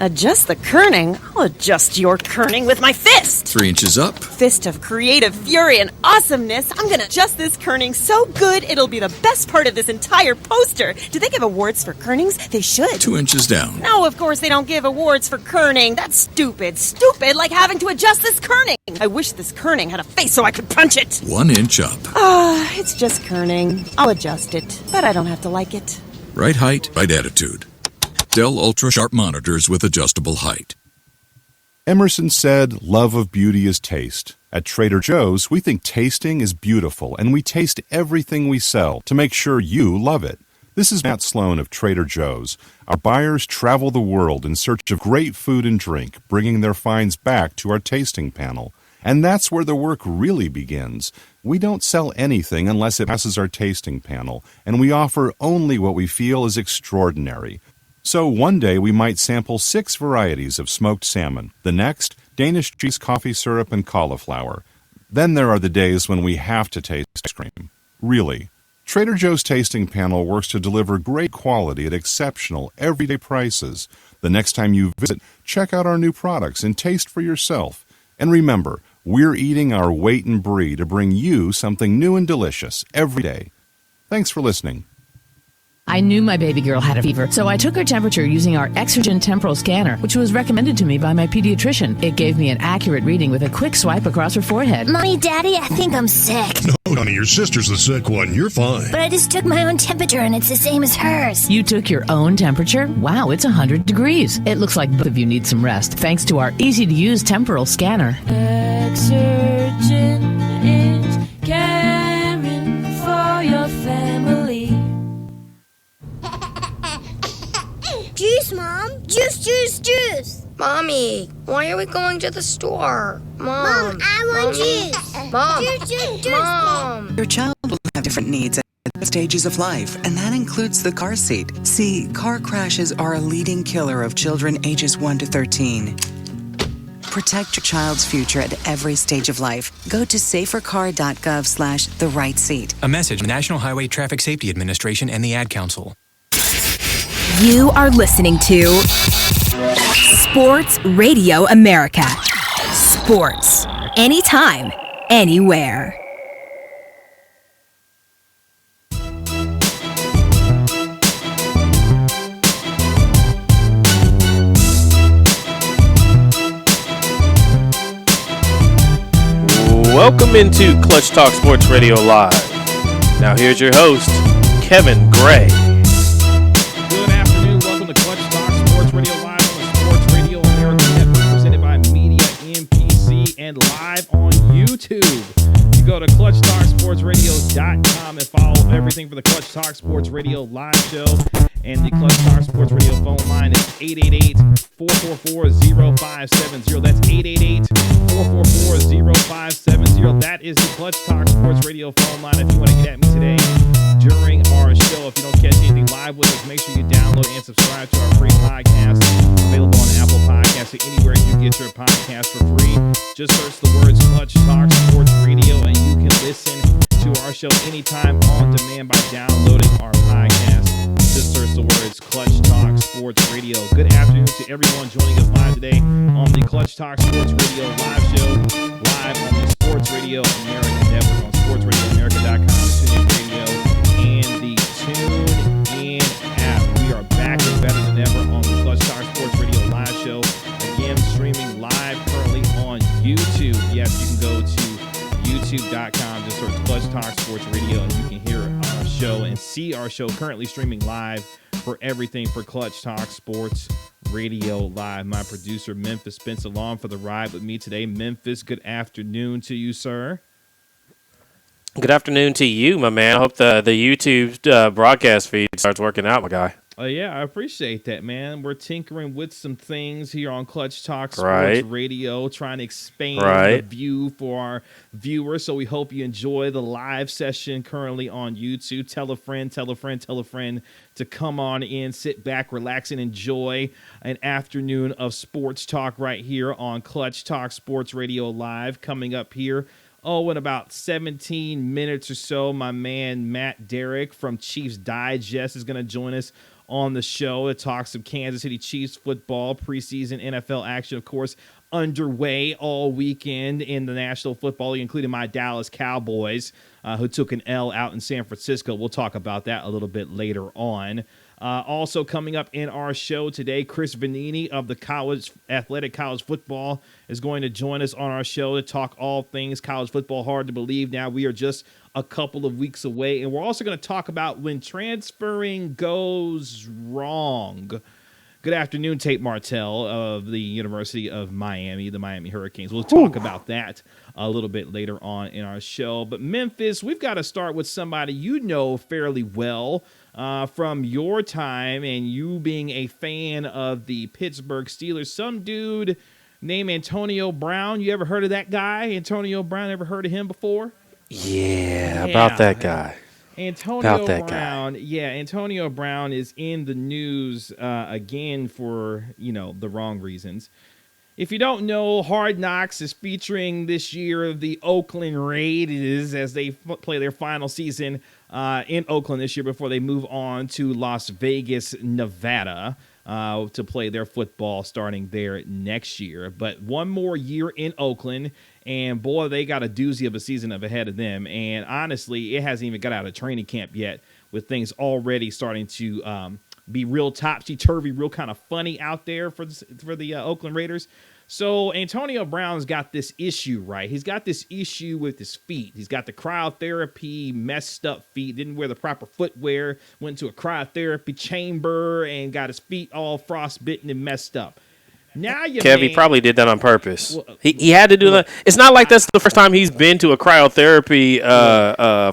Adjust the kerning? I'll adjust your kerning with my fist. 3 inches up. Fist of creative fury and awesomeness. I'm gonna adjust this kerning so good it'll be the best part of this entire poster. Do they give awards for kernings? They should. 2 inches down. No, of course they don't give awards for kerning. That's stupid. Stupid, like having to adjust this kerning. I wish this kerning had a face so I could punch it. 1 inch up. It's just kerning. I'll adjust it, but I don't have to like it. Right height, right attitude. Dell Ultra Sharp monitors with adjustable height. Emerson said, "Love of beauty is taste." At Trader Joe's, we think tasting is beautiful, and we taste everything we sell to make sure you love it. This is Matt Sloan of Trader Joe's. Our buyers travel the world in search of great food and drink, bringing their finds back to our tasting panel. And that's where the work really begins. We don't sell anything unless it passes our tasting panel, and we offer only what we feel is extraordinary. So one day we might sample 6 varieties of smoked salmon. The next, Danish cheese, coffee syrup, and cauliflower. Then there are the days when we have to taste ice cream. Really. Trader Joe's Tasting Panel works to deliver great quality at exceptional, everyday prices. The next time you visit, check out our new products and taste for yourself. And remember, we're eating our weight in brie to bring you something new and delicious every day. Thanks for listening. I knew my baby girl had a fever, so I took her temperature using our Exergen temporal scanner, which was recommended to me by my pediatrician. It gave me an accurate reading with a quick swipe across her forehead. Mommy, Daddy, I think I'm sick. No, honey, your sister's the sick one. You're fine. But I just took my own temperature, and it's the same as hers. You took your own temperature? Wow, it's 100 degrees. It looks like both of you need some rest, thanks to our easy-to-use temporal scanner. Exergen is caring for your family. Juice, Mom. Juice. Mommy, why are we going to the store? Mom, I want juice. Mom. Juice. Mom. Your child will have different needs at different stages of life, and that includes the car seat. See, car crashes are a leading killer of children ages 1 to 13. Protect your child's future at every stage of life. Go to safercar.gov/the right seat. A message from the National Highway Traffic Safety Administration and the Ad Council. You are listening to Sports Radio America. Sports. Anytime, anywhere. Welcome into Clutch Talk Sports Radio Live. Now here's your host, Kevin Gray. Good afternoon. Welcome to Clutch Talk Sports Radio Live on the Sports Radio America Network, presented by Media MPC and live on YouTube. You go to ClutchTalkSportsRadio.com and follow everything for the Clutch Talk Sports Radio Live show. And the Clutch Talk Sports Radio phone line is 888-444-0570. That's 888-444-0570. That is the Clutch Talk Sports Radio phone line if you want to get at me today during our show. If you don't catch anything live with us, make sure you download and subscribe to our free podcast, available on Apple Podcasts or anywhere you get your podcast for free. Just search the words Clutch Talk Sports Radio and you can listen to our show anytime on demand by downloading our podcast. Just search the words Clutch Talk Sports Radio. Good afternoon to everyone joining us live today on the Clutch Talk Sports Radio live show, live on the Sports Radio America Network on sportsradioamerica.com, TuneIn Radio, and the TuneIn app. We are back and better than ever on the Clutch Talk Sports Radio live show. Again, streaming live currently on YouTube. Yes, you can go to youtube.com, just search Clutch Talk Sports Radio, and you can hear our show and see our show currently streaming live for everything for Clutch Talk Sports Radio Live. My producer, Memphis Spence, along for the ride with me today. Memphis, good afternoon to you, sir. Good afternoon to you, my man. I hope the YouTube broadcast feed starts working out, my guy. Yeah, I appreciate that, man. We're tinkering with some things here on Clutch Talk Sports Radio, trying to expand the view for our viewers. So we hope you enjoy the live session currently on YouTube. Tell a friend to come on in, sit back, relax, and enjoy an afternoon of sports talk right here on Clutch Talk Sports Radio Live. Coming up here, in about 17 minutes or so, my man Matt Derrick from Chiefs Digest is going to join us on the show to talk some Kansas City Chiefs football. Preseason NFL action, of course, underway all weekend in the National Football League, including my Dallas Cowboys, who took an L out in San Francisco. We'll talk about that a little bit later on. Also coming up in our show today, Chris Vanini of the Athletic College Football is going to join us on our show to talk all things college football. Hard to believe now we are just a couple of weeks away. And we're also going to talk about when transferring goes wrong. Good afternoon, Tate Martell of the University of Miami, the Miami Hurricanes. We'll talk about that a little bit later on in our show. But Memphis, we've got to start with somebody you know fairly well from your time and you being a fan of the Pittsburgh Steelers. Some dude named Antonio Brown. You ever heard of that guy? Antonio Brown, ever heard of him before? Yeah, about that guy. Antonio Brown, Antonio Brown is in the news again for, the wrong reasons. If you don't know, Hard Knocks is featuring this year the Oakland Raiders as they play their final season in Oakland this year before they move on to Las Vegas, Nevada to play their football starting there next year. But one more year in Oakland, and boy, they got a doozy of a season ahead of them. And honestly, it hasn't even got out of training camp yet with things already starting to be real topsy-turvy, real kind of funny out there for the Oakland Raiders. So Antonio Brown's got this issue, right? He's got this issue with his feet. He's got the cryotherapy, messed up feet, didn't wear the proper footwear, went to a cryotherapy chamber and got his feet all frostbitten and messed up. Now Kev, he probably did that on purpose. Well, he had to do that. It's not like that's the first time he's been to a cryotherapy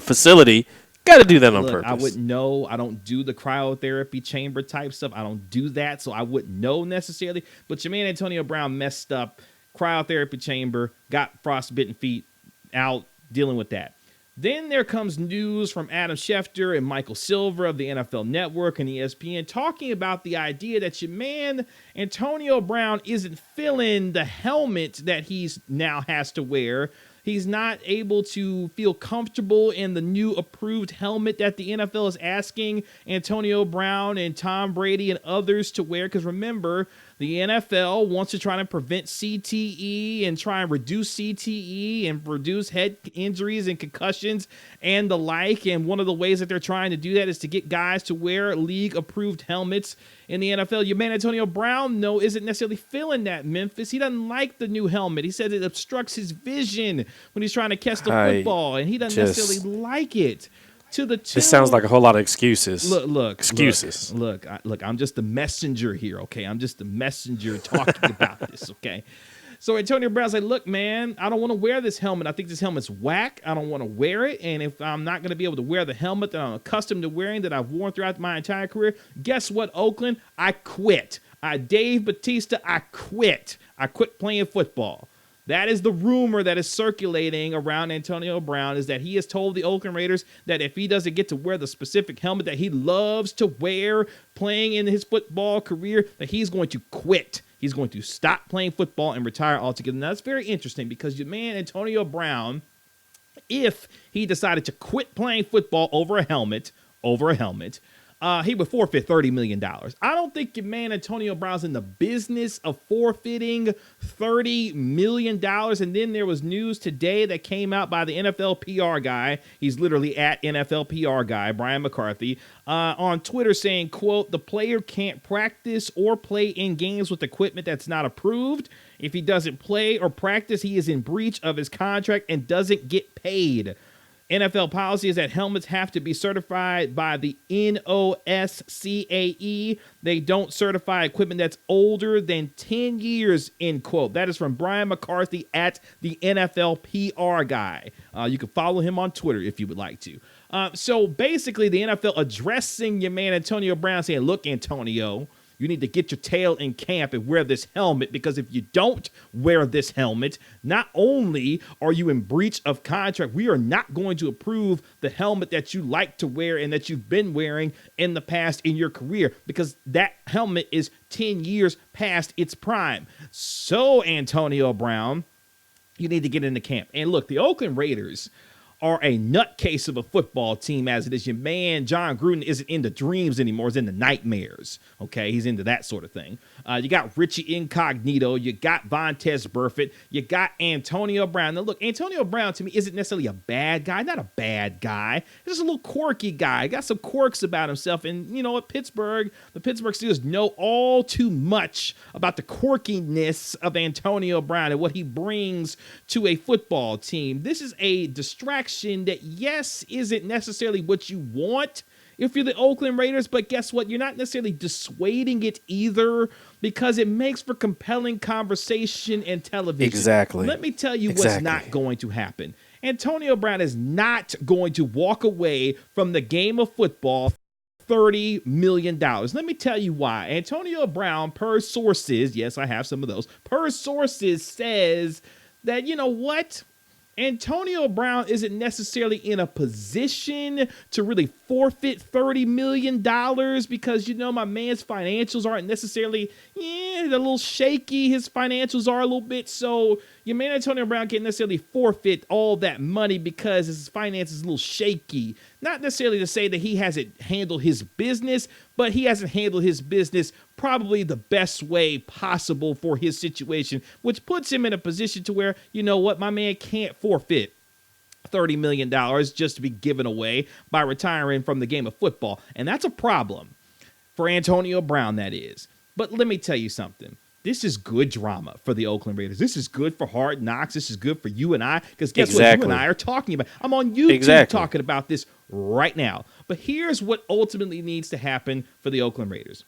facility. Got to do that on purpose. I wouldn't know. I don't do the cryotherapy chamber type stuff. I don't do that, so I wouldn't know necessarily. But your man Antonio Brown messed up, cryotherapy chamber, got frostbitten feet, out dealing with that. Then there comes news from Adam Schefter and Michael Silver of the NFL Network and ESPN talking about the idea that your man Antonio Brown isn't filling the helmet that he's now has to wear. He's not able to feel comfortable in the new approved helmet that the NFL is asking Antonio Brown and Tom Brady and others to wear. Because remember, the NFL wants to try to prevent CTE and try and reduce CTE and reduce head injuries and concussions and the like. And one of the ways that they're trying to do that is to get guys to wear league-approved helmets in the NFL. Your man Antonio Brown, no, isn't necessarily feeling that, Memphis. He doesn't like the new helmet. He said it obstructs his vision when he's trying to catch the football, and he doesn't necessarily like it. This sounds like a whole lot of excuses. Excuses. Look, I'm just the messenger here, okay? I'm just the messenger talking about this, okay? So Antonio Brown's like, look, man, I don't want to wear this helmet. I think this helmet's whack. I don't want to wear it. And if I'm not going to be able to wear the helmet that I'm accustomed to wearing, that I've worn throughout my entire career, guess what, Oakland? I quit. Dave Bautista, I quit. I quit playing football. That is the rumor that is circulating around Antonio Brown, is that he has told the Oakland Raiders that if he doesn't get to wear the specific helmet that he loves to wear playing in his football career, that he's going to quit. He's going to stop playing football and retire altogether. Now, that's very interesting because your man Antonio Brown, if he decided to quit playing football over a helmet, he would forfeit $30 million. I don't think your man Antonio Brown's in the business of forfeiting $30 million. And then there was news today that came out by the NFL PR guy. He's literally at NFL PR guy, Brian McCarthy, on Twitter saying, quote, the player can't practice or play in games with equipment that's not approved. If he doesn't play or practice, he is in breach of his contract and doesn't get paid. NFL policy is that helmets have to be certified by the NOSCAE. They don't certify equipment that's older than 10 years, end quote. That is from Brian McCarthy at the NFL PR guy. You can follow him on Twitter if you would like to. So basically the NFL addressing your man Antonio Brown saying, look, Antonio, you need to get your tail in camp and wear this helmet, because if you don't wear this helmet, not only are you in breach of contract, we are not going to approve the helmet that you like to wear and that you've been wearing in the past in your career, because that helmet is 10 years past its prime. So, Antonio Brown, you need to get into camp. And look, the Oakland Raiders are a nutcase of a football team as it is. Your man, John Gruden, isn't into dreams anymore. He's into nightmares. Okay, he's into that sort of thing. You got Richie Incognito. You got Vontaze Burfict. You got Antonio Brown. Now, look, Antonio Brown, to me, isn't necessarily a bad guy. Not a bad guy. He's just a little quirky guy. Got some quirks about himself. And, you know, at Pittsburgh, the Pittsburgh Steelers know all too much about the quirkiness of Antonio Brown and what he brings to a football team. This is a distraction that, yes, isn't necessarily what you want if you're the Oakland Raiders, but guess what? You're not necessarily dissuading it either because it makes for compelling conversation and television. Exactly. Let me tell you what's not going to happen. Antonio Brown is not going to walk away from the game of football $30 million. Let me tell you why. Antonio Brown, per sources, yes, I have some of those, per sources says that, you know what? Antonio Brown isn't necessarily in a position to really forfeit $30 million because, you know, my man's financials aren't necessarily, they're a little shaky. His financials are a little bit. So your man Antonio Brown can't necessarily forfeit all that money because his finances is a little shaky. Not necessarily to say that he hasn't handled his business, but he hasn't handled his business probably the best way possible for his situation, which puts him in a position to where, you know what, my man can't forfeit $30 million just to be given away by retiring from the game of football. And that's a problem for Antonio Brown, that is. But let me tell you something. This is good drama for the Oakland Raiders. This is good for Hard Knocks. This is good for you and I, because guess what? You and I are talking about. I'm on YouTube talking about this right now. But here's what ultimately needs to happen for the Oakland Raiders.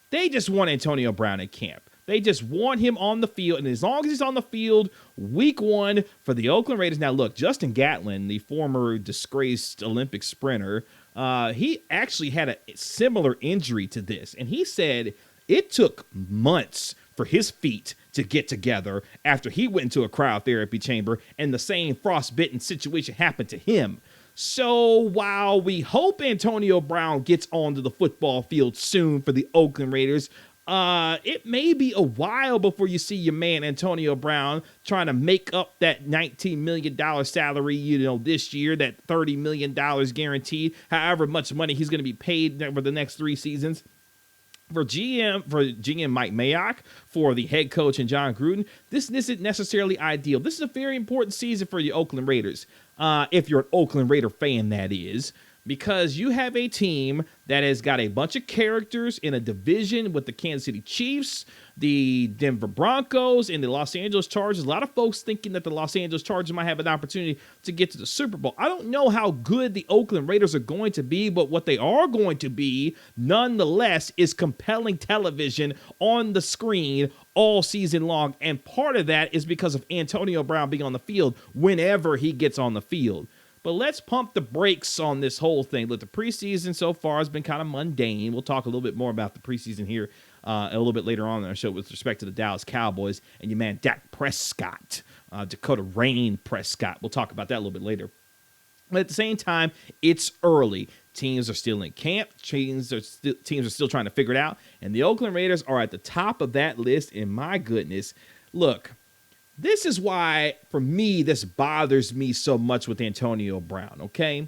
They just want Antonio Brown in camp. They just want him on the field. And as long as he's on the field, week one for the Oakland Raiders. Now, look, Justin Gatlin, the former disgraced Olympic sprinter, he actually had a similar injury to this. And he said it took months for his feet to get together after he went into a cryotherapy chamber and the same frostbitten situation happened to him. So while we hope Antonio Brown gets onto the football field soon for the Oakland Raiders, it may be a while before you see your man Antonio Brown trying to make up that $19 million salary, you know, this year, that $30 million guaranteed, however much money he's going to be paid over the next 3 seasons. For GM Mike Mayock, for the head coach and John Gruden, this isn't necessarily ideal. This is a very important season for the Oakland Raiders, if you're an Oakland Raider fan, that is, because you have a team that has got a bunch of characters in a division with the Kansas City Chiefs, the Denver Broncos, and the Los Angeles Chargers. A lot of folks thinking that the Los Angeles Chargers might have an opportunity to get to the Super Bowl. I don't know how good the Oakland Raiders are going to be, but what they are going to be, nonetheless, is compelling television on the screen all season long. And part of that is because of Antonio Brown being on the field whenever he gets on the field. But let's pump the brakes on this whole thing. Look, the preseason so far has been kind of mundane. We'll talk a little bit more about the preseason here a little bit later on in our show with respect to the Dallas Cowboys and your man Dak Prescott, Dakota Rain Prescott. We'll talk about that a little bit later. But at the same time, it's early. Teams are still in camp. Teams are still trying to figure it out. And the Oakland Raiders are at the top of that list. And my goodness, look, this is why, for me, this bothers me so much with Antonio Brown, okay?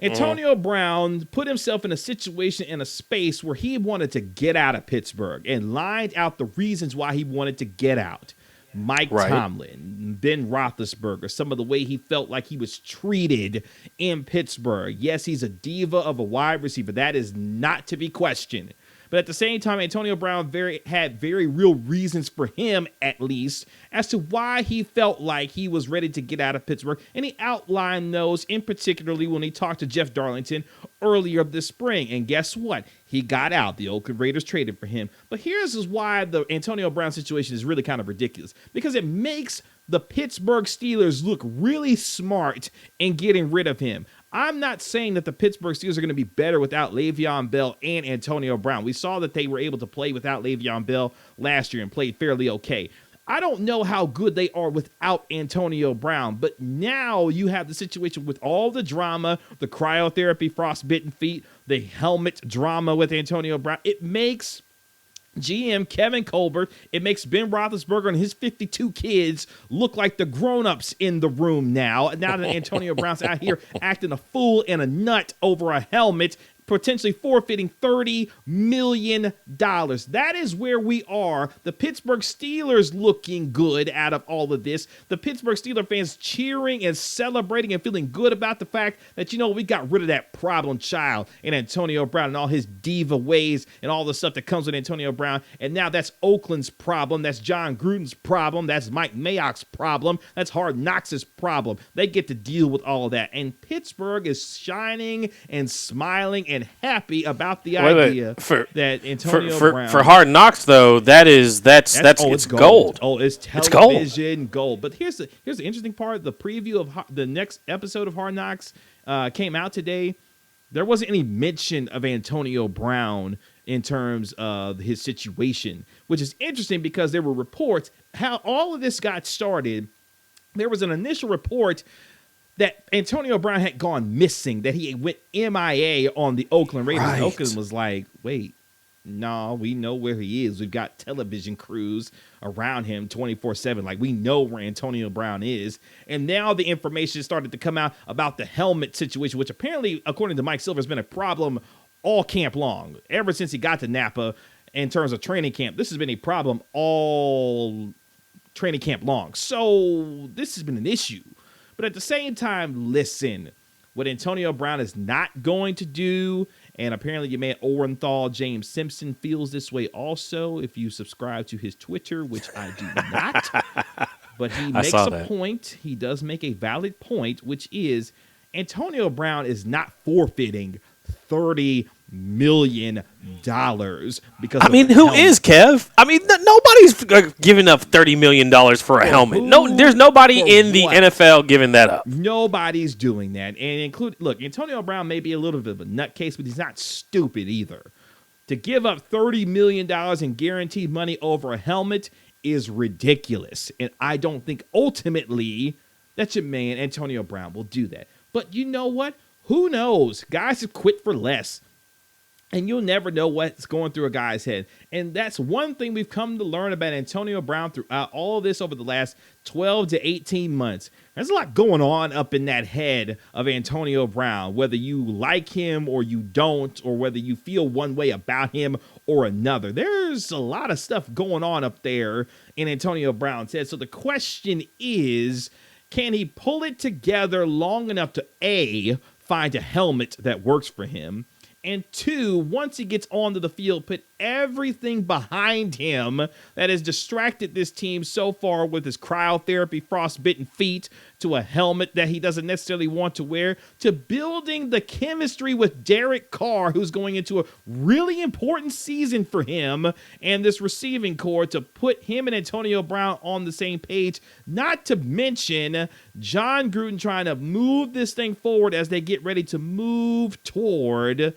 Antonio Brown put himself in a situation, in a space where he wanted to get out of Pittsburgh and lined out the reasons why he wanted to get out. Mike Tomlin, Ben Roethlisberger, some of the way he felt like he was treated in Pittsburgh. Yes, he's a diva of a wide receiver. That is not to be questioned. But at the same time, Antonio Brown had very real reasons for him, at least, as to why he felt like he was ready to get out of Pittsburgh. And he outlined those, in particularly when he talked to Jeff Darlington earlier this spring. And guess what? He got out. The Oakland Raiders traded for him. But here's why the Antonio Brown situation is really kind of ridiculous. Because it makes the Pittsburgh Steelers look really smart in getting rid of him. I'm not saying that the Pittsburgh Steelers are going to be better without Le'Veon Bell and Antonio Brown. We saw that they were able to play without Le'Veon Bell last year and played fairly okay. I don't know how good they are without Antonio Brown, but now you have the situation with all the drama, the cryotherapy, frostbitten feet, the helmet drama with Antonio Brown. It makes GM Kevin Colbert. It makes Ben Roethlisberger and his 52 kids look like the grown-ups in the room now. Now that Antonio Brown's out here acting a fool and a nut over a helmet, potentially forfeiting $30 million. That is where we are. The Pittsburgh Steelers looking good out of all of this. The Pittsburgh Steelers fans cheering and celebrating and feeling good about the fact that, we got rid of that problem child in Antonio Brown and all his diva ways and all the stuff that comes with Antonio Brown. And now that's Oakland's problem. That's John Gruden's problem. That's Mike Mayock's problem. That's Hard Knocks' problem. They get to deal with all of that. And Pittsburgh is shining and smiling and happy about the idea that Antonio Brown for Hard Knocks though, it's gold. Oh, it's television gold. But here's the interesting part: the preview of the next episode of Hard Knocks came out today. There wasn't any mention of Antonio Brown in terms of his situation, which is interesting because there were reports how all of this got started. There was an initial report that Antonio Brown had gone missing, that he went MIA on the Oakland Raiders. Right. Oakland was like, wait, no, we know where he is. We've got television crews around him 24/7. Like, we know where Antonio Brown is. And now the information started to come out about the helmet situation, which apparently, according to Mike Silver, has been a problem all camp long. Ever since he got to Napa in terms of training camp, this has been a problem all training camp long. So this has been an issue. But at the same time, listen, what Antonio Brown is not going to do, and apparently your man Orenthal, James Simpson, feels this way also if you subscribe to his Twitter, which I do not. But he makes a point. He does make a valid point, which is Antonio Brown is not forfeiting $30 million because who is Kev? Nobody's giving up $30 million for a helmet. No, there's nobody in the NFL giving that up. Nobody's doing that. And look, Antonio Brown may be a little bit of a nutcase, but he's not stupid either. To give up $30 million in guaranteed money over a helmet is ridiculous. And I don't think ultimately that your man Antonio Brown will do that. But you know what? Who knows? Guys have quit for less. And you'll never know what's going through a guy's head. And that's one thing we've come to learn about Antonio Brown throughout all of this over the last 12 to 18 months. There's a lot going on up in that head of Antonio Brown, whether you like him or you don't, or whether you feel one way about him or another. There's a lot of stuff going on up there in Antonio Brown's head. So the question is, can he pull it together long enough to A, find a helmet that works for him, and 2, once he gets onto the field, put everything behind him that has distracted this team so far with his cryotherapy, frostbitten feet, to a helmet that he doesn't necessarily want to wear, to building the chemistry with Derek Carr, who's going into a really important season for him, and this receiving core to put him and Antonio Brown on the same page, not to mention John Gruden trying to move this thing forward as they get ready to move toward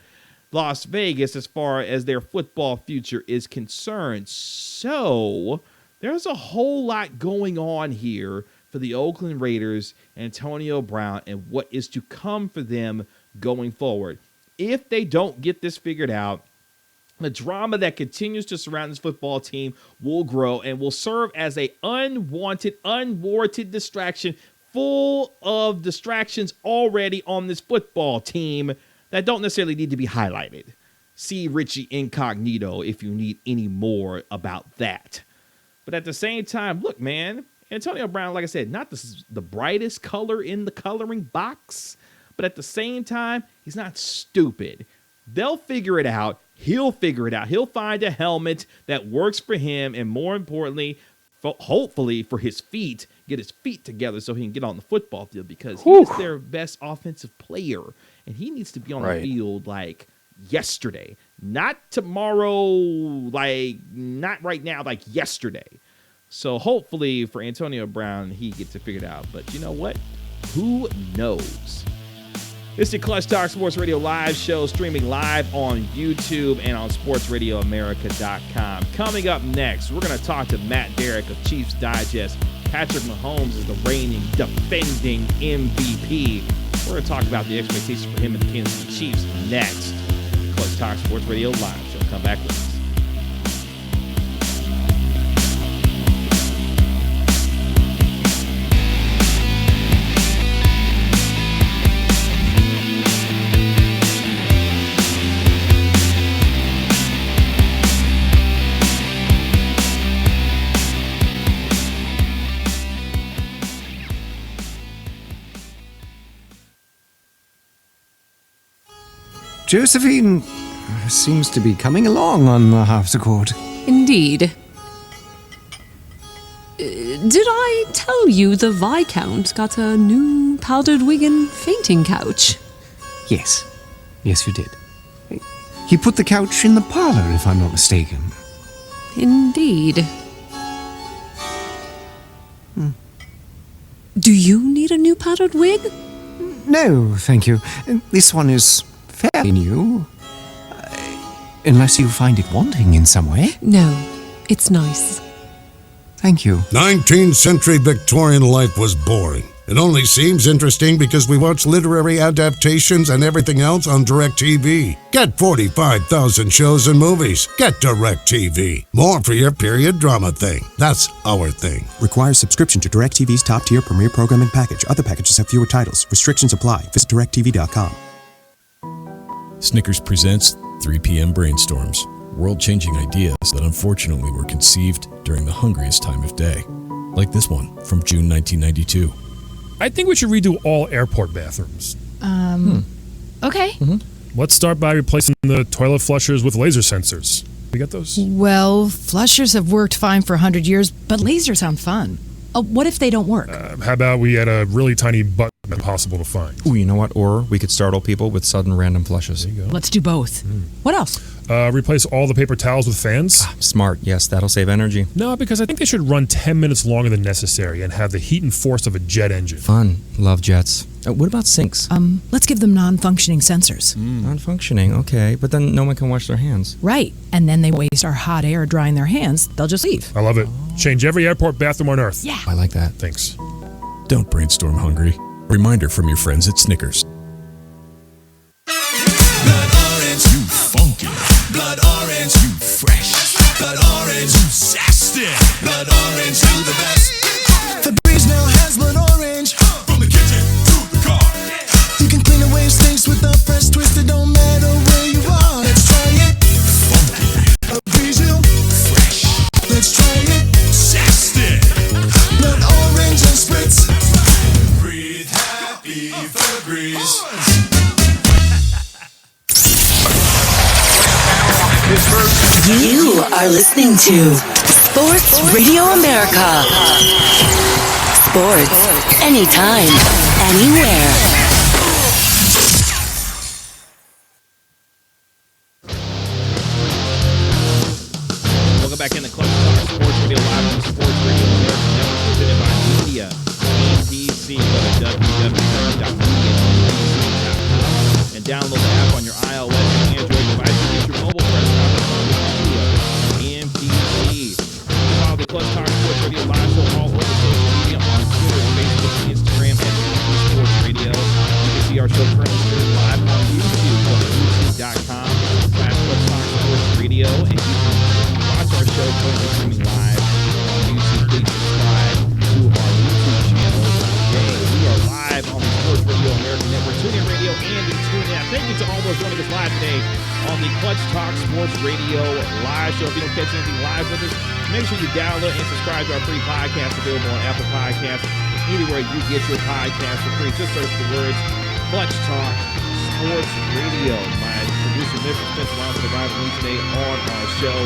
Las Vegas as far as their football future is concerned. So there's a whole lot going on here for the Oakland Raiders, Antonio Brown, and what is to come for them going forward. If they don't get this figured out, the drama that continues to surround this football team will grow and will serve as a unwanted, unwarranted distraction, full of distractions already on this football team that don't necessarily need to be highlighted. See Richie Incognito if you need any more about that. But at the same time, look, man, Antonio Brown, like I said, not the brightest color in the coloring box, but at the same time, he's not stupid. They'll figure it out. He'll figure it out. He'll find a helmet that works for him, and more importantly, hopefully for his feet, get his feet together so he can get on the football field, because he's their best offensive player. And he needs to be on the field like yesterday, not tomorrow, like not right now, like yesterday. So hopefully for Antonio Brown, he gets it figured out. But you know what? Who knows? It's the Clutch Talk Sports Radio live show, streaming live on YouTube and on sportsradioamerica.com. Coming up next, we're going to talk to Matt Derrick of Chiefs Digest. Patrick Mahomes is the reigning, defending MVP. We're going to talk about the expectations for him and the Kansas City Chiefs next. Clutch Talk Sports Radio live show. Come back with us. Josephine seems to be coming along on the half court. Indeed. Did I tell you the Viscount got a new powdered wig and fainting couch? Yes. Yes, you did. He put the couch in the parlor, if I'm not mistaken. Indeed. Do you need a new powdered wig? No, thank you. This one is fairly new. Unless you find it wanting in some way. No, it's nice. Thank you. 19th century Victorian life was boring. It only seems interesting because we watch literary adaptations and everything else on DirecTV. Get 45,000 shows and movies. Get DirecTV. More for your period drama thing. That's our thing. Requires subscription to DirecTV's top-tier premier programming package. Other packages have fewer titles. Restrictions apply. Visit DirecTV.com. Snickers presents 3 p.m. Brainstorms. World-changing ideas that unfortunately were conceived during the hungriest time of day. Like this one from June 1992. I think we should redo all airport bathrooms. Okay. Let's start by replacing the toilet flushers with laser sensors. We got those? Well, flushers have worked fine for 100 years, but lasers sound fun. What if they don't work? How about we add a really tiny button impossible to find? Ooh, you know what? Or we could startle people with sudden random flushes. There you go. Let's do both. What else? Replace all the paper towels with fans? Smart. Yes, that'll save energy. No, because I think they should run 10 minutes longer than necessary and have the heat and force of a jet engine. Fun. Love jets. What about sinks? Let's give them non-functioning sensors. Non-functioning, okay. But then no one can wash their hands. Right. And then they waste our hot air drying their hands. They'll just leave. I love it. Change every airport bathroom on Earth. Yeah. I like that. Thanks. Don't brainstorm hungry. Reminder from your friends at Snickers. Blood orange, you funky. Blood orange, you fresh. Blood orange, you zesty. Blood orange, you the best. Febreze now has blood orange. From the kitchen to the car. You can clean away stinks with a fresh twist. It don't matter where you are. Let's try it. Funky. Febreze, you fresh. Let's try it. Zesty. Blood orange and spritz. Breathe happy Febreze. You are listening to Sports Radio America. Sports, anytime, anywhere. Welcome back in the Clutch Talk Sports Radio Live on Sports Radio America Network, presented by Media APC. Go to www.mediaapc.com and download the app on your iOS and Android device to get your mobile press conference on Media MPC. Follow the Clutch Talk Sports Radio Live show all over social media on Twitter, Facebook, and Instagram at Sports Radio. You can see our show currently streaming live on YouTube. Go to youtube.com/Clutch Talk Sports Radio, and you can watch our show currently streaming live on YouTube. Please subscribe to our YouTube channel today. We are live on the Sports Radio American Network, TuneIn Radio, and the TuneIn. Thank you to all those joining us live today on the Clutch Talk Sports Radio live show. If you don't catch anything live with us, make sure you download and subscribe to our free podcast available on Apple Podcasts. Anywhere you get your podcast for free, just search the words Clutch Talk Sports Radio. My producer, Mr. Spencer Lyons, will arrive with me today on our show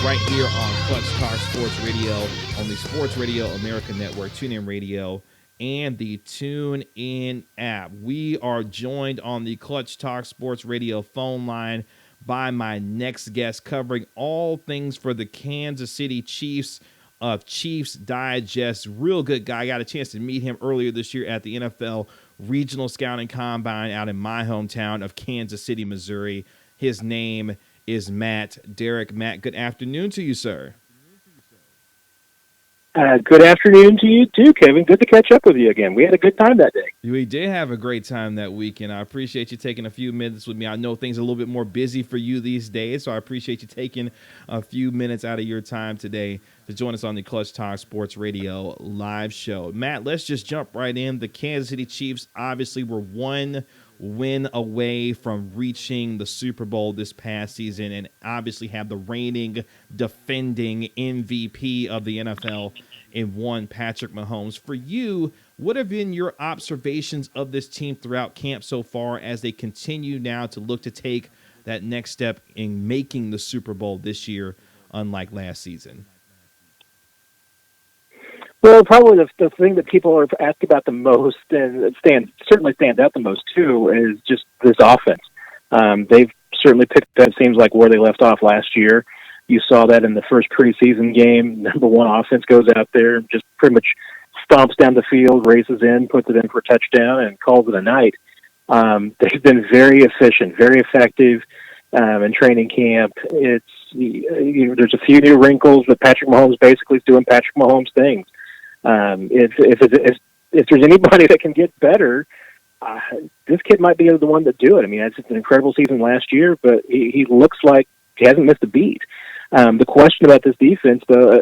right here on Clutch Talk Sports Radio on the Sports Radio America Network, TuneIn Radio, and the TuneIn app. We are joined on the Clutch Talk Sports Radio phone line by my next guest, covering all things for the Kansas City Chiefs of Chiefs Digest. Real good guy. I got a chance to meet him earlier this year at the NFL Regional Scouting Combine out in my hometown of Kansas City, Missouri. His name is Matt Derrick. Matt, good afternoon to you, sir. Good afternoon to you too, Kevin. Good to catch up with you again. We had a good time that day. We did have a great time that weekend. I appreciate you taking a few minutes with me. I know things are a little bit more busy for you these days, so I appreciate you taking a few minutes out of your time today to join us on the Clutch Talk Sports Radio live show. Matt, let's just jump right in. The Kansas City Chiefs obviously were one win away from reaching the Super Bowl this past season and obviously have the reigning, defending MVP of the NFL in one Patrick Mahomes. For you, What have been your observations of this team throughout camp so far as they continue now to look to take that next step in making the Super Bowl this year, unlike last season? Well, probably the thing that people are asked about the most, and it certainly stands out the most too, is just this offense. They've certainly picked up, it seems like, where they left off last year. You saw that in the first preseason game. Number one offense goes out there, just pretty much stomps down the field, races in, puts it in for a touchdown, and calls it a night. They've been very efficient, very effective in training camp. It's there's a few new wrinkles, but Patrick Mahomes basically is doing Patrick Mahomes things. If there's anybody that can get better, this kid might be the one to do it. I mean, it's an incredible season last year, but he looks like he hasn't missed a beat. The question about this defense, though,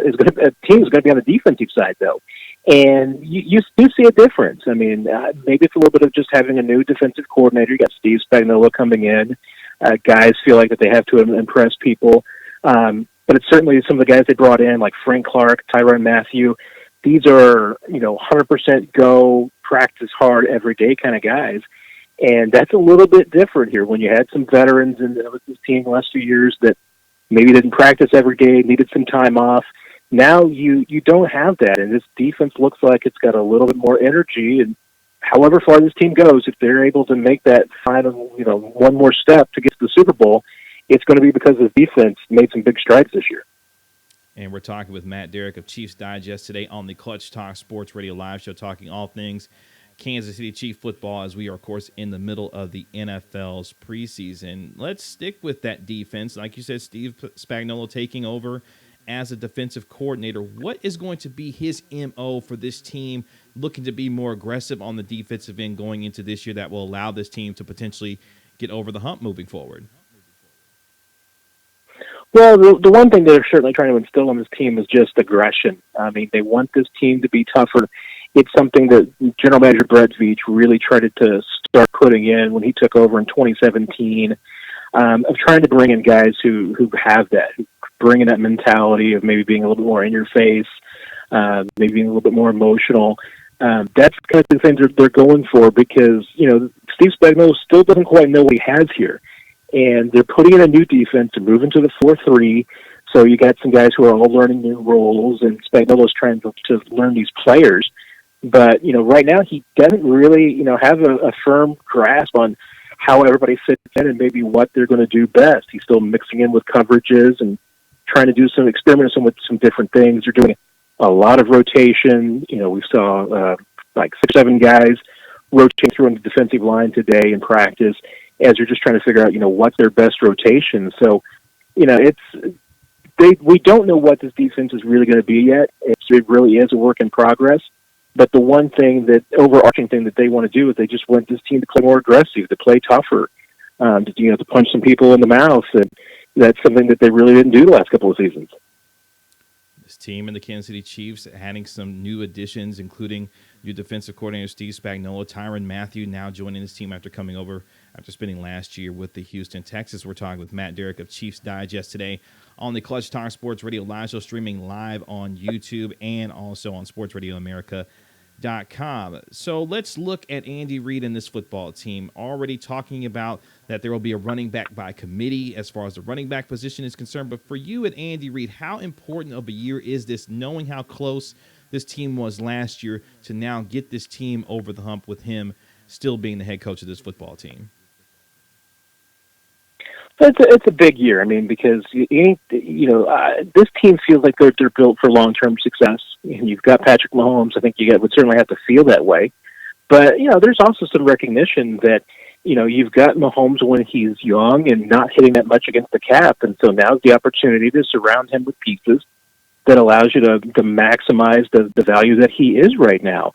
team is going to be on the defensive side, though. And you do see a difference. I mean, maybe it's a little bit of just having a new defensive coordinator. You got Steve Spagnuolo coming in. Guys feel like that they have to impress people. But it's certainly some of the guys they brought in, like Frank Clark, Tyrann Mathieu. These are, 100% go, practice hard every day kind of guys. And that's a little bit different here when you had some veterans with this team the last few years that maybe didn't practice every day, needed some time off. Now you don't have that, and this defense looks like it's got a little bit more energy. And however far this team goes, if they're able to make that final, one more step to get to the Super Bowl, it's going to be because the defense made some big strides this year. And we're talking with Matt Derrick of Chiefs Digest today on the Clutch Talk Sports Radio Live Show, talking all things Kansas City Chief football as we are, of course, in the middle of the NFL's preseason. Let's stick with that defense. Like you said, Steve Spagnuolo taking over as a defensive coordinator. What is going to be his MO for this team, looking to be more aggressive on the defensive end going into this year that will allow this team to potentially get over the hump moving forward? Well, the one thing they're certainly trying to instill on this team is just aggression. I mean, they want this team to be tougher. It's something that General Manager Brett Veach really tried to start putting in when he took over in 2017, of trying to bring in guys who have that, who bring in that mentality of maybe being a little bit more in your face, maybe being a little bit more emotional. That's kind of the things they're going for because, Steve Spagnuolo still doesn't quite know what he has here. And they're putting in a new defense to move into the 4-3. So you got some guys who are all learning new roles, and Spagnuolo's trying to learn these players. But, right now he doesn't really, have a firm grasp on how everybody fits in and maybe what they're going to do best. He's still mixing in with coverages and trying to do some experimenting with some different things. They're doing a lot of rotation. We saw like 6-7 guys rotating through on the defensive line today in practice, as you're just trying to figure out, what's their best rotation. So, we don't know what this defense is really going to be yet. It really is a work in progress. But the one thing overarching thing that they want to do is they just want this team to play more aggressive, to play tougher, to punch some people in the mouth. And that's something that they really didn't do the last couple of seasons. This team and the Kansas City Chiefs adding some new additions, including new defensive coordinator Steve Spagnuolo, Tyrann Mathieu now joining this team after coming over after spending last year with the Houston Texans. We're talking with Matt Derrick of Chiefs Digest today on the Clutch Talk Sports Radio Live Show, streaming live on YouTube and also on sportsradioamerica.com. So let's look at Andy Reid and this football team. Already talking about that there will be a running back by committee as far as the running back position is concerned. But for you at Andy Reid, how important of a year is this, knowing how close this team was last year, to now get this team over the hump with him still being the head coach of this football team? It's a big year. I mean, because this team feels like they're built for long-term success. And you've got Patrick Mahomes. I think would certainly have to feel that way. But there's also some recognition that you've got Mahomes when he's young and not hitting that much against the cap, and so now's the opportunity to surround him with pieces that allows you to maximize the value that he is right now.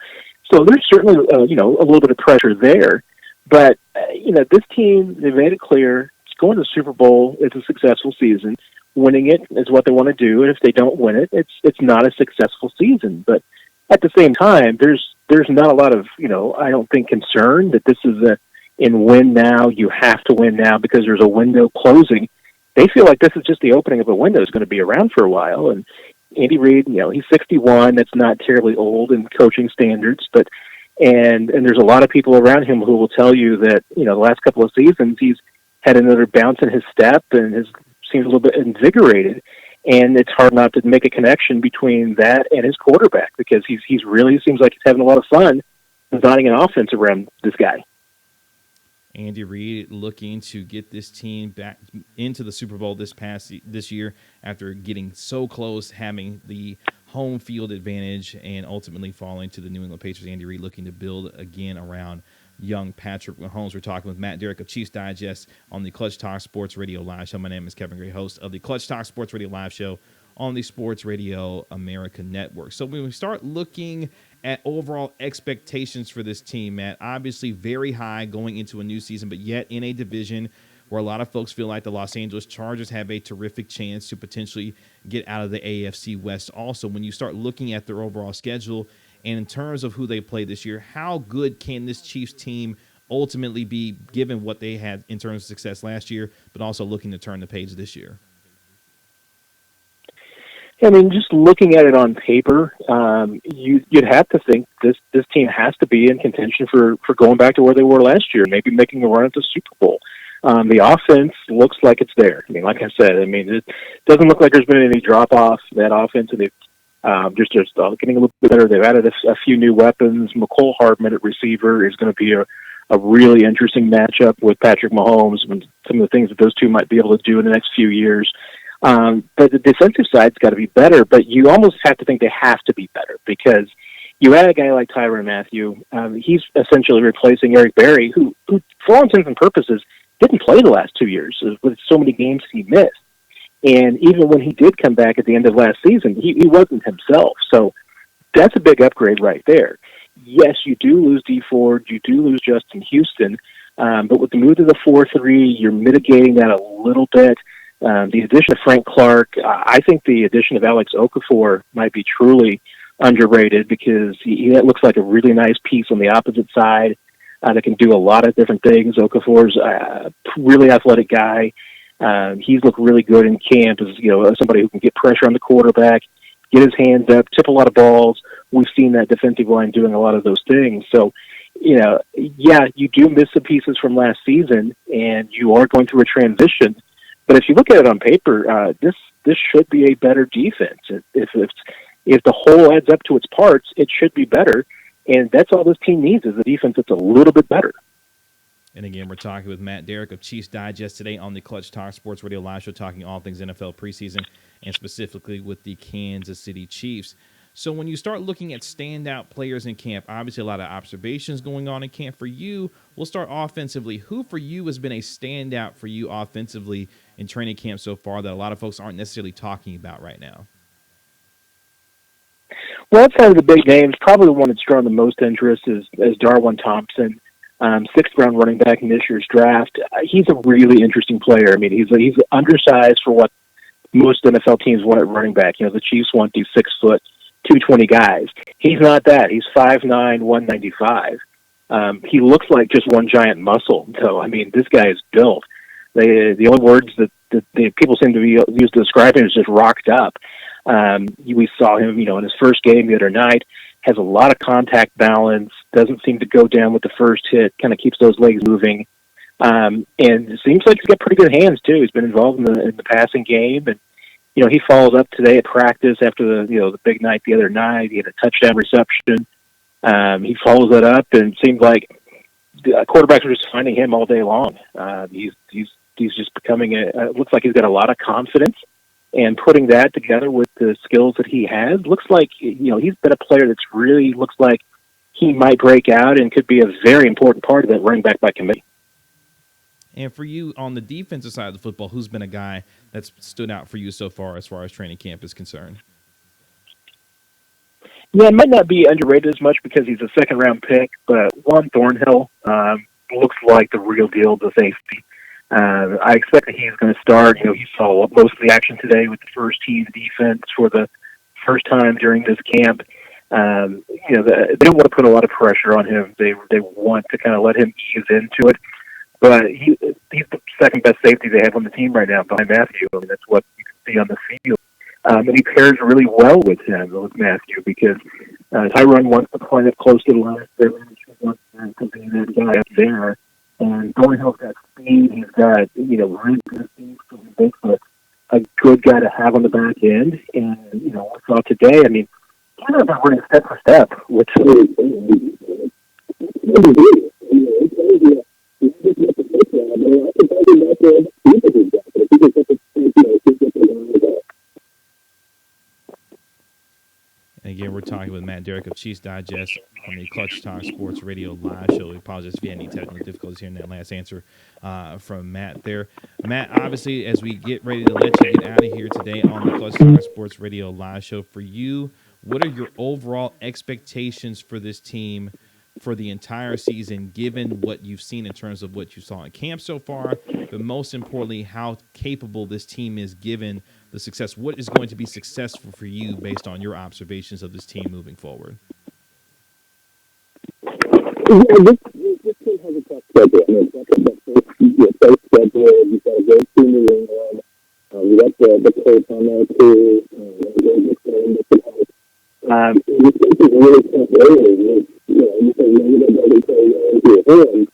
So there's certainly a little bit of pressure there. But this team, they made it clear. Going to the Super Bowl is a successful season. Winning it is what they want to do, and if they don't win it, it's not a successful season. But at the same time, there's not a lot of I don't think concern that this is win now. You have to win now because there's a window closing. They feel like this is just the opening of a window. It's going to be around for a while. And Andy Reid, he's 61. That's not terribly old in coaching standards, but And there's a lot of people around him who will tell you that, you know, the last couple of seasons he's had another bounce in his step and seems a little bit invigorated. And it's hard not to make a connection between that and his quarterback, because he's really seems like he's having a lot of fun designing an offense around this guy. Andy Reid looking to get this team back into the Super Bowl this year after getting so close, having the home field advantage, and ultimately falling to the New England Patriots. Andy Reid looking to build again around young Patrick Mahomes. We're talking with Matt Derrick of Chiefs Digest on the Clutch Talk Sports Radio Live Show. My name is Kevin Gray, host of the Clutch Talk Sports Radio Live Show on the Sports Radio America Network. So when we start looking at overall expectations for this team, Matt, obviously very high going into a new season, but yet in a division where a lot of folks feel like the Los Angeles Chargers have a terrific chance to potentially get out of the AFC West. Also, when you start looking at their overall schedule and in terms of who they play this year, how good can this Chiefs team ultimately be given what they had in terms of success last year, but also looking to turn the page this year? I mean, just looking at it on paper, you'd have to think this team has to be in contention for going back to where they were last year, maybe making a run at the Super Bowl. The offense looks like it's there. I mean, like I said, it doesn't look like there's been any drop-off in that offense, and they've just getting a little bit better. They've added a few new weapons. McCole Hardman at receiver is going to be a really interesting matchup with Patrick Mahomes and some of the things that those two might be able to do in the next few years. But the defensive side's got to be better, but you almost have to think they have to be better, because you add a guy like Tyrann Mathieu. He's essentially replacing Eric Berry, who for all intents and purposes, didn't play the last 2 years with so many games he missed. And even when he did come back at the end of last season, he wasn't himself. So that's a big upgrade right there. Yes, you do lose Dee Ford, you do lose Justin Houston, but with the move to the 4-3, you're mitigating that a little bit. The addition of Frank Clark, I think the addition of Alex Okafor might be truly underrated, because he looks like a really nice piece on the opposite side that can do a lot of different things. Okafor's a really athletic guy. He's looked really good in camp as somebody who can get pressure on the quarterback, get his hands up, tip a lot of balls. We've seen that defensive line doing a lot of those things. So, yeah, you do miss some pieces from last season, and you are going through a transition. But if you look at it on paper, this should be a better defense. If the whole adds up to its parts, it should be better. And that's all this team needs, is a defense that's a little bit better. And again, we're talking with Matt Derrick of Chiefs Digest today on the Clutch Talk Sports Radio Live Show, talking all things NFL preseason and specifically with the Kansas City Chiefs. So when you start looking at standout players in camp, obviously a lot of observations going on in camp for you. We'll start offensively. Who for you has been a standout for you offensively in training camp so far that a lot of folks aren't necessarily talking about right now? Well, outside of the big names, probably the one that's drawn the most interest is Darwin Thompson, sixth-round running back in this year's draft. He's a really interesting player. I mean, he's undersized for what most NFL teams want at running back. The Chiefs want these 6-foot, 220 guys. He's not that. He's 5'9", 195. He looks like just one giant muscle. So, I mean, this guy is built. The only words that people seem to be used to describe him is just rocked up. We saw him, in his first game the other night, has a lot of contact balance, doesn't seem to go down with the first hit, kind of keeps those legs moving. And it seems like he's got pretty good hands, too. He's been involved in the passing game. And, he follows up today at practice after the big night the other night. He had a touchdown reception. He follows that up, and it seemed like the quarterbacks are just finding him all day long. He's just becoming looks like he's got a lot of confidence. And putting that together with the skills that he has, looks like, he's been a player that's really looks like he might break out and could be a very important part of that running back by committee. And for you on the defensive side of the football, who's been a guy that's stood out for you so far as training camp is concerned? Yeah, it might not be underrated as much because he's a second-round pick, but Juan Thornhill looks like the real deal, the safety. I expect that he's going to start. He saw most of the action today with the first team defense for the first time during this camp. They don't want to put a lot of pressure on him. They want to kind of let him ease into it. But he's the second best safety they have on the team right now behind Mathieu. I mean, that's what you can see on the field. And he pairs really well with Mathieu, because Tyrann wants to point up close to the line of scrimmage. to be that guy up there. And Thornhill's got speed. He's got, really good speed. So he makes a good guy to have on the back end. And, we saw today, he's not running step for step, which And again, we're talking with Matt Derrick of Chiefs Digest on the Clutch Talk Sports Radio live show. We apologize if you had any technical difficulties hearing that last answer from Matt there. Matt, obviously, as we get ready to let you get out of here today on the Clutch Talk Sports Radio live show, for you, what are your overall expectations for this team for the entire season, given what you've seen in terms of what you saw in camp so far, but most importantly, how capable this team is given the success? What is going to be successful for you based on your observations of this team moving forward? Yeah, this team has a tough schedule. It's not the first schedule. You've got a great team in New England. We got the coach on there too. This team is really tough early. You say you're going to play into your hands.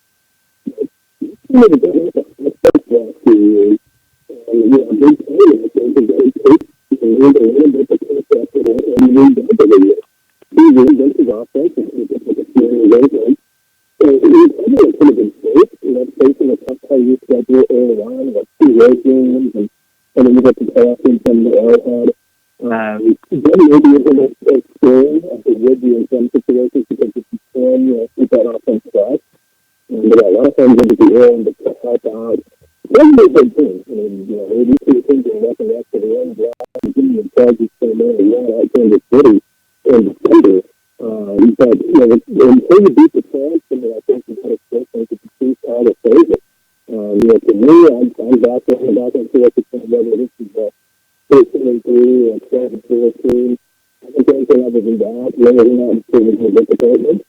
This team has been a first last 2 years. Big player, I think, is very quick. You can move a little bit, but after that, and you move up a little bit. He really does his offense, and he's just like a steering game. So he's probably in pretty good shape. Facing a tough part of your schedule early on, like 2 road games, and then you get the playoff team from the Arrowhead. Then maybe you're going to experience, as it would be in some situations, because if you can, keep that offense fresh. And they got a lot of things into the end to help out. One big thing, these two things are nothing after the end drive. The Chargers came in and won out Kansas City in December. But, until you beat the Rams, I think you got to still think that the Chiefs are the favorite. To me, I'm back and forth between whether this is a 13-3 or 12-14. I think anything other than that, whether or not it's a disappointment.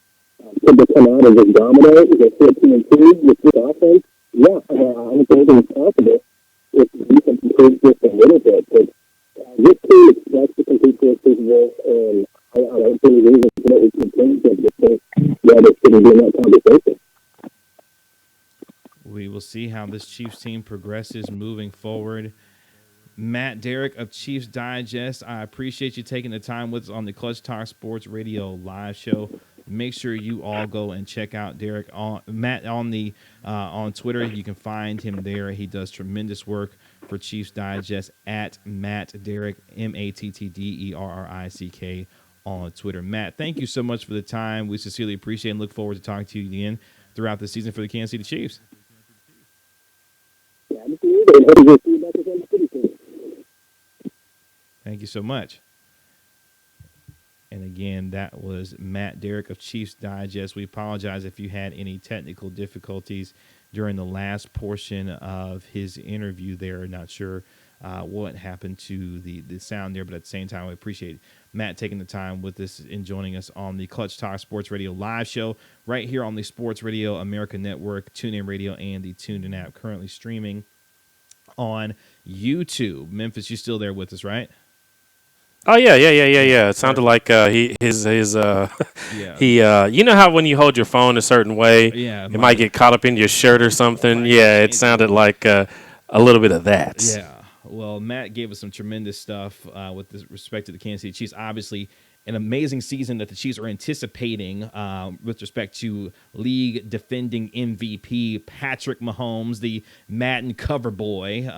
Could they come out and just dominate? Is it 14-2 with this offense? Yeah, I'm thinking it's possible if you can improve just a little bit. But this team expects to compete for a Super Bowl, and I don't see any reason that we can change it. Just think that it's going to be in that conversation. We will see how this Chiefs team progresses moving forward. Matt Derrick of Chiefs Digest, I appreciate you taking the time with us on the Clutch Talk Sports Radio live show. Make sure you all go and check out Matt on Twitter. You can find him there. He does tremendous work for Chiefs Digest at Matt Derrick, MattDerrick on Twitter. Matt, thank you so much for the time. We sincerely appreciate and look forward to talking to you again throughout the season for the Kansas City Chiefs. Thank you so much. And again, that was Matt Derrick of Chiefs Digest. We apologize if you had any technical difficulties during the last portion of his interview there. Not sure what happened to the sound there, but at the same time, we appreciate Matt taking the time with us and joining us on the Clutch Talk Sports Radio live show right here on the Sports Radio America Network, TuneIn Radio, and the TuneIn app, currently streaming on YouTube. Memphis, you still there with us, right? Oh yeah. It sounded like you know how when you hold your phone a certain way, it might get caught up in your shirt or something. Yeah, it sounded like a little bit of that. Yeah. Well, Matt gave us some tremendous stuff with respect to the Kansas City Chiefs. Obviously, an amazing season that the Chiefs are anticipating with respect to league defending MVP Patrick Mahomes, the Madden cover boy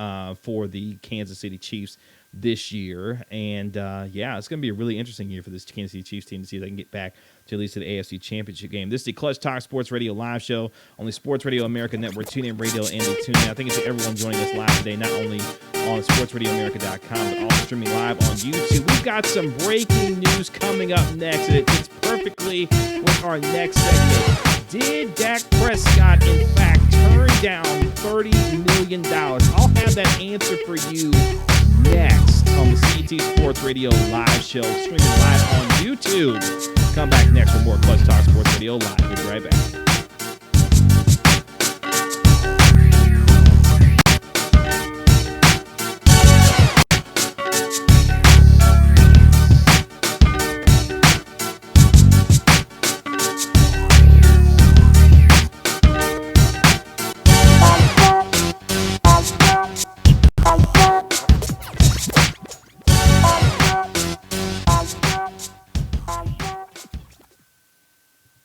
for the Kansas City Chiefs this year. And it's going to be a really interesting year for this Kansas City Chiefs team to see if they can get back to at least to the AFC Championship game. This is the Clutch Talk Sports Radio live show on the Sports Radio America Network, TuneIn Radio, and the TuneIn. I think it's to everyone joining us live today, not only on sportsradioamerica.com, but also streaming live on YouTube. We've got some breaking news coming up next, and it fits perfectly with our next segment. Did Dak Prescott, in fact, turn down $30 million? I'll have that answer for you next on the CT Sports Radio live show, streaming live on YouTube. Come back next for more Clutch Talk Sports Radio live. We'll be right back.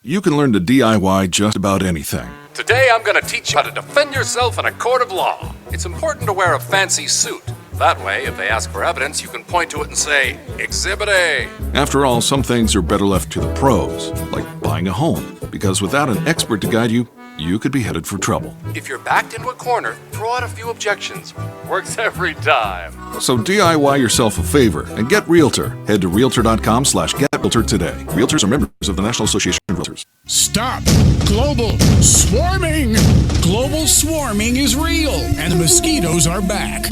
you can learn to DIY just about anything. Today I'm going to teach you how to defend yourself in a court of law. It's important to wear a fancy suit. That way, if they ask for evidence, you can point to it and say, Exhibit A. After all, some things are better left to the pros, like buying a home, because without an expert to guide you, you could be headed for trouble. If you're backed into a corner, throw out a few objections. Works every time. So DIY yourself a favor and get Realtor. Head to Realtor.com/GetRealtor today. Realtors are members of the National Association of Realtors. Stop global swarming! Global swarming is real, and the mosquitoes are back.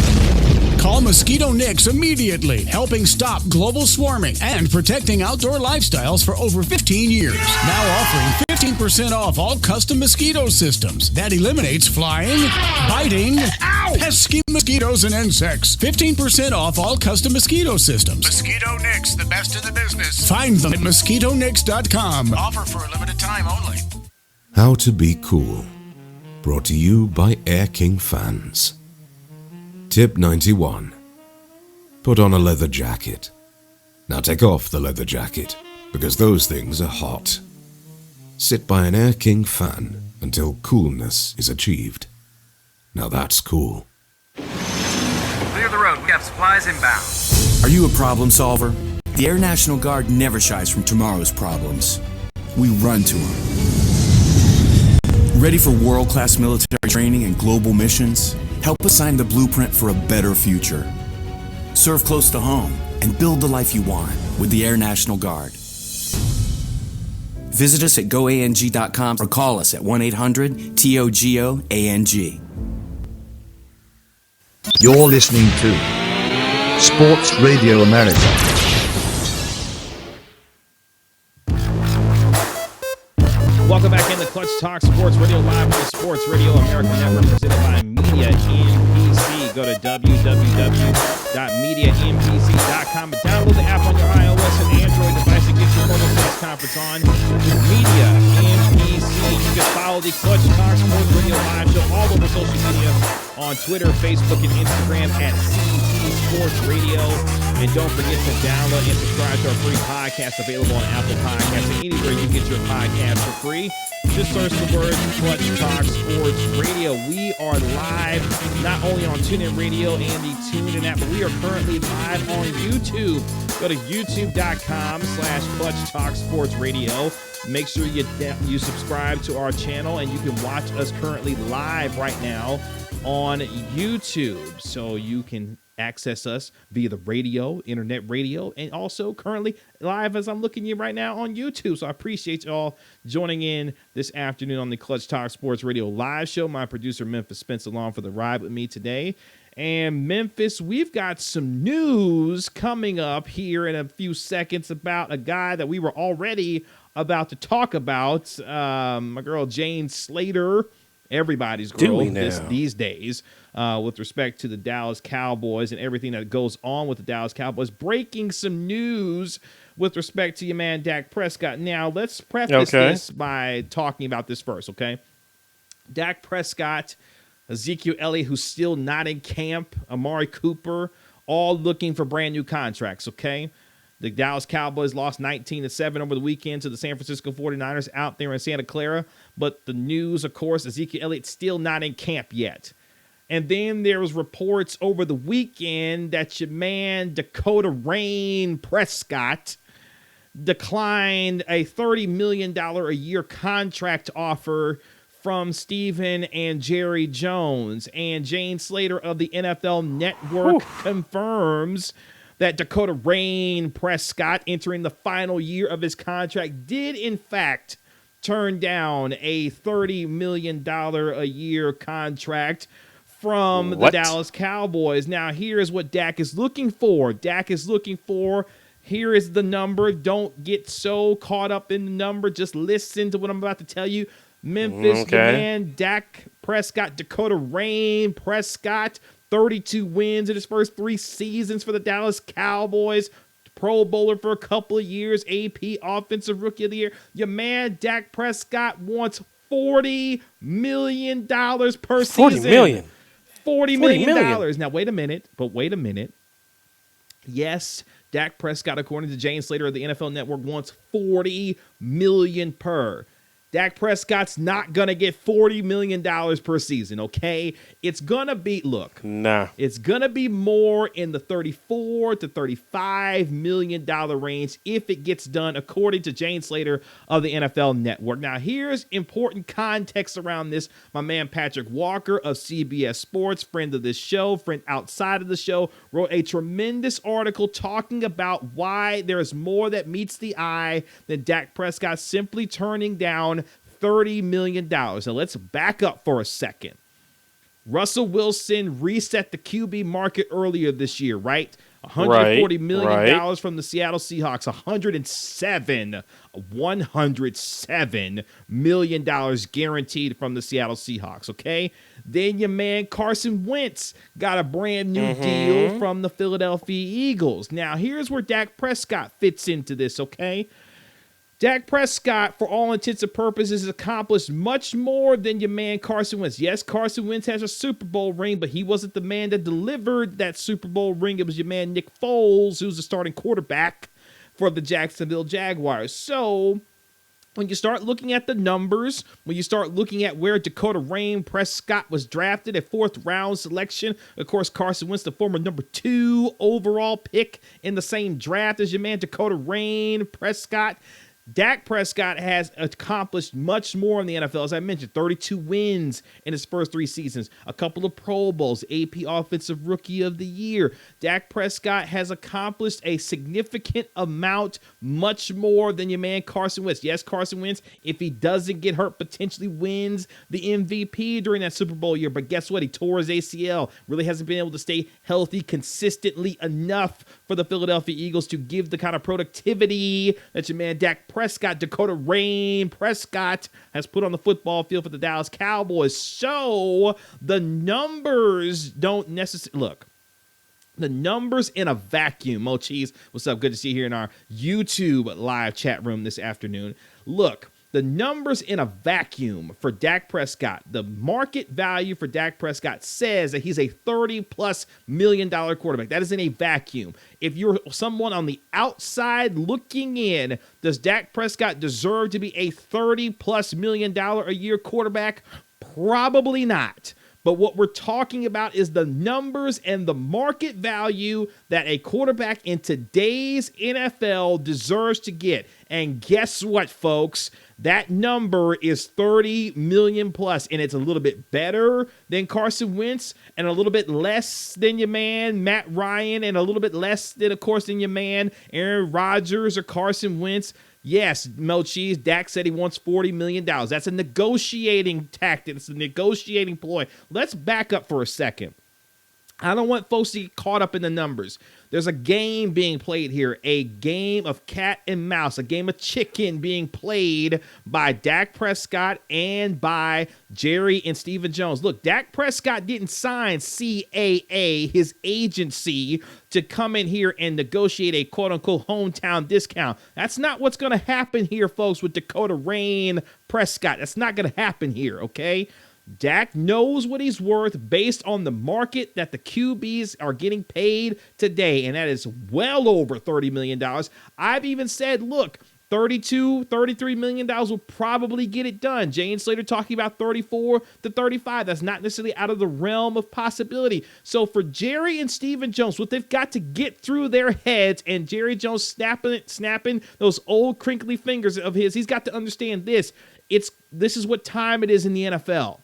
Call Mosquito Nix immediately, helping stop global swarming and protecting outdoor lifestyles for over 15 years. Now offering 15% off all custom mosquito systems. That eliminates flying, biting, pesky mosquitoes and insects. 15% off all custom mosquito systems. Mosquito Nix, the best in the business. Find them at mosquitonix.com. Offer for a limited time only. How to be cool. Brought to you by Air King fans. Tip 91. Put on a leather jacket. Now take off the leather jacket, because those things are hot. Sit by an Air King fan until coolness is achieved. Now that's cool. Clear the road. We have supplies inbound. Are you a problem solver? The Air National Guard never shies from tomorrow's problems. We run to them. Ready for world-class military training and global missions? Help us sign the blueprint for a better future. Serve close to home and build the life you want with the Air National Guard. Visit us at goang.com or call us at 1-800-TOGO-ANG. You're listening to Sports Radio America. Welcome back in the Clutch Talk Sports Radio live on the Sports Radio America Network presented by Media MPC. Go to www.mediampc.com and download the app on your iOS and Android device and get your mobile press conference on Media MPC. You can follow the Clutch Talk Sports Radio live show all over social media on Twitter, Facebook, and Instagram at CT Sports Radio. And don't forget to download and subscribe to our free podcast available on Apple Podcasts and anywhere you get your podcast for free. Just search the words Clutch Talk Sports Radio. We are live not only on TuneIn Radio and the TuneIn app, but we are currently live on YouTube. Go to youtube.com/Clutch Talk Sports Radio. Make sure you subscribe to our channel, and you can watch us currently live right now on YouTube. So you can access us via the radio, internet radio, and also currently live as I'm looking at you right now on YouTube. So I appreciate y'all joining in this afternoon on the Clutch Talk Sports Radio live show. My producer, Memphis Spence, along for the ride with me today. And Memphis, we've got some news coming up here in a few seconds about a guy that we were already about to talk about. My girl, Jane Slater, everybody's girl these days. With respect to the Dallas Cowboys and everything that goes on with the Dallas Cowboys. Breaking some news with respect to your man Dak Prescott. Now, let's preface this by talking about this first, okay? Dak Prescott, Ezekiel Elliott, who's still not in camp, Amari Cooper, all looking for brand new contracts, okay? The Dallas Cowboys lost 19-7 over the weekend to the San Francisco 49ers out there in Santa Clara. But the news, of course, Ezekiel Elliott still not in camp yet. And then there was reports over the weekend that your man Dakota Rain Prescott declined a $30 million a year contract offer from Stephen and Jerry Jones. And Jane Slater of the NFL Network confirms that Dakota Rain Prescott, entering the final year of his contract, did in fact turn down a $30 million a year contract from the Dallas Cowboys. Now, here's what Dak is looking for. Here is the number. Don't get so caught up in the number. Just listen to what I'm about to tell you. Memphis, your man, Dak Prescott, Dakota Rain Prescott, 32 wins in his first 3 seasons for the Dallas Cowboys. Pro Bowler for a couple of years, AP Offensive Rookie of the Year. Your man, Dak Prescott, wants $40 million per season. $40 million. Now, wait a minute. Yes, Dak Prescott, according to Jane Slater of the NFL Network, wants $40 million per. Dak Prescott's not going to get $40 million per season, okay? It's going to be, it's going to be more in the $34 to $35 million range if it gets done, according to Jane Slater of the NFL Network. Now, here's important context around this. My man Patrick Walker of CBS Sports, friend of this show, friend outside of the show, wrote a tremendous article talking about why there's more that meets the eye than Dak Prescott simply turning down $30 million. Now, let's back up for a second. Russell Wilson reset the QB market earlier this year, right? $140 million from the Seattle Seahawks, $107 million guaranteed from the Seattle Seahawks, okay? Then your man Carson Wentz got a brand new deal from the Philadelphia Eagles. Now, here's where Dak Prescott fits into this, okay? Dak Prescott, for all intents and purposes, has accomplished much more than your man Carson Wentz. Yes, Carson Wentz has a Super Bowl ring, but he wasn't the man that delivered that Super Bowl ring. It was your man Nick Foles, who's the starting quarterback for the Jacksonville Jaguars. So when you start looking at the numbers, when you start looking at where Dakota Rain Prescott was drafted, a 4th-round selection, of course, Carson Wentz, the former number 2 overall pick in the same draft as your man Dakota Rain Prescott, Dak Prescott has accomplished much more in the NFL. As I mentioned, 32 wins in his first 3 seasons, a couple of Pro Bowls, AP Offensive Rookie of the Year. Dak Prescott has accomplished a significant amount, much more than your man Carson Wentz. Yes, Carson Wentz, if he doesn't get hurt, potentially wins the MVP during that Super Bowl year. But guess what? He tore his ACL. Really hasn't been able to stay healthy consistently enough for the Philadelphia Eagles to give the kind of productivity that your man Dak Prescott, Dakota Rain Prescott, has put on the football field for the Dallas Cowboys. So the numbers don't necessarily look. The numbers in a vacuum. Mo Cheese, what's up? Good to see you here in our YouTube live chat room this afternoon. Look, the numbers in a vacuum for Dak Prescott, the market value for Dak Prescott says that he's a $30+ million quarterback. That is in a vacuum. If you're someone on the outside looking in, does Dak Prescott deserve to be a $30+ million a year quarterback? Probably not. But what we're talking about is the numbers and the market value that a quarterback in today's NFL deserves to get. And guess what, folks? That number is 30 million plus, and it's a little bit better than Carson Wentz and a little bit less than your man Matt Ryan and a little bit less than, of course, than your man Aaron Rodgers or Carson Wentz. Yes, Mo Cheese, Dak said he wants $40 million. That's a negotiating tactic. It's a negotiating ploy. Let's back up for a second. I don't want folks to get caught up in the numbers. There's a game being played here, a game of cat and mouse, a game of chicken being played by Dak Prescott and by Jerry and Stephen Jones. Look, Dak Prescott didn't sign CAA, his agency, to come in here and negotiate a quote-unquote hometown discount. That's not what's going to happen here, folks, with Dakota Rain Prescott. That's not going to happen here, okay? Dak knows what he's worth based on the market that the QBs are getting paid today, and that is well over $30 million. I've even said, look, $33 million will probably get it done. Jane Slater talking about 34 to 35. That's not necessarily out of the realm of possibility. So for Jerry and Stephen Jones, what they've got to get through their heads, and Jerry Jones snapping those old crinkly fingers of his, he's got to understand this. This is what time it is in the NFL.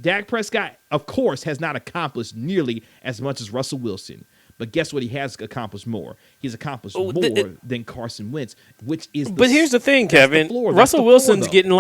Dak Prescott, of course, has not accomplished nearly as much as Russell Wilson. But guess what? He has accomplished more. He's accomplished more than Carson Wentz, which is But here's the thing, Kevin. Russell Wilson's getting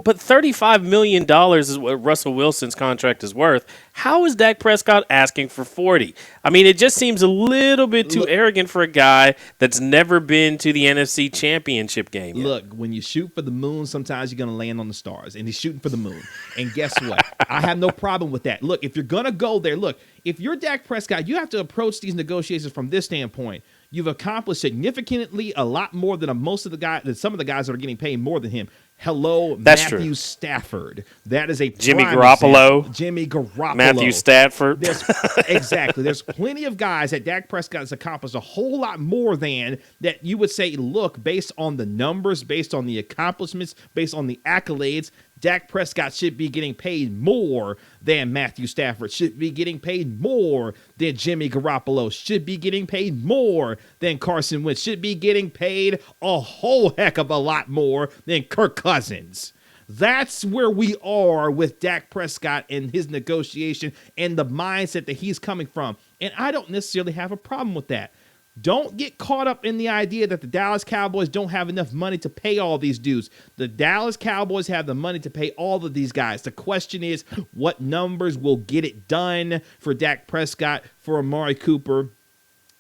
but $35 million is what Russell Wilson's contract is worth. How is Dak Prescott asking for 40? I mean, it just seems a little bit too arrogant for a guy that's never been to the NFC Championship game yet. Look, when you shoot for the moon, sometimes you're going to land on the stars, and he's shooting for the moon. And guess what? I have no problem with that. Look, if you're going to go there, look, if you're Dak Prescott, you have to approach these negotiations from this standpoint. You've accomplished significantly a lot more than some of the guys that are getting paid more than him. Hello, That's Matthew true. Stafford. That is a Jimmy prime Garoppolo. example. Jimmy Garoppolo. Matthew Stafford. Exactly. There's plenty of guys that Dak Prescott has accomplished a whole lot more than that you would say, look, based on the numbers, based on the accomplishments, based on the accolades, Dak Prescott should be getting paid more than Matthew Stafford, should be getting paid more than Jimmy Garoppolo, should be getting paid more than Carson Wentz, should be getting paid a whole heck of a lot more than Kirk Cousins. That's where we are with Dak Prescott and his negotiation and the mindset that he's coming from. And I don't necessarily have a problem with that. Don't get caught up in the idea that the Dallas Cowboys don't have enough money to pay all these dudes. The Dallas Cowboys have the money to pay all of these guys. The question is, what numbers will get it done for Dak Prescott, for Amari Cooper,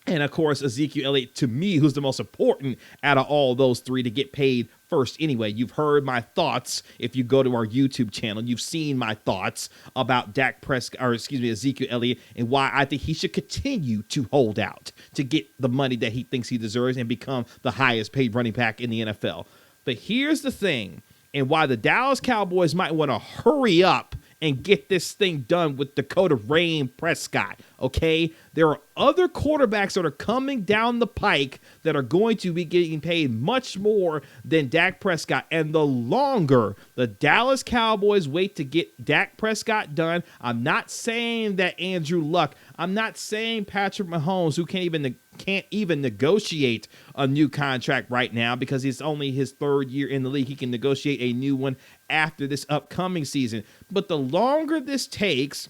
and of course, Ezekiel Elliott, to me, who's the most important out of all those three to get paid first anyway. You've heard my thoughts. If you go to our YouTube channel, you've seen my thoughts about Ezekiel Elliott and why I think he should continue to hold out to get the money that he thinks he deserves and become the highest paid running back in the NFL. But here's the thing, and why the Dallas Cowboys might want to hurry up and get this thing done with Dakota Rain Prescott, okay? There are other quarterbacks that are coming down the pike that are going to be getting paid much more than Dak Prescott. And the longer the Dallas Cowboys wait to get Dak Prescott done, I'm not saying that Andrew Luck, I'm not saying Patrick Mahomes, who can't even negotiate a new contract right now because it's only his third year in the league. He can negotiate a new one after this upcoming season. But the longer this takes,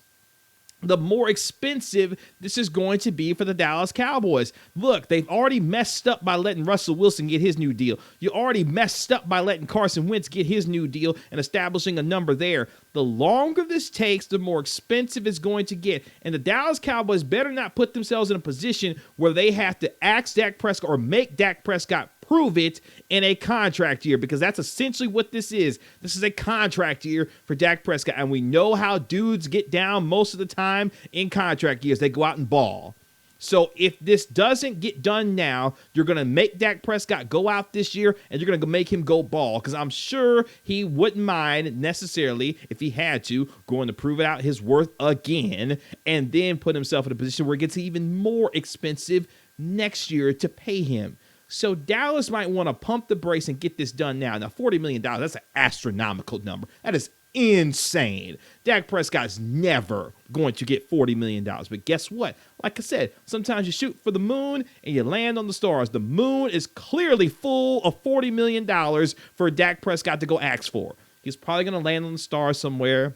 the more expensive this is going to be for the Dallas Cowboys. Look, they've already messed up by letting Russell Wilson get his new deal. You already messed up by letting Carson Wentz get his new deal and establishing a number there. The longer this takes, the more expensive it's going to get. And the Dallas Cowboys better not put themselves in a position where they have to ask Dak Prescott or make Dak Prescott prove it in a contract year, because that's essentially what this is. This is a contract year for Dak Prescott, and we know how dudes get down most of the time in contract years. They go out and ball. So if this doesn't get done now, you're going to make Dak Prescott go out this year, and you're going to make him go ball, because I'm sure he wouldn't mind necessarily, if he had to, going to prove it out his worth again, and then put himself in a position where it gets even more expensive next year to pay him. So Dallas might want to pump the brakes and get this done now. Now, $40 million, that's an astronomical number. That is insane. Dak Prescott's never going to get $40 million. But guess what? Like I said, sometimes you shoot for the moon and you land on the stars. The moon is clearly full of $40 million for Dak Prescott to go ask for. He's probably going to land on the stars somewhere,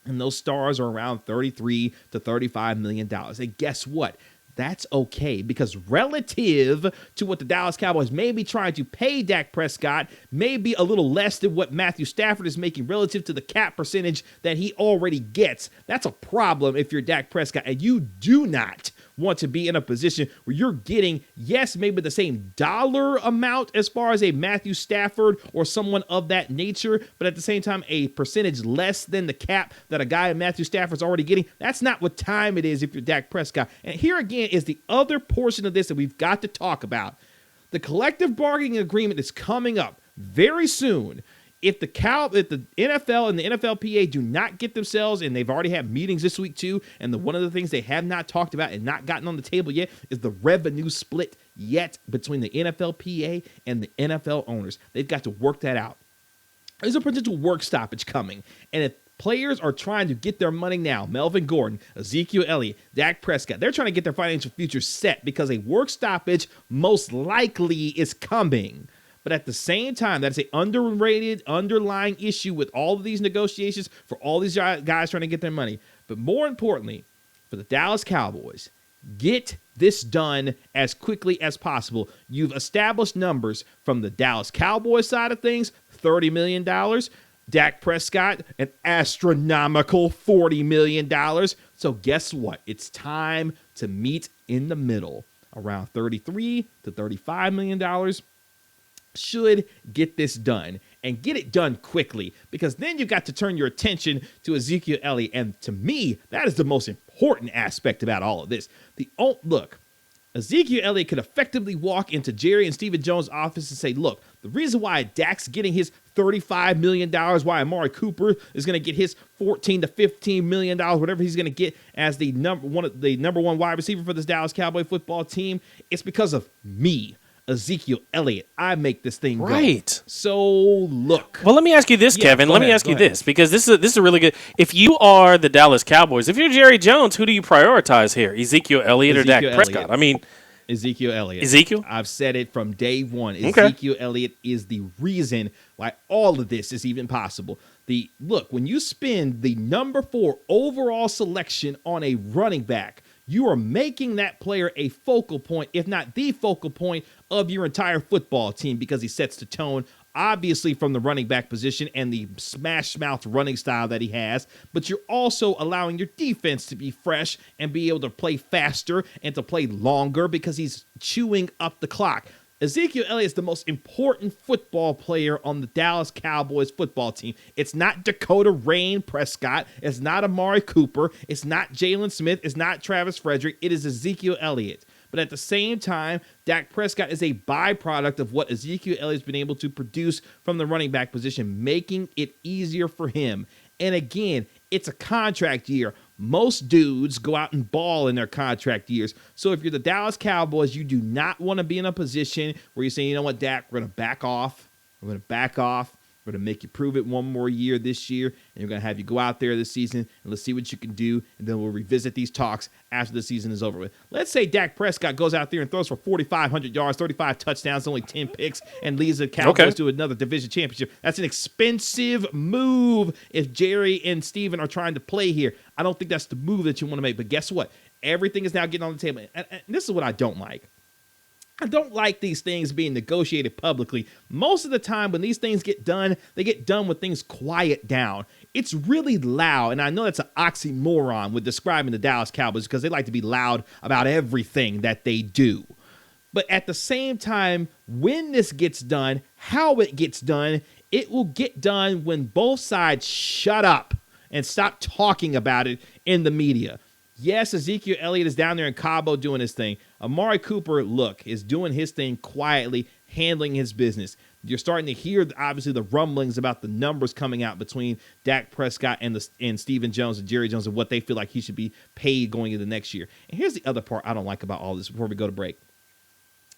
and those stars are around $33 to $35 million. And guess what? That's okay, because relative to what the Dallas Cowboys may be trying to pay Dak Prescott, may be a little less than what Matthew Stafford is making relative to the cap percentage that he already gets. That's a problem if you're Dak Prescott, and you do not want to be in a position where you're getting, yes, maybe the same dollar amount as far as a Matthew Stafford or someone of that nature, but at the same time, a percentage less than the cap that a guy in Matthew Stafford's already getting. That's not what time it is if you're Dak Prescott. And here again is the other portion of this that we've got to talk about. The collective bargaining agreement is coming up very soon. If the NFL and the NFLPA do not get themselves, and they've already had meetings this week too, and one of the things they have not talked about and not gotten on the table yet is the revenue split yet between the NFLPA and the NFL owners. They've got to work that out. There's a potential work stoppage coming, and if players are trying to get their money now, Melvin Gordon, Ezekiel Elliott, Dak Prescott, they're trying to get their financial future set because a work stoppage most likely is coming. But at the same time, that's an underrated, underlying issue with all of these negotiations for all these guys trying to get their money. But more importantly, for the Dallas Cowboys, get this done as quickly as possible. You've established numbers from the Dallas Cowboys side of things, $30 million. Dak Prescott, an astronomical $40 million. So guess what? It's time to meet in the middle, around $33 to $35 million. Should get this done, and get it done quickly, because then you got to turn your attention to Ezekiel Elliott. And to me, that is the most important aspect about all of this. Look, Ezekiel Elliott could effectively walk into Jerry and Stephen Jones' office and say, look, the reason why Dak's getting his $35 million, why Amari Cooper is going to get his $14 to $15 million, whatever he's going to get as the number one wide receiver for this Dallas Cowboy football team, it's because of me, Ezekiel Elliott. I make this thing right. go. So look. Well, let me ask you this, Kevin. Let me ask you this, because this is a really good. If you are the Dallas Cowboys, if you're Jerry Jones, who do you prioritize here? Ezekiel Elliott or Dak Prescott? I mean, Ezekiel Elliott. Ezekiel? I've said it from day one. Okay. Ezekiel Elliott is the reason why all of this is even possible. Look, when you spend the number 4 overall selection on a running back, you are making that player a focal point, if not the focal point, of your entire football team, because he sets the tone, obviously from the running back position and the smash mouth running style that he has, but you're also allowing your defense to be fresh and be able to play faster and to play longer because he's chewing up the clock. Ezekiel Elliott is the most important football player on the Dallas Cowboys football team. It's not Dakota Rain Prescott. It's not Amari Cooper. It's not Jalen Smith. It's not Travis Frederick. It is Ezekiel Elliott. But at the same time, Dak Prescott is a byproduct of what Ezekiel Elliott's been able to produce from the running back position, making it easier for him. And again, it's a contract year. Most dudes go out and ball in their contract years. So if you're the Dallas Cowboys, you do not want to be in a position where you're saying, you know what, Dak, we're going to back off. We're going to back off. We're going to make you prove it one more year this year, and we're going to have you go out there this season, and let's see what you can do, and then we'll revisit these talks after the season is over with. Let's say Dak Prescott goes out there and throws for 4,500 yards, 35 touchdowns, only 10 picks, and leads the Cowboys to another division championship. That's an expensive move if Jerry and Steven are trying to play here. I don't think that's the move that you want to make, but guess what? Everything is now getting on the table, and this is what I don't like. I don't like these things being negotiated publicly. Most of the time when these things get done, they get done when things quiet down. It's really loud, and I know that's an oxymoron with describing the Dallas Cowboys because they like to be loud about everything that they do. But at the same time, when this gets done, how it gets done, it will get done when both sides shut up and stop talking about it in the media. Yes, Ezekiel Elliott is down there in Cabo doing his thing. Amari Cooper, look, is doing his thing quietly, handling his business. You're starting to hear, obviously, the rumblings about the numbers coming out between Dak Prescott and Stephen Jones and Jerry Jones and what they feel like he should be paid going into next year. And here's the other part I don't like about all this before we go to break.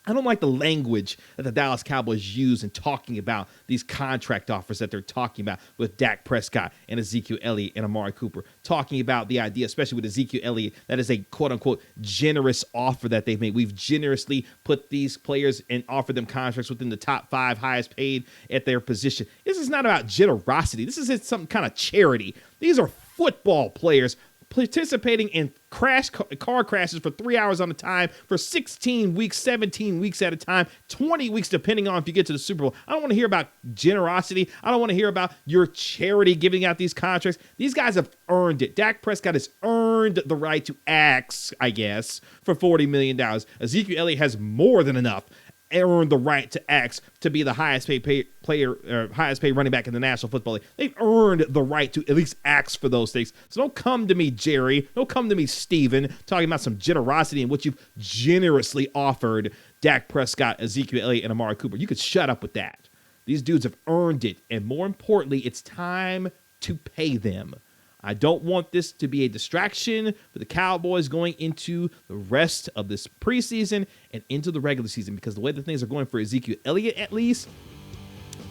I don't like the language that the Dallas Cowboys use in talking about these contract offers that they're talking about with Dak Prescott and Ezekiel Elliott and Amari Cooper. Talking about the idea, especially with Ezekiel Elliott, that is a quote-unquote generous offer that they've made. We've generously put these players and offered them contracts within the top 5 highest paid at their position. This is not about generosity. This is some kind of charity. These are football players participating in car crashes for 3 hours on a time for 16 weeks, 17 weeks at a time, 20 weeks depending on if you get to the Super Bowl. I don't want to hear about generosity. I don't want to hear about your charity giving out these contracts. These guys have earned it. Dak Prescott has earned the right to ask, I guess, for $40 million. Ezekiel Elliott has more than enough earned the right to ask to be the highest paid player, highest paid running back in the National Football League. They've earned the right to at least ask for those things. So don't come to me, Jerry. Don't come to me, Steven, talking about some generosity and what you've generously offered Dak Prescott, Ezekiel Elliott, and Amari Cooper. You could shut up with that. These dudes have earned it. And more importantly, it's time to pay them. I don't want this to be a distraction for the Cowboys going into the rest of this preseason and into the regular season, because the way that things are going for Ezekiel Elliott, at least,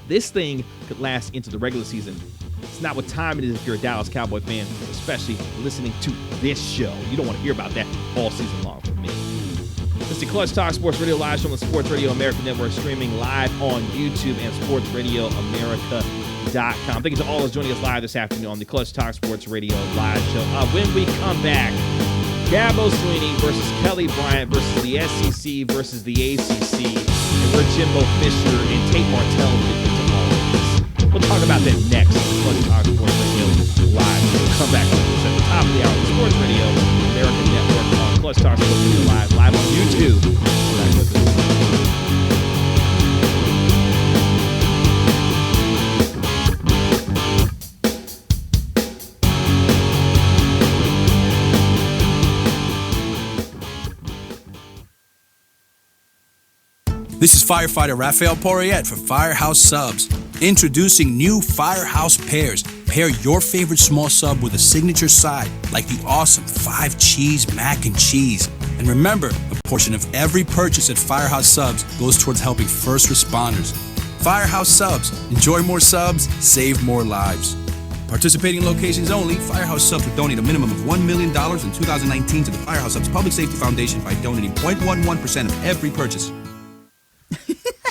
this thing could last into the regular season. It's not what time it is if you're a Dallas Cowboy fan, especially listening to this show. You don't want to hear about that all season long from me. This is the Clutch Talk Sports Radio live show on the Sports Radio America Network, streaming live on YouTube and SportsRadioAmerica.com. Thank you to all those joining us live this afternoon on the Clutch Talk Sports Radio live show. When we come back, Gabo Sweeney versus Kelly Bryant versus the SEC versus the ACC, and where Jimbo Fisher and Tate Martell fit into all of this. We'll talk about that next on the Clutch Talk Sports Radio live show. We'll come back with this at the top of the hour on Sports Radio American Network on Clutch Talk Sports Radio live on YouTube. Back with us. firefighter Raphael Porriette for Firehouse Subs. Introducing new Firehouse Pairs. Pair your favorite small sub with a signature side, like the awesome 5-cheese mac and cheese. And remember, a portion of every purchase at Firehouse Subs goes towards helping first responders. Firehouse Subs. Enjoy more subs, save more lives. Participating locations only, Firehouse Subs will donate a minimum of $1 million in 2019 to the Firehouse Subs Public Safety Foundation by donating 0.11% of every purchase.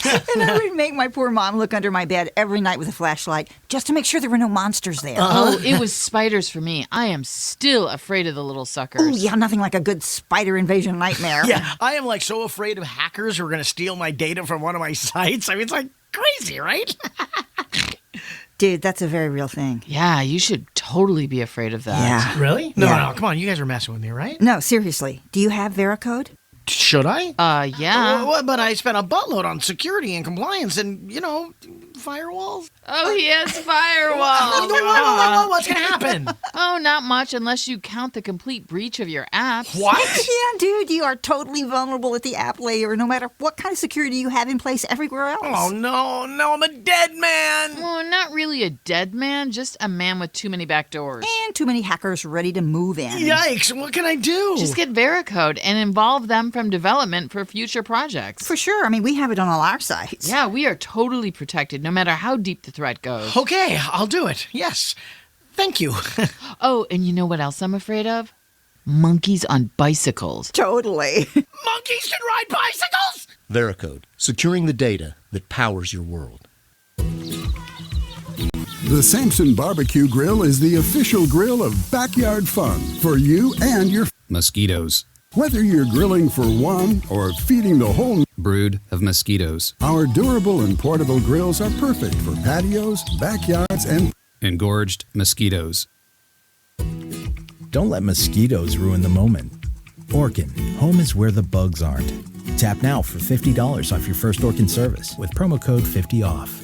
And I would make my poor mom look under my bed every night with a flashlight just to make sure there were no monsters there. Oh, it was spiders for me. I am still afraid of the little suckers. Oh, yeah, nothing like a good spider invasion nightmare. Yeah, I am like so afraid of hackers who are going to steal my data from one of my sites. I mean, it's like crazy, right? Dude, that's a very real thing. Yeah, you should totally be afraid of that. Yeah. Really? No, Yeah. no, come on. You guys are messing with me, right? No, seriously. Do you have Veracode? Should I? Yeah. Well, but I spent a buttload on security and compliance and, firewalls. Oh, he has firewall. What's going to happen? Oh, not much unless you count the complete breach of your apps. Yeah, dude, you are totally vulnerable at the app layer, no matter what kind of security you have in place everywhere else. Oh, no, I'm a dead man. Well, not really a dead man, just a man with too many backdoors. And too many hackers ready to move in. Yikes, what can I do? Just get Veracode and involve them from development for future projects. For sure. I mean, we have it on all our sites. Yeah, we are totally protected, no matter how deep the threat goes. Okay, I'll do it. Yes. Thank you. Oh, and you know what else I'm afraid of? Monkeys on bicycles. Totally. Monkeys can ride bicycles? Veracode, securing the data that powers your world. The Samson Barbecue Grill is the official grill of backyard fun for you and your Mosquitoes. Whether you're grilling for one or feeding the whole Brood of mosquitoes. our durable and portable grills are perfect for patios, backyards, and Engorged mosquitoes. Don't let mosquitoes ruin the moment. Orkin, home is where the bugs aren't. Tap now for $50 off your first Orkin service with promo code 50OFF.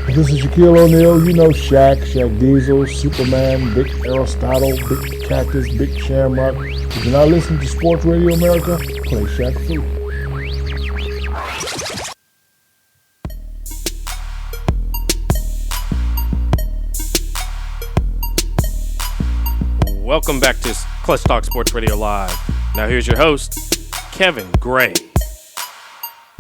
This is Shaquille O'Neal. You know Shaq Diesel, Superman, Big Aristotle, Big Cactus, Big Shamrock. If you're not listening to Sports Radio America, play Shaq Fu. Welcome back to Clutch Talk Sports Radio Live. Now here's your host, Kevin Gray.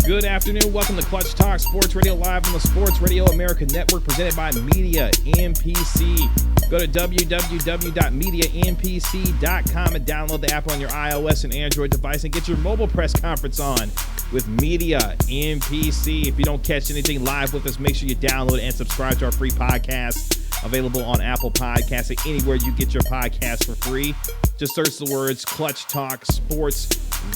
Good afternoon. Welcome to Clutch Talk Sports Radio Live on the Sports Radio America Network, presented by Media MPC. Go to www.mediampc.com and download the app on your iOS and Android device and get your mobile press conference on with Media MPC. If you don't catch anything live with us, make sure you download and subscribe to our free podcast, available on Apple Podcasts and anywhere you get your podcasts for free. Just search the words Clutch Talk Sports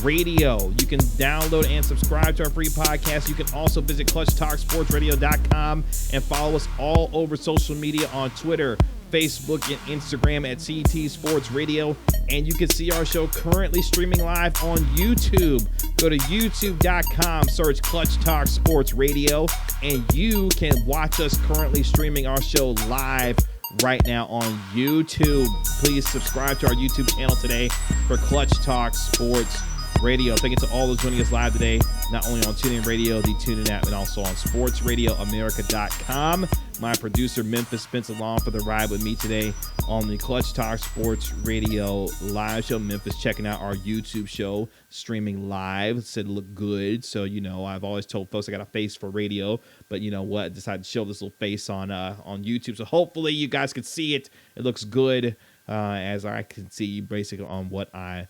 Radio. You can download and subscribe to our free podcast. You can also visit ClutchTalkSportsRadio.com and follow us all over social media on Twitter, Facebook, and Instagram at CT Sports Radio. And you can see our show currently streaming live on YouTube. Go to youtube.com, search Clutch Talk Sports Radio, and you can watch us currently streaming our show live right now on YouTube. Please subscribe to our YouTube channel today for Clutch Talk Sports Radio. Thank you to all those joining us live today, not only on TuneIn Radio, the TuneIn app, and also on SportsRadioAmerica.com. My producer, Memphis, spends along for the ride with me today on the Clutch Talk Sports Radio live show. Memphis checking out our YouTube show, streaming live. Said it looked good. So, I've always told folks I got a face for radio, but you know what? I decided to show this little face on YouTube. So hopefully you guys can see it. It looks good as I can see basically on what I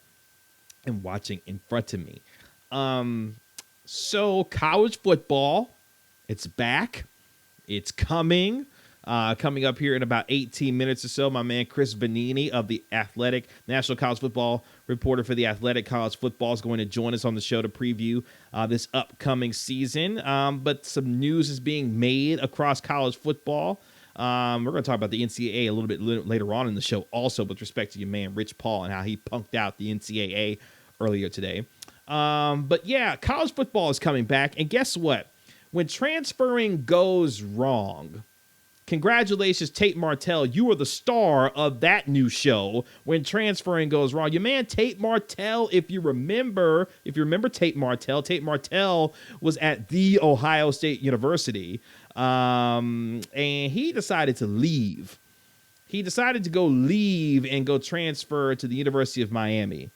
am watching in front of me. So college football, it's back. It's coming up here in about 18 minutes or so. My man Chris Vanini of the Athletic, National College Football reporter for the Athletic College Football, is going to join us on the show to preview this upcoming season. But some news is being made across college football. We're going to talk about the NCAA a little bit later on in the show also with respect to your man Rich Paul and how he punked out the NCAA earlier today. But yeah, college football is coming back. And guess what? When transferring goes wrong, Congratulations, Tate Martell. You are the star of that new show when transferring goes wrong. Your man Tate Martell, if you remember Tate Martell was at The Ohio State University, and he decided to leave. He decided to leave and go transfer to the University of Miami.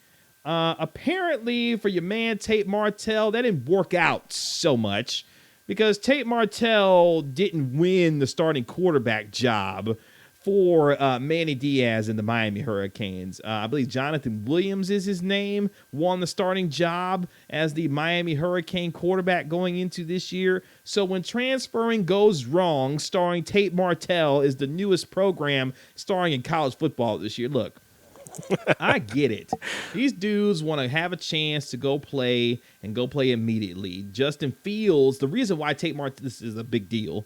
Apparently, for your man Tate Martell, that didn't work out so much, because Tate Martell didn't win the starting quarterback job for Manny Diaz and the Miami Hurricanes. I believe Jonathan Williams is his name, won the starting job as the Miami Hurricane quarterback going into this year. So when transferring goes wrong, starring Tate Martell is the newest program starring in college football this year. Look, I get it. These dudes want to have a chance to go play and go play immediately. Justin Fields, the reason why this is a big deal.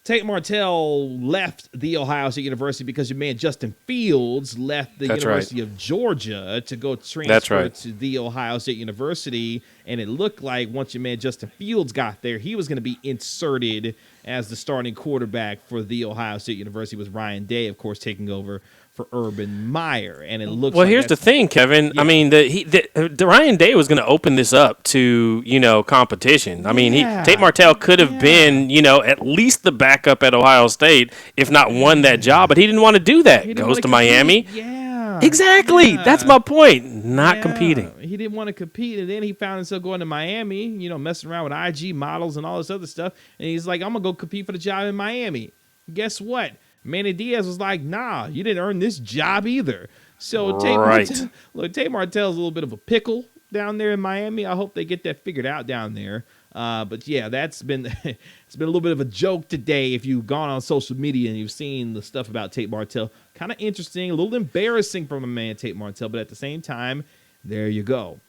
Tate Martell left The Ohio State University because your man Justin Fields left the University of Georgia to go transfer to The Ohio State University, and it looked like once your man Justin Fields got there, he was going to be inserted as the starting quarterback for The Ohio State University, with Ryan Day, of course, taking over for Urban Meyer, and it looks. Well, here's the thing, Kevin. Yeah. I mean, the Ryan Day was going to open this up to competition. I mean, Tate Martell could have been at least the backup at Ohio State, if not won that job, but he didn't want to do that. He goes to Miami. Yeah, exactly. Yeah. That's my point. Not competing. He didn't want to compete, and then he found himself going to Miami. Messing around with IG models and all this other stuff, and he's like, "I'm gonna go compete for the job in Miami." Guess what? Manny Diaz was like, "Nah, you didn't earn this job either." So Tate Martell's a little bit of a pickle down there in Miami. I hope they get that figured out down there. But yeah, it's been a little bit of a joke today. If you've gone on social media and you've seen the stuff about Tate Martell, kind of interesting, a little embarrassing from a man Tate Martell, but at the same time, there you go.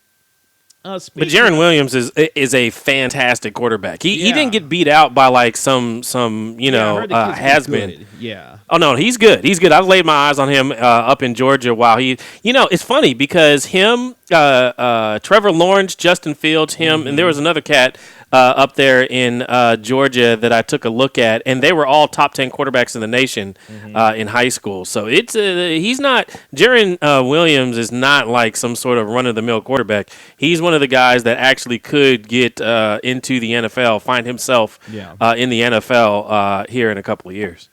But Jaron Williams is a fantastic quarterback. He didn't get beat out by like some has been. Yeah. Oh no, he's good. He's good. I've laid my eyes on him up in Georgia while he. It's funny because him, Trevor Lawrence, Justin Fields, and there was another cat up there in Georgia that I took a look at, and they were all top 10 quarterbacks in the nation in high school. So he's not Jaron Williams is not like some sort of run of the mill quarterback. He's one of the guys that actually could get into the NFL, find himself in the NFL here in a couple of years.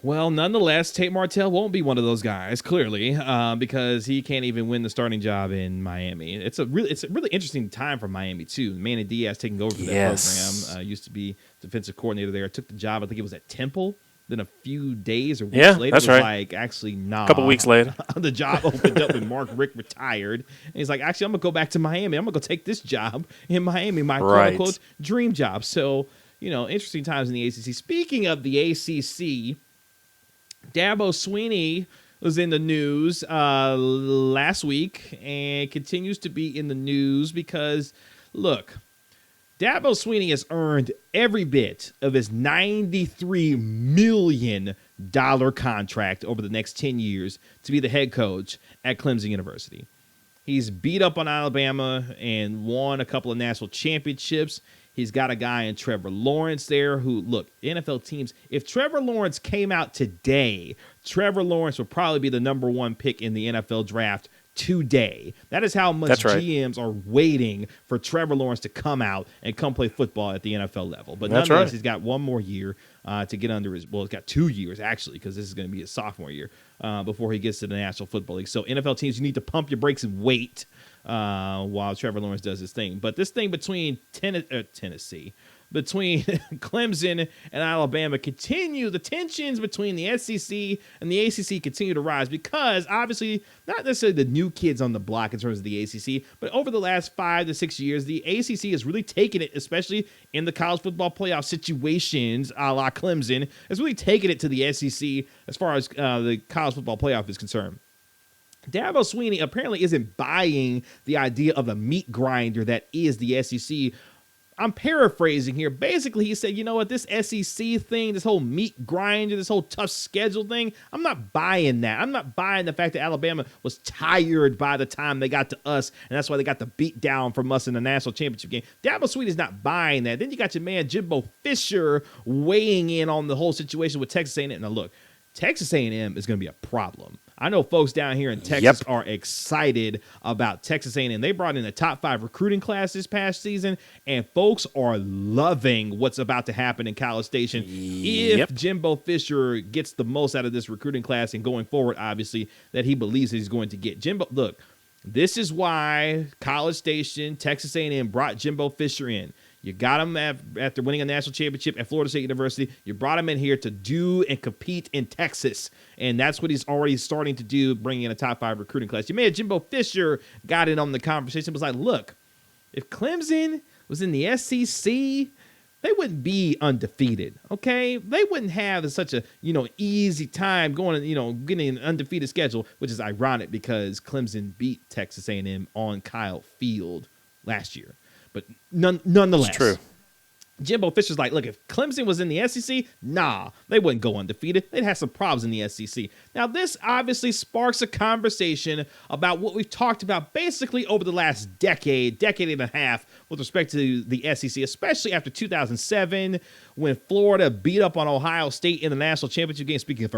Well, nonetheless, Tate Martell won't be one of those guys, clearly, because he can't even win the starting job in Miami. It's a really interesting time for Miami, too. Manny Diaz taking over for that program. Used to be defensive coordinator there. Took the job, I think it was at Temple. Then a few days or weeks later, that's right. Like, actually, nah. A couple weeks later. The job opened up and Mark Richt retired. And he's like, actually, I'm going to go back to Miami. I'm going to go take this job in Miami, my quote-unquote dream job. So, interesting times in the ACC. Speaking of the ACC, Dabo Swinney was in the news last week and continues to be in the news because, look, Dabo Swinney has earned every bit of his $93 million contract over the next 10 years to be the head coach at Clemson University. He's beat up on Alabama and won a couple of national championships. He's got a guy in Trevor Lawrence there who, look, NFL teams, if Trevor Lawrence came out today, Trevor Lawrence would probably be the number one pick in the NFL draft today. That is how much GMs are waiting for Trevor Lawrence to come out and come play football at the NFL level. But nonetheless, he's got one more year to get under his, well, he's got 2 years, actually, because this is going to be his sophomore year before he gets to the National Football League. So NFL teams, you need to pump your brakes and wait while Trevor Lawrence does his thing. But this thing between Tennessee, between Clemson and Alabama the tensions between the SEC and the ACC continue to rise because obviously not necessarily the new kids on the block in terms of the ACC, but over the last 5 to 6 years, the ACC has really taken it, especially in the college football playoff situations a la Clemson, has really taken it to the SEC as far as the college football playoff is concerned. Dabo Swinney apparently isn't buying the idea of the meat grinder that is the SEC. I'm paraphrasing here. Basically, he said, you know what, this SEC thing, this whole meat grinder, this whole tough schedule thing, I'm not buying that. I'm not buying the fact that Alabama was tired by the time they got to us, and that's why they got the beat down from us in the national championship game. Dabo Swinney's not buying that. Then you got your man Jimbo Fisher weighing in on the whole situation with Texas A&M. Now, look, Texas A&M is going to be a problem. I know folks down here in Texas are excited about Texas A&M. They brought in a top 5 recruiting class this past season, and folks are loving what's about to happen in College Station. If Jimbo Fisher gets the most out of this recruiting class and going forward, obviously, that he believes that he's going to get. Jimbo, look, this is why College Station, Texas A&M brought Jimbo Fisher in. You got him after winning a national championship at Florida State University. You brought him in here to do and compete in Texas, and that's what he's already starting to do, bringing in a top 5 recruiting class. You made Jimbo Fisher got in on the conversation. It was like, look, if Clemson was in the SEC, they wouldn't be undefeated, okay? They wouldn't have such a, easy time going, getting an undefeated schedule, which is ironic because Clemson beat Texas A&M on Kyle Field last year. But nonetheless, it's true. Jimbo Fisher's like, look, if Clemson was in the SEC, they wouldn't go undefeated. They'd have some problems in the SEC. Now, this obviously sparks a conversation about what we've talked about basically over the last decade and a half with respect to the SEC, especially after 2007 when Florida beat up on Ohio State in the national championship game. Speaking of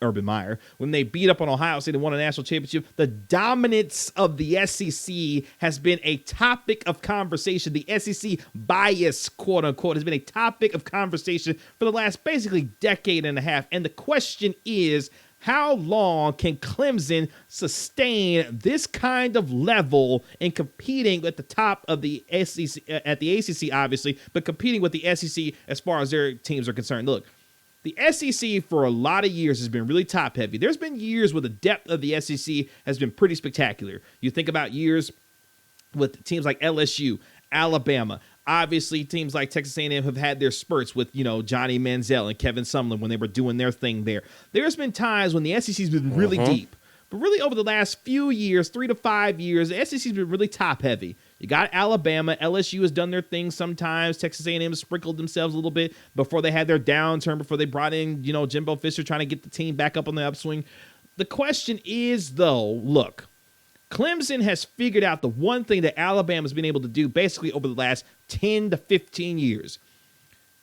Urban Meyer, when they beat up on Ohio State and won a national championship, the dominance of the SEC has been a topic of conversation. The SEC bias, quote unquote, has been a topic of conversation for the last basically decade and a half. And the question is, how long can Clemson sustain this kind of level in competing at the top of the SEC, at the ACC, obviously, but competing with the SEC as far as their teams are concerned? Look, the SEC for a lot of years has been really top heavy. There's been years where the depth of the SEC has been pretty spectacular. You think about years with teams like LSU, Alabama. Obviously, teams like Texas A&M have had their spurts with, Johnny Manziel and Kevin Sumlin when they were doing their thing there. There's been times when the SEC's been really deep. But really over the last few years, 3 to 5 years, the SEC's been really top-heavy. You got Alabama. LSU has done their thing sometimes. Texas A&M sprinkled themselves a little bit before they had their downturn, before they brought in, Jimbo Fisher trying to get the team back up on the upswing. The question is, though, look, Clemson has figured out the one thing that Alabama's been able to do basically over the last 10 to 15 years.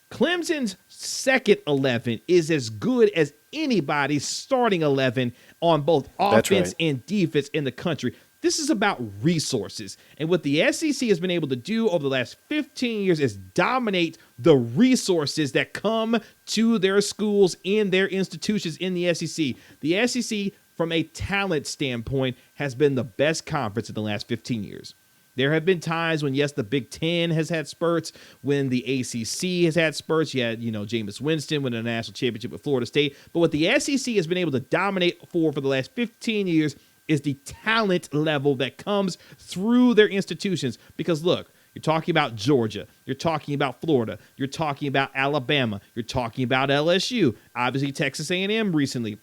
Clemson's second 11 is as good as anybody's starting 11 on both offense and defense in the country. This is about resources. And what the SEC has been able to do over the last 15 years is dominate the resources that come to their schools and their institutions in the SEC. The SEC, from a talent standpoint, has been the best conference in the last 15 years. There have been times when, yes, the Big Ten has had spurts, when the ACC has had spurts. You had, Jameis Winston winning a national championship with Florida State. But what the SEC has been able to dominate for the last 15 years is the talent level that comes through their institutions. Because, look, you're talking about Georgia. You're talking about Florida. You're talking about Alabama. You're talking about LSU. Obviously, Texas A&M recently.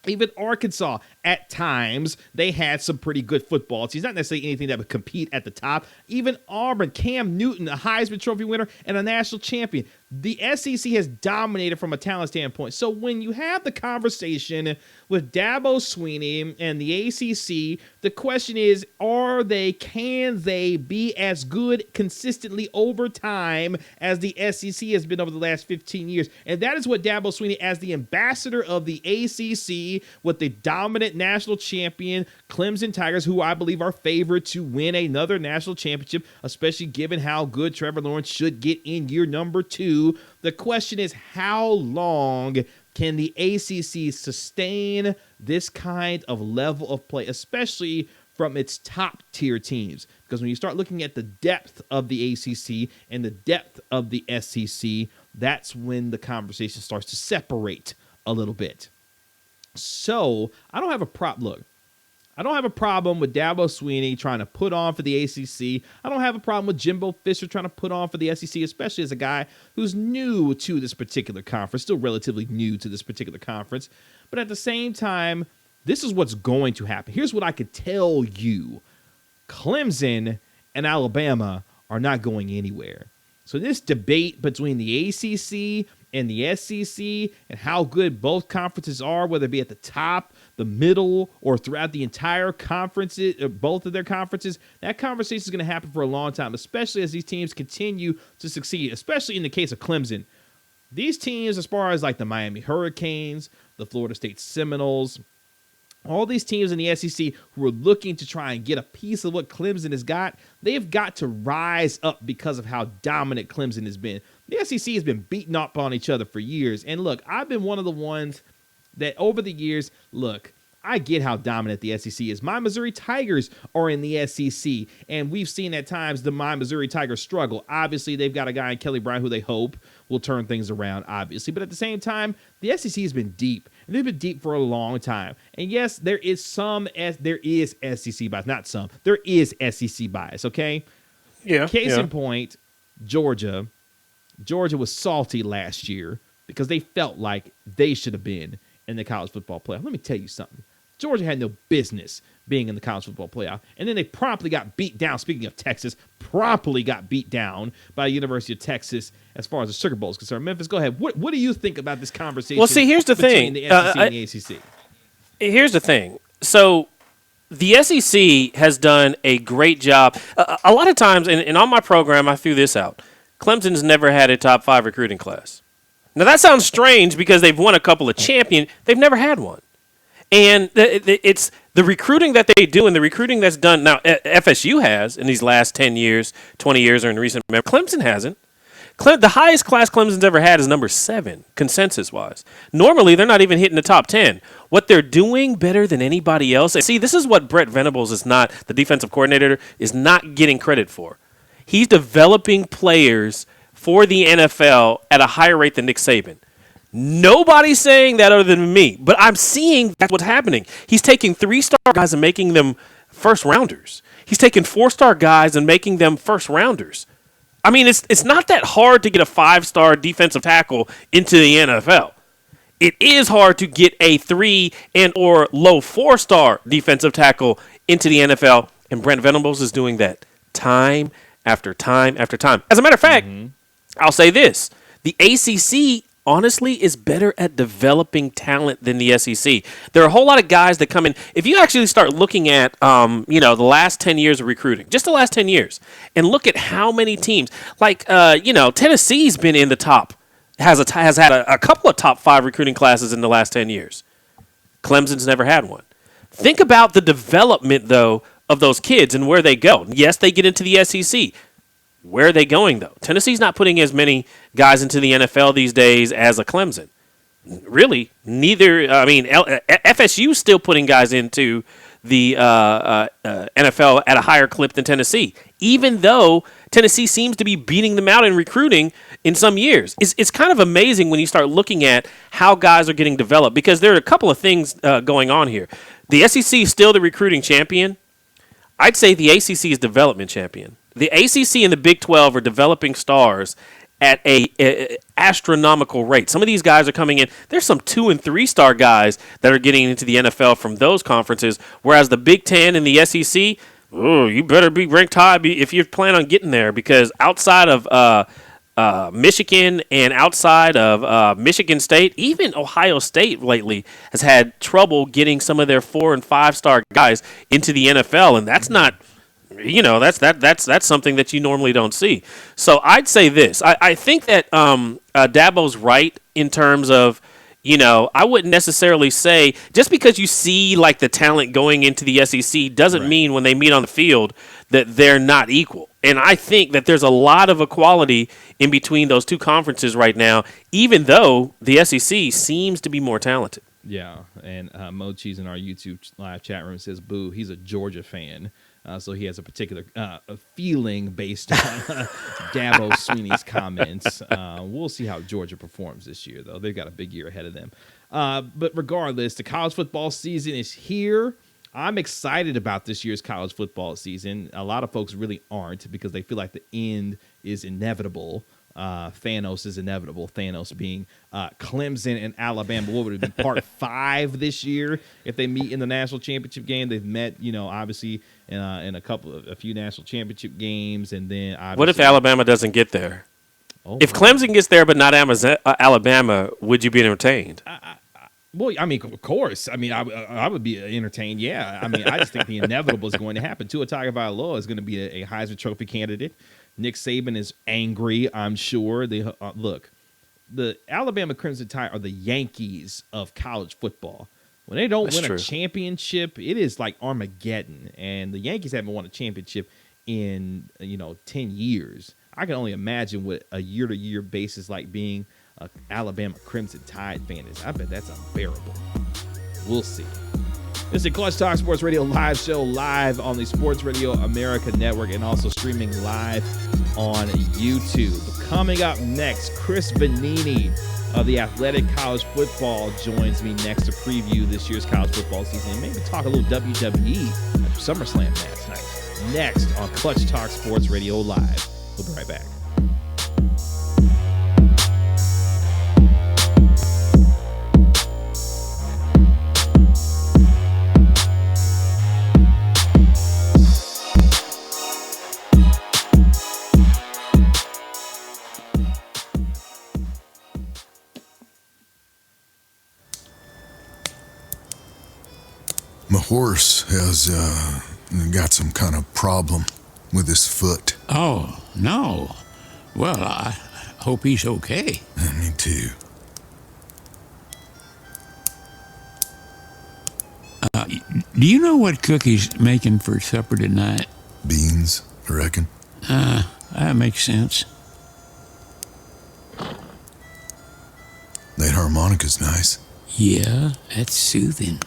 Even Arkansas, at times, they had some pretty good football teams. Not necessarily anything that would compete at the top. Even Auburn, Cam Newton, a Heisman Trophy winner and a national champion. The SEC has dominated from a talent standpoint. So when you have the conversation with Dabo Swinney and the ACC, the question is, can they be as good consistently over time as the SEC has been over the last 15 years? And that is what Dabo Swinney, as the ambassador of the ACC, with the dominant national champion Clemson Tigers, who I believe are favored to win another national championship, especially given how good Trevor Lawrence should get in year number 2. The question is, how long can the ACC sustain this kind of level of play, especially from its top tier teams? Because when you start looking at the depth of the ACC and the depth of the SEC, that's when the conversation starts to separate a little bit. So I don't have a problem. Look, I don't have a problem with Dabo Swinney trying to put on for the ACC. I don't have a problem with Jimbo Fisher trying to put on for the SEC, especially as a guy who's new to this particular conference, still relatively new to this particular conference. But at the same time, this is what's going to happen. Here's what I could tell you. Clemson and Alabama are not going anywhere. So this debate between the ACC and the SEC and how good both conferences are, whether it be at the top, the middle, or throughout the entire conferences, both of their conferences, that conversation is going to happen for a long time, especially as these teams continue to succeed, especially in the case of Clemson. These teams, as far as like the Miami Hurricanes, the Florida State Seminoles, all these teams in the SEC who are looking to try and get a piece of what Clemson has got, they've got to rise up because of how dominant Clemson has been. The SEC has been beating up on each other for years. And look, I've been one of the ones that over the years, look, I get how dominant the SEC is. My Missouri Tigers are in the SEC, and we've seen at times my Missouri Tigers struggle. Obviously, they've got a guy in Kelly Bryant who they hope will turn things around, obviously. But at the same time, the SEC has been deep, and they've been deep for a long time. And yes, there is SEC bias. Not some. There is SEC bias, okay? Yeah. Case in point, Georgia. Georgia was salty last year because they felt like they should have been in the college football playoff. Let me tell you something. Georgia had no business being in the college football playoff. And then they promptly got beat down. Speaking of Texas, promptly got beat down by the University of Texas as far as the Sugar Bowl is concerned. Memphis, go ahead. What do you think about this conversation? Well, see, here's the between thing. The SEC and the ACC? Here's the thing. So the SEC has done a great job. A lot of times, and on my program, I threw this out. Clemson's never had a top 5 recruiting class. Now, that sounds strange because they've won a couple of champions. They've never had one. And it's the recruiting that they do and the recruiting that's done. Now, FSU has in these last 10 years, 20 years, or in recent memory. Clemson hasn't. The highest class Clemson's ever had is number 7, consensus-wise. Normally, they're not even hitting the top 10. What they're doing better than anybody else. See, this is what Brett Venables is not, the defensive coordinator, is not getting credit for. He's developing players for the NFL at a higher rate than Nick Saban. Nobody's saying that other than me, but I'm seeing that's what's happening. He's taking 3-star guys and making them first-rounders. He's taking 4-star guys and making them first-rounders. I mean, it's not that hard to get a 5-star defensive tackle into the NFL. It is hard to get a 3 and or low 4-star defensive tackle into the NFL, and Brent Venables is doing that time after time after time. As a matter of fact, I'll say this. The ACC honestly is better at developing talent than the SEC. There are a whole lot of guys that come in. If you actually start looking at, the last 10 years of recruiting, just the last 10 years, and look at how many teams, like, Tennessee's been in the top, has had a couple of top 5 recruiting classes in the last 10 years. Clemson's never had one. Think about the development, though, of those kids and where they go. Yes, they get into the SEC. Where are they going, though? Tennessee's not putting as many guys into the NFL these days as a Clemson. Really, neither. I mean, FSU's still putting guys into the NFL at a higher clip than Tennessee, even though Tennessee seems to be beating them out in recruiting in some years. It's kind of amazing when you start looking at how guys are getting developed, because there are a couple of things going on here. The SEC is still the recruiting champion. I'd say the ACC is development champion. The ACC and the Big 12 are developing stars at a astronomical rate. Some of these guys are coming in. There's some 2- and 3-star guys that are getting into the NFL from those conferences, whereas the Big 10 and the SEC, you better be ranked high if you plan on getting there, because outside of Michigan and outside of Michigan State, even Ohio State lately has had trouble getting some of their 4- and 5-star guys into the NFL, and that's not... that's something that you normally don't see. So I'd say this. I think that Dabo's right in terms of, I wouldn't necessarily say just because you see like the talent going into the SEC doesn't mean when they meet on the field that they're not equal. And I think that there's a lot of equality in between those two conferences right now, even though the SEC seems to be more talented. Yeah, and Mo Cheese in our YouTube live chat room says, boo, he's a Georgia fan. So he has a particular feeling based on Dabo Sweeney's comments. We'll see how Georgia performs this year, though. They've got a big year ahead of them. But regardless, the college football season is here. I'm excited about this year's college football season. A lot of folks really aren't, because they feel like the end is inevitable. Thanos is inevitable. Thanos being Clemson and Alabama. What would have been part 5 this year if they meet in the national championship game? They've met, obviously in a few national championship games, and then obviously, what if Alabama doesn't get there? If Clemson gets there but not Alabama, would you be entertained? Well, I mean, of course. I mean, I would be entertained. Yeah. I mean, I just think the inevitable is going to happen. Tua Tagovailoa is going to be a Heisman Trophy candidate. Nick Saban is angry, I'm sure. Look, the Alabama Crimson Tide are the Yankees of college football. When they don't win a championship, it is like Armageddon. And the Yankees haven't won a championship in 10 years. I can only imagine what a year-to-year basis like being an Alabama Crimson Tide fan is. I bet that's unbearable. We'll see. This is the Clutch Talk Sports Radio live show, live on the Sports Radio America Network and also streaming live on YouTube. Coming up next, Chris Vanini of the Athletic College Football joins me next to preview this year's college football season and maybe talk a little WWE after SummerSlam last night. Next on Clutch Talk Sports Radio Live. We'll be right back. My horse has got some kind of problem with his foot. Oh, no. Well, I hope he's okay. Me too. Do you know what Cookie's making for supper tonight? Beans, I reckon. That makes sense. That harmonica's nice. Yeah, that's soothing.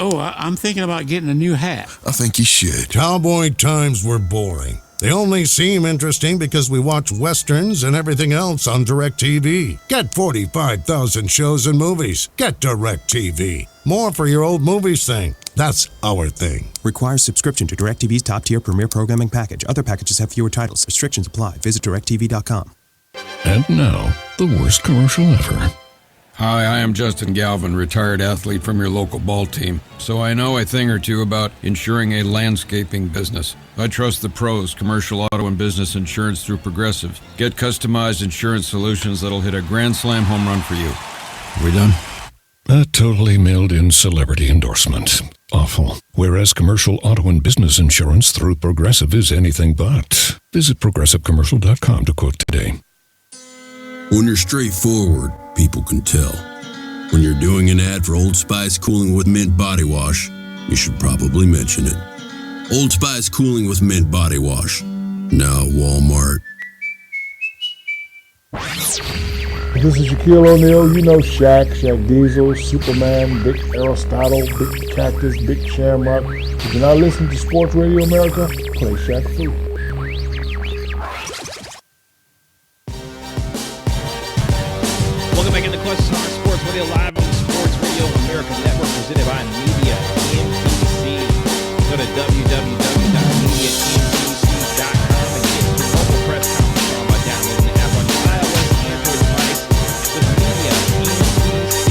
Oh, I'm thinking about getting a new hat. I think you should. Cowboy times were boring. They only seem interesting because we watch westerns and everything else on DirecTV. Get 45,000 shows and movies. Get DirecTV. More for your old movies thing. That's our thing. Requires subscription to DirecTV's top-tier premier programming package. Other packages have fewer titles. Restrictions apply. Visit DirecTV.com. And now, the worst commercial ever. Hi, I am Justin Galvin, retired athlete from your local ball team, so I know a thing or two about insuring a landscaping business. I trust the pros, commercial auto and business insurance through Progressive. Get customized insurance solutions that'll hit a grand slam home run for you. Are we done? A totally mailed-in celebrity endorsement. Awful. Whereas commercial auto and business insurance through Progressive is anything but. Visit ProgressiveCommercial.com to quote today. When you're straightforward, people can tell. When you're doing an ad for Old Spice Cooling with Mint Body Wash, you should probably mention it. Old Spice Cooling with Mint Body Wash. Now Walmart. This is Shaquille O'Neal. You know Shaq Diesel, Superman, Big Aristotle, Big Cactus, Big Shamrock. If you're not listening to Sports Radio America, play Shaq Fu. Welcome back into Clutch Talk Sports Radio live on the Sports Radio America Network, presented by Media NBC. Go to www.medianbc.com and get your mobile press conference on by downloading the app on your iOS and Android device with Media NBC.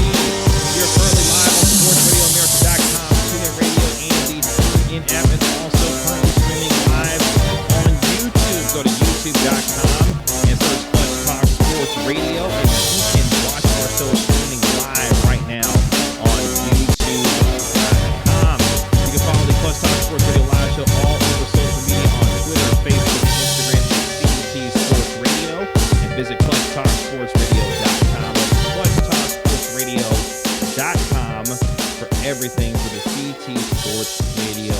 You're currently live on SportsRadioAmerica.com, TuneIn Radio, and the TuneIn app, and also currently streaming live on YouTube. Go to YouTube.com and search Clutch Talk Sports Radio, and so streaming live right now on YouTube.com. You can follow the Clutch Talk Sports Radio live show all over social media on Twitter, Facebook, Instagram, and CT Sports Radio. And visit ClutchTalkSportsRadio.com. ClutchTalkSportsRadio.com for everything for the CT Sports Radio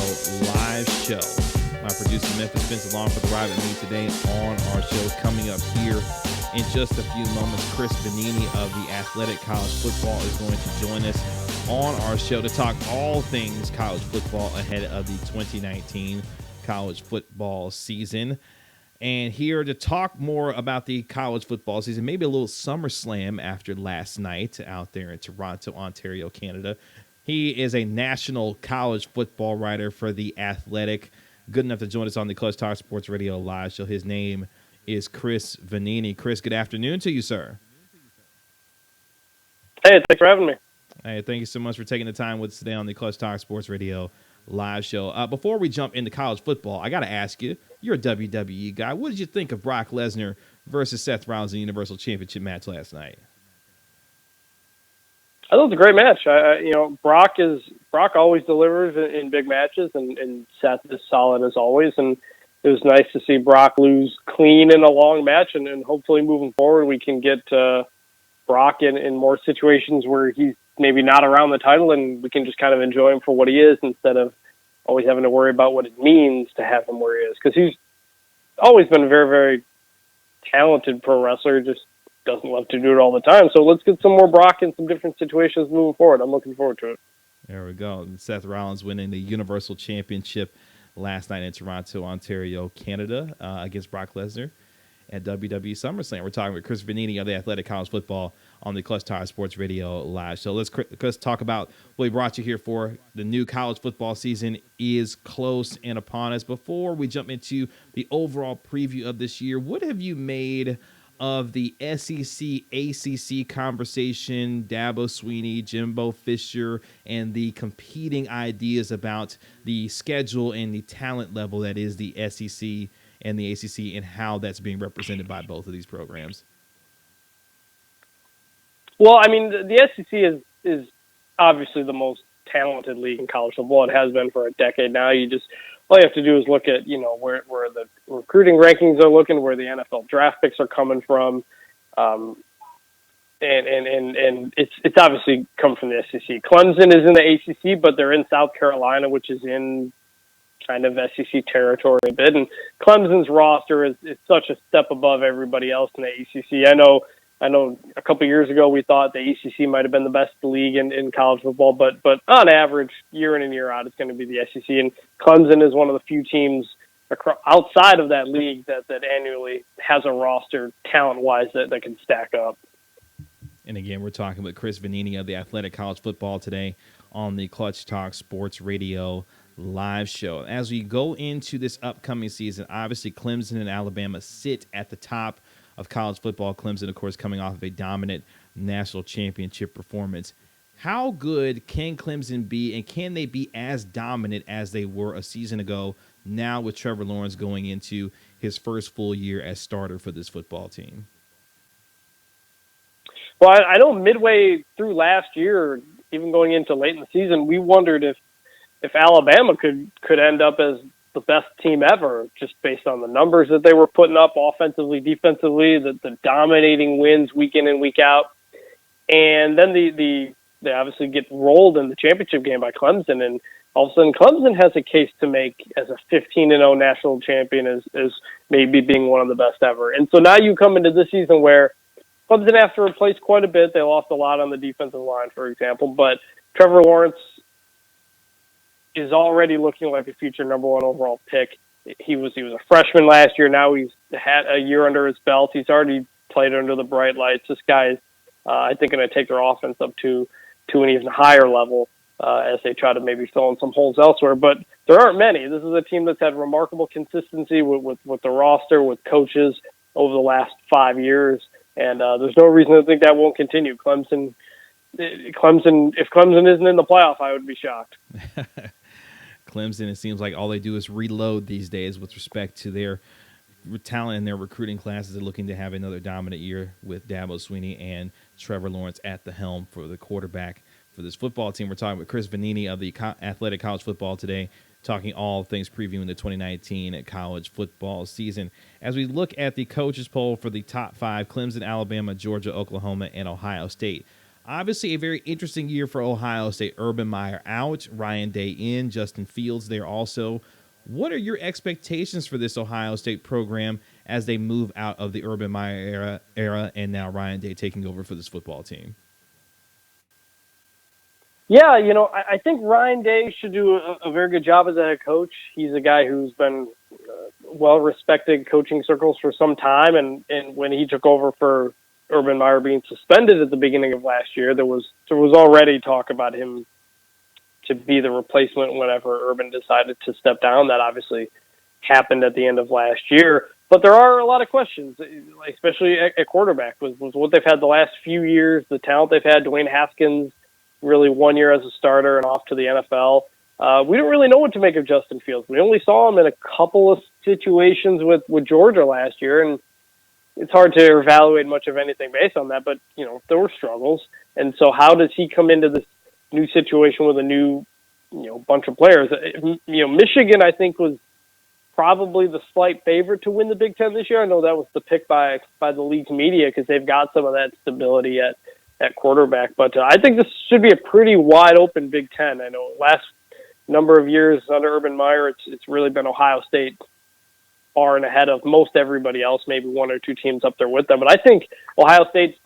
live show. My producer, Memphis Spence, along for the ride with me today on our show. Coming up here in just a few moments, Chris Vanini of the Athletic College Football is going to join us on our show to talk all things college football ahead of the 2019 college football season. And here to talk more about the college football season, maybe a little SummerSlam after last night out there in Toronto, Ontario, Canada. He is a national college football writer for The Athletic. Good enough to join us on the Clutch Talk Sports Radio live show. His name is Chris Vanini. Chris, good afternoon to you, sir. Hey, thanks for having me. Hey, thank you so much for taking the time with us today on the Clutch Talk Sports Radio live show. Before we jump into college football, I got to ask you, you're a WWE guy. What did you think of Brock Lesnar versus Seth Rollins in the Universal Championship match last night? I thought it was a great match. Brock always delivers in big matches, and Seth is solid as always. And it was nice to see Brock lose clean in a long match, and hopefully moving forward we can get Brock in more situations where he's maybe not around the title, and we can just kind of enjoy him for what he is instead of always having to worry about what it means to have him where he is. Because he's always been a very, very talented pro wrestler, just doesn't love to do it all the time. So let's get some more Brock in some different situations moving forward. I'm looking forward to it. There we go. Seth Rollins winning the Universal Championship last night in Toronto, Ontario, Canada, against Brock Lesnar at WWE SummerSlam. We're talking with Chris Vanini of the Athletic College Football on the Clutch Tire Sports Radio live show. Let's talk about what we brought you here for. The new college football season is close and upon us. Before we jump into the overall preview of this year, what have you made of the SEC ACC conversation, Dabo Swinney, Jimbo Fisher, and the competing ideas about the schedule and the talent level that is the SEC and the ACC, and how that's being represented by both of these programs? Well, I mean, the SEC is obviously the most talented league in college football. It has been for a decade now. All you have to do is look at, where the recruiting rankings are looking, where the NFL draft picks are coming from. And it's obviously come from the SEC. Clemson is in the ACC, but they're in South Carolina, which is in kind of SEC territory a bit. And Clemson's roster is such a step above everybody else in the ACC. I know a couple of years ago we thought the ACC might have been the best league in college football, but on average, year in and year out, it's going to be the SEC. And Clemson is one of the few teams outside of that league that annually has a roster talent-wise that can stack up. And again, we're talking with Chris Vanini of the Athletic College Football today on the Clutch Talk Sports Radio live show. As we go into this upcoming season, obviously Clemson and Alabama sit at the top of college football. Clemson, of course, coming off of a dominant national championship performance. How good can Clemson be, and can they be as dominant as they were a season ago, now with Trevor Lawrence going into his first full year as starter for this football team? Well, I know midway through last year, even going into late in the season, we wondered if Alabama could end up as the best team ever, just based on the numbers that they were putting up offensively, defensively, the dominating wins week in and week out. And then they obviously get rolled in the championship game by Clemson, and all of a sudden Clemson has a case to make as a 15-0 national champion as maybe being one of the best ever. And so now you come into this season where Clemson have to replace quite a bit. They lost a lot on the defensive line, for example, but Trevor Lawrence is already looking like a future number one overall pick. He was a freshman last year. Now he's had a year under his belt. He's already played under the bright lights. This guy is, I think, going to take their offense up to an even higher level as they try to maybe fill in some holes elsewhere. But there aren't many. This is a team that's had remarkable consistency with the roster, with coaches over the last 5 years, and there's no reason to think that won't continue. Clemson, if Clemson isn't in the playoff, I would be shocked. Clemson, it seems like all they do is reload these days with respect to their talent and their recruiting classes. They're looking to have another dominant year with Dabo Swinney and Trevor Lawrence at the helm for the quarterback for this football team. We're talking with Chris Vanini of the Athletic College Football today, talking all things previewing the 2019 college football season. As we look at the coaches poll for the top 5, Clemson, Alabama, Georgia, Oklahoma, and Ohio State. Obviously, a very interesting year for Ohio State. Urban Meyer out, Ryan Day in, Justin Fields there also. What are your expectations for this Ohio State program as they move out of the Urban Meyer era and now Ryan Day taking over for this football team? Yeah, I think Ryan Day should do a very good job as a head coach. He's a guy who's been well-respected coaching circles for some time, and when he took over for Urban Meyer being suspended at the beginning of last year, there was already talk about him to be the replacement whenever Urban decided to step down. That obviously happened at the end of last year. But there are a lot of questions, especially at quarterback, was what they've had the last few years, the talent they've had. Dwayne Haskins, really 1 year as a starter and off to the NFL. we don't really know what to make of Justin Fields. We only saw him in a couple of situations with Georgia last year, and it's hard to evaluate much of anything based on that. But, there were struggles. And so how does he come into this new situation with a new, bunch of players? Michigan, I think, was probably the slight favorite to win the Big Ten this year. I know that was the pick by the league's media because they've got some of that stability at quarterback. But I think this should be a pretty wide-open Big Ten. I know last number of years under Urban Meyer, it's really been Ohio State far and ahead of most everybody else, maybe one or two teams up there with them. But I think Ohio State's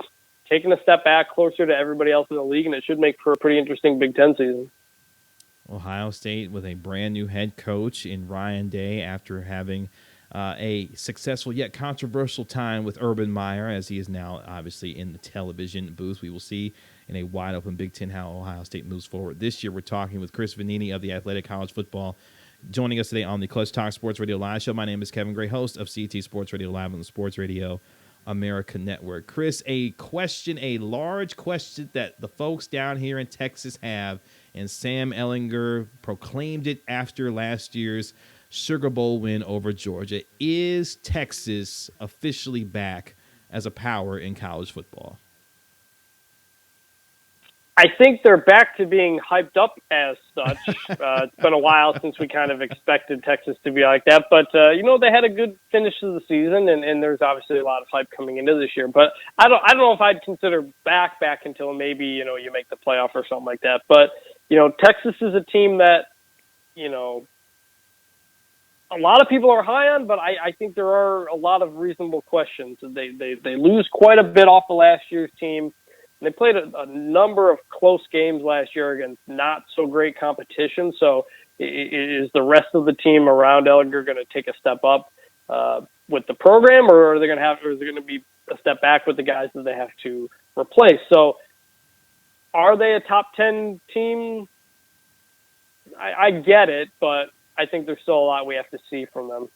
taking a step back closer to everybody else in the league, and it should make for a pretty interesting Big Ten season. Ohio State with a brand new head coach in Ryan Day after having a successful yet controversial time with Urban Meyer, as he is now obviously in the television booth. We will see in a wide-open Big Ten how Ohio State moves forward. This year we're talking with Chris Vanini of the Athletic College Football, joining us today on the Clutch Talk Sports Radio Live show. My name is Kevin Gray, host of CT Sports Radio Live on the Sports Radio America Network. Chris, a large question that the folks down here in Texas have, and Sam Ehlinger proclaimed it after last year's Sugar Bowl win over Georgia. Is Texas officially back as a power in college football? I think they're back to being hyped up as such. It's been a while since we kind of expected Texas to be like that. But, they had a good finish to the season, and there's obviously a lot of hype coming into this year. But I don't know if I'd consider back until maybe, you make the playoff or something like that. But, Texas is a team that, a lot of people are high on, but I think there are a lot of reasonable questions. They lose quite a bit off of last year's team. They played a number of close games last year against not so great competition. So is the rest of the team around Ehlinger going to take a step up with the program, or is there going to be a step back with the guys that they have to replace? So are they a top 10 team? I get it, but I think there's still a lot we have to see from them.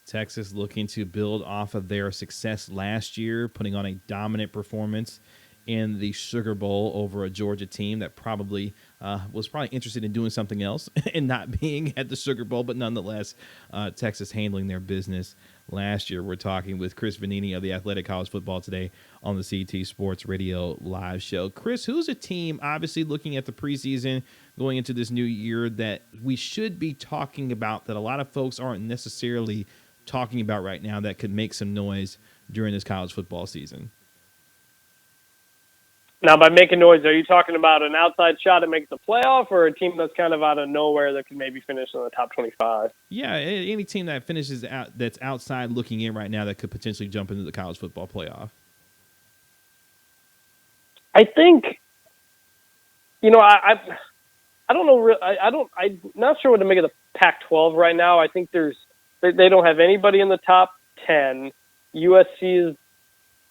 Texas looking to build off of their success last year, putting on a dominant performance in the Sugar Bowl over a Georgia team that was probably interested in doing something else and not being at the Sugar Bowl, but nonetheless, Texas handling their business last year. We're talking with Chris Vanini of the Athletic College Football today on the CT Sports Radio Live show. Chris, who's a team, obviously looking at the preseason going into this new year, that we should be talking about that a lot of folks aren't necessarily talking about right now that could make some noise during this college football season? Now, by making noise, are you talking about an outside shot to make the playoff, or a team that's kind of out of nowhere that could maybe finish in the top 25? Yeah, any team that finishes out that's outside looking in right now that could potentially jump into the college football playoff. I think, I don't know. I'm not sure what to make of the Pac-12 right now. I think they don't have anybody in the top 10. USC is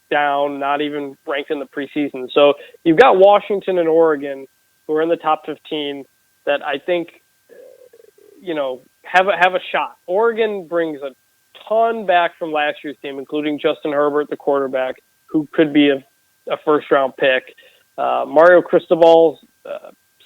down, not even ranked in the preseason. So you've got Washington and Oregon who are in the top 15 that I think, have a shot. Oregon brings a ton back from last year's team, including Justin Herbert, the quarterback, who could be a first-round pick. Mario Cristobal's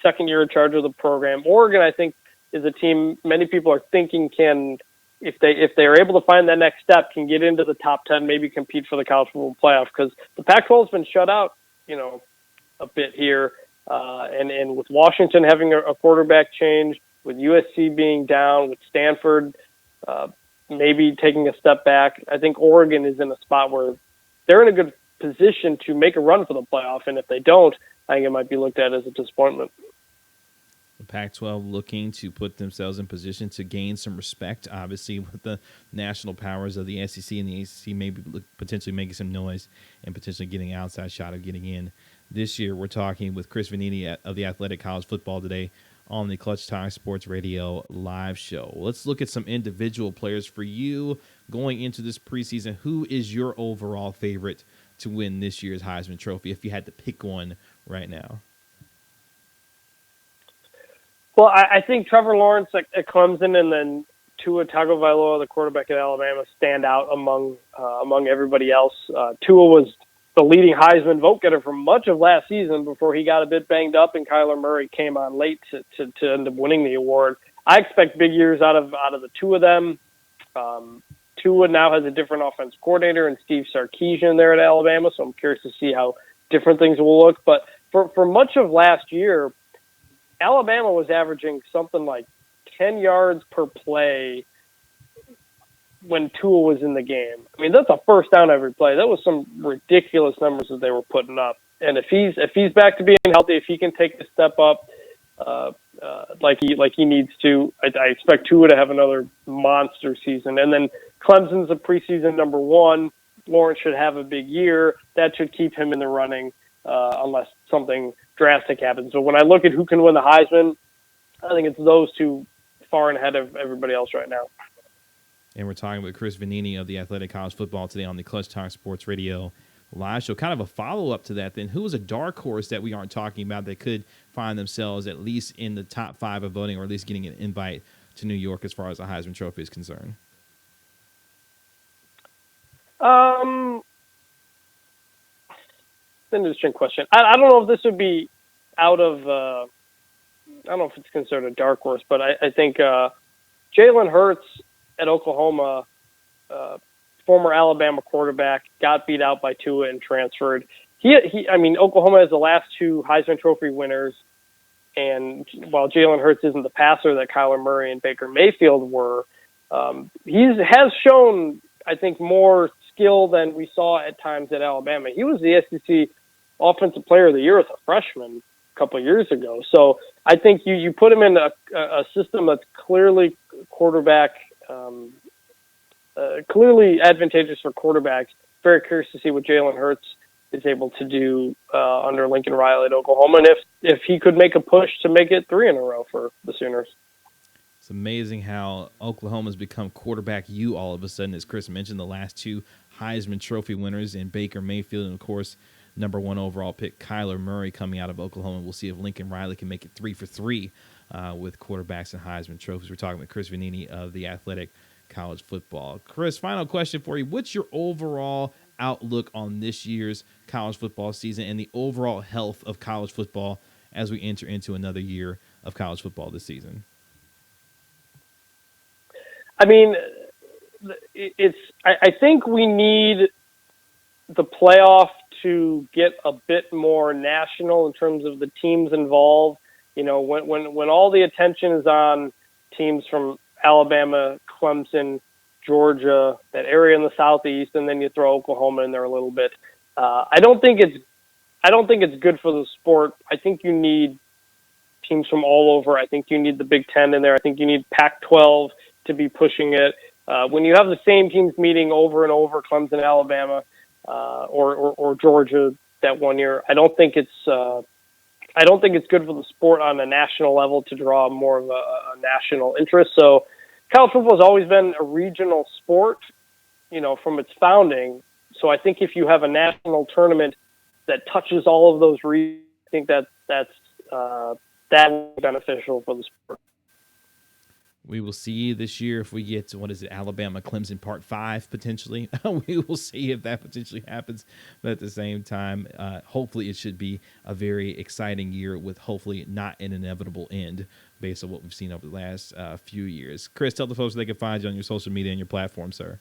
second year in charge of the program. Oregon, I think, is a team many people are thinking can, if they are able to find that next step, can get into the top 10, maybe compete for the college football playoff, because the Pac-12 has been shut out, a bit here. And with Washington having a quarterback change, with USC being down, with Stanford maybe taking a step back, I think Oregon is in a spot where they're in a good position to make a run for the playoff. And if they don't, I think it might be looked at as a disappointment. The Pac-12 looking to put themselves in position to gain some respect, obviously, with the national powers of the SEC and the ACC maybe potentially making some noise and potentially getting an outside shot of getting in. This year, we're talking with Chris Vanini of the Athletic College Football today on the Clutch Talk Sports Radio Live show. Let's look at some individual players for you going into this preseason. Who is your overall favorite to win this year's Heisman Trophy, if you had to pick one right now? Well, I think Trevor Lawrence at Clemson and then Tua Tagovailoa, the quarterback at Alabama, stand out among everybody else. Tua was the leading Heisman vote getter for much of last season before he got a bit banged up and Kyler Murray came on late to end up winning the award. I expect big years out of the two of them. Tua now has a different offensive coordinator and Steve Sarkisian there at Alabama, so I'm curious to see how different things will look. But for much of last year, Alabama was averaging something like 10 yards per play when Tua was in the game. I mean, that's a first down every play. That was some ridiculous numbers that they were putting up. And if he's back to being healthy, if he can take a step up like he needs to, I expect Tua to have another monster season. And then Clemson's a preseason number 1. Lawrence should have a big year. That should keep him in the running unless something drastic happens. So when I look at who can win the Heisman, I think it's those two far and ahead of everybody else right now. And we're talking with Chris Vanini of the Athletic College Football today on the Clutch Talk Sports Radio live show. Kind of a follow-up to that then. Who is a dark horse that we aren't talking about that could find themselves at least in the top 5 of voting or at least getting an invite to New York as far as the Heisman Trophy is concerned? It's an interesting question. I don't know if this would be out of I don't know if it's considered a dark horse, but I think Jalen Hurts at Oklahoma, former Alabama quarterback, got beat out by Tua and transferred. I mean, Oklahoma has the last 2 Heisman Trophy winners, and while Jalen Hurts isn't the passer that Kyler Murray and Baker Mayfield were, he has shown, I think, more skill than we saw at times at Alabama. He was the SEC Offensive Player of the Year as a freshman a couple of years ago. So I think you put him in a system that's clearly quarterback, clearly advantageous for quarterbacks. Very curious to see what Jalen Hurts is able to do under Lincoln Riley at Oklahoma, and if he could make a push to make it 3 in a row for the Sooners. It's amazing how Oklahoma's become quarterback U all of a sudden, as Chris mentioned, the last 2 Heisman Trophy winners in Baker Mayfield and, of course, number 1 overall pick Kyler Murray coming out of Oklahoma. We'll see if Lincoln Riley can make it 3 for 3 with quarterbacks and Heisman trophies. We're talking with Chris Vanini of the Athletic College Football. Chris, final question for you. What's your overall outlook on this year's college football season and the overall health of college football as we enter into another year of college football this season? I mean, I think we need the playoff to get a bit more national in terms of the teams involved. You know, when all the attention is on teams from Alabama, Clemson, Georgia, that area in the Southeast, and then you throw Oklahoma in there a little bit. I don't think it's good for the sport. I think you need teams from all over. I think you need the Big Ten in there. I think you need Pac-12 to be pushing it. When you have the same teams meeting over and over, Clemson, Alabama, or Georgia that one year, I don't think it's good for the sport on a national level to draw more of a national interest. So college football has always been a regional sport, you know, from its founding. So I think if you have a national tournament that touches all of those regions, I think that's beneficial for the sport. We will see this year if we get to, Alabama, Clemson Part 5 potentially. We will see if that potentially happens. But at the same time, hopefully it should be a very exciting year with hopefully not an inevitable end based on what we've seen over the last few years. Chris, tell the folks they can find you on your social media and your platform, sir.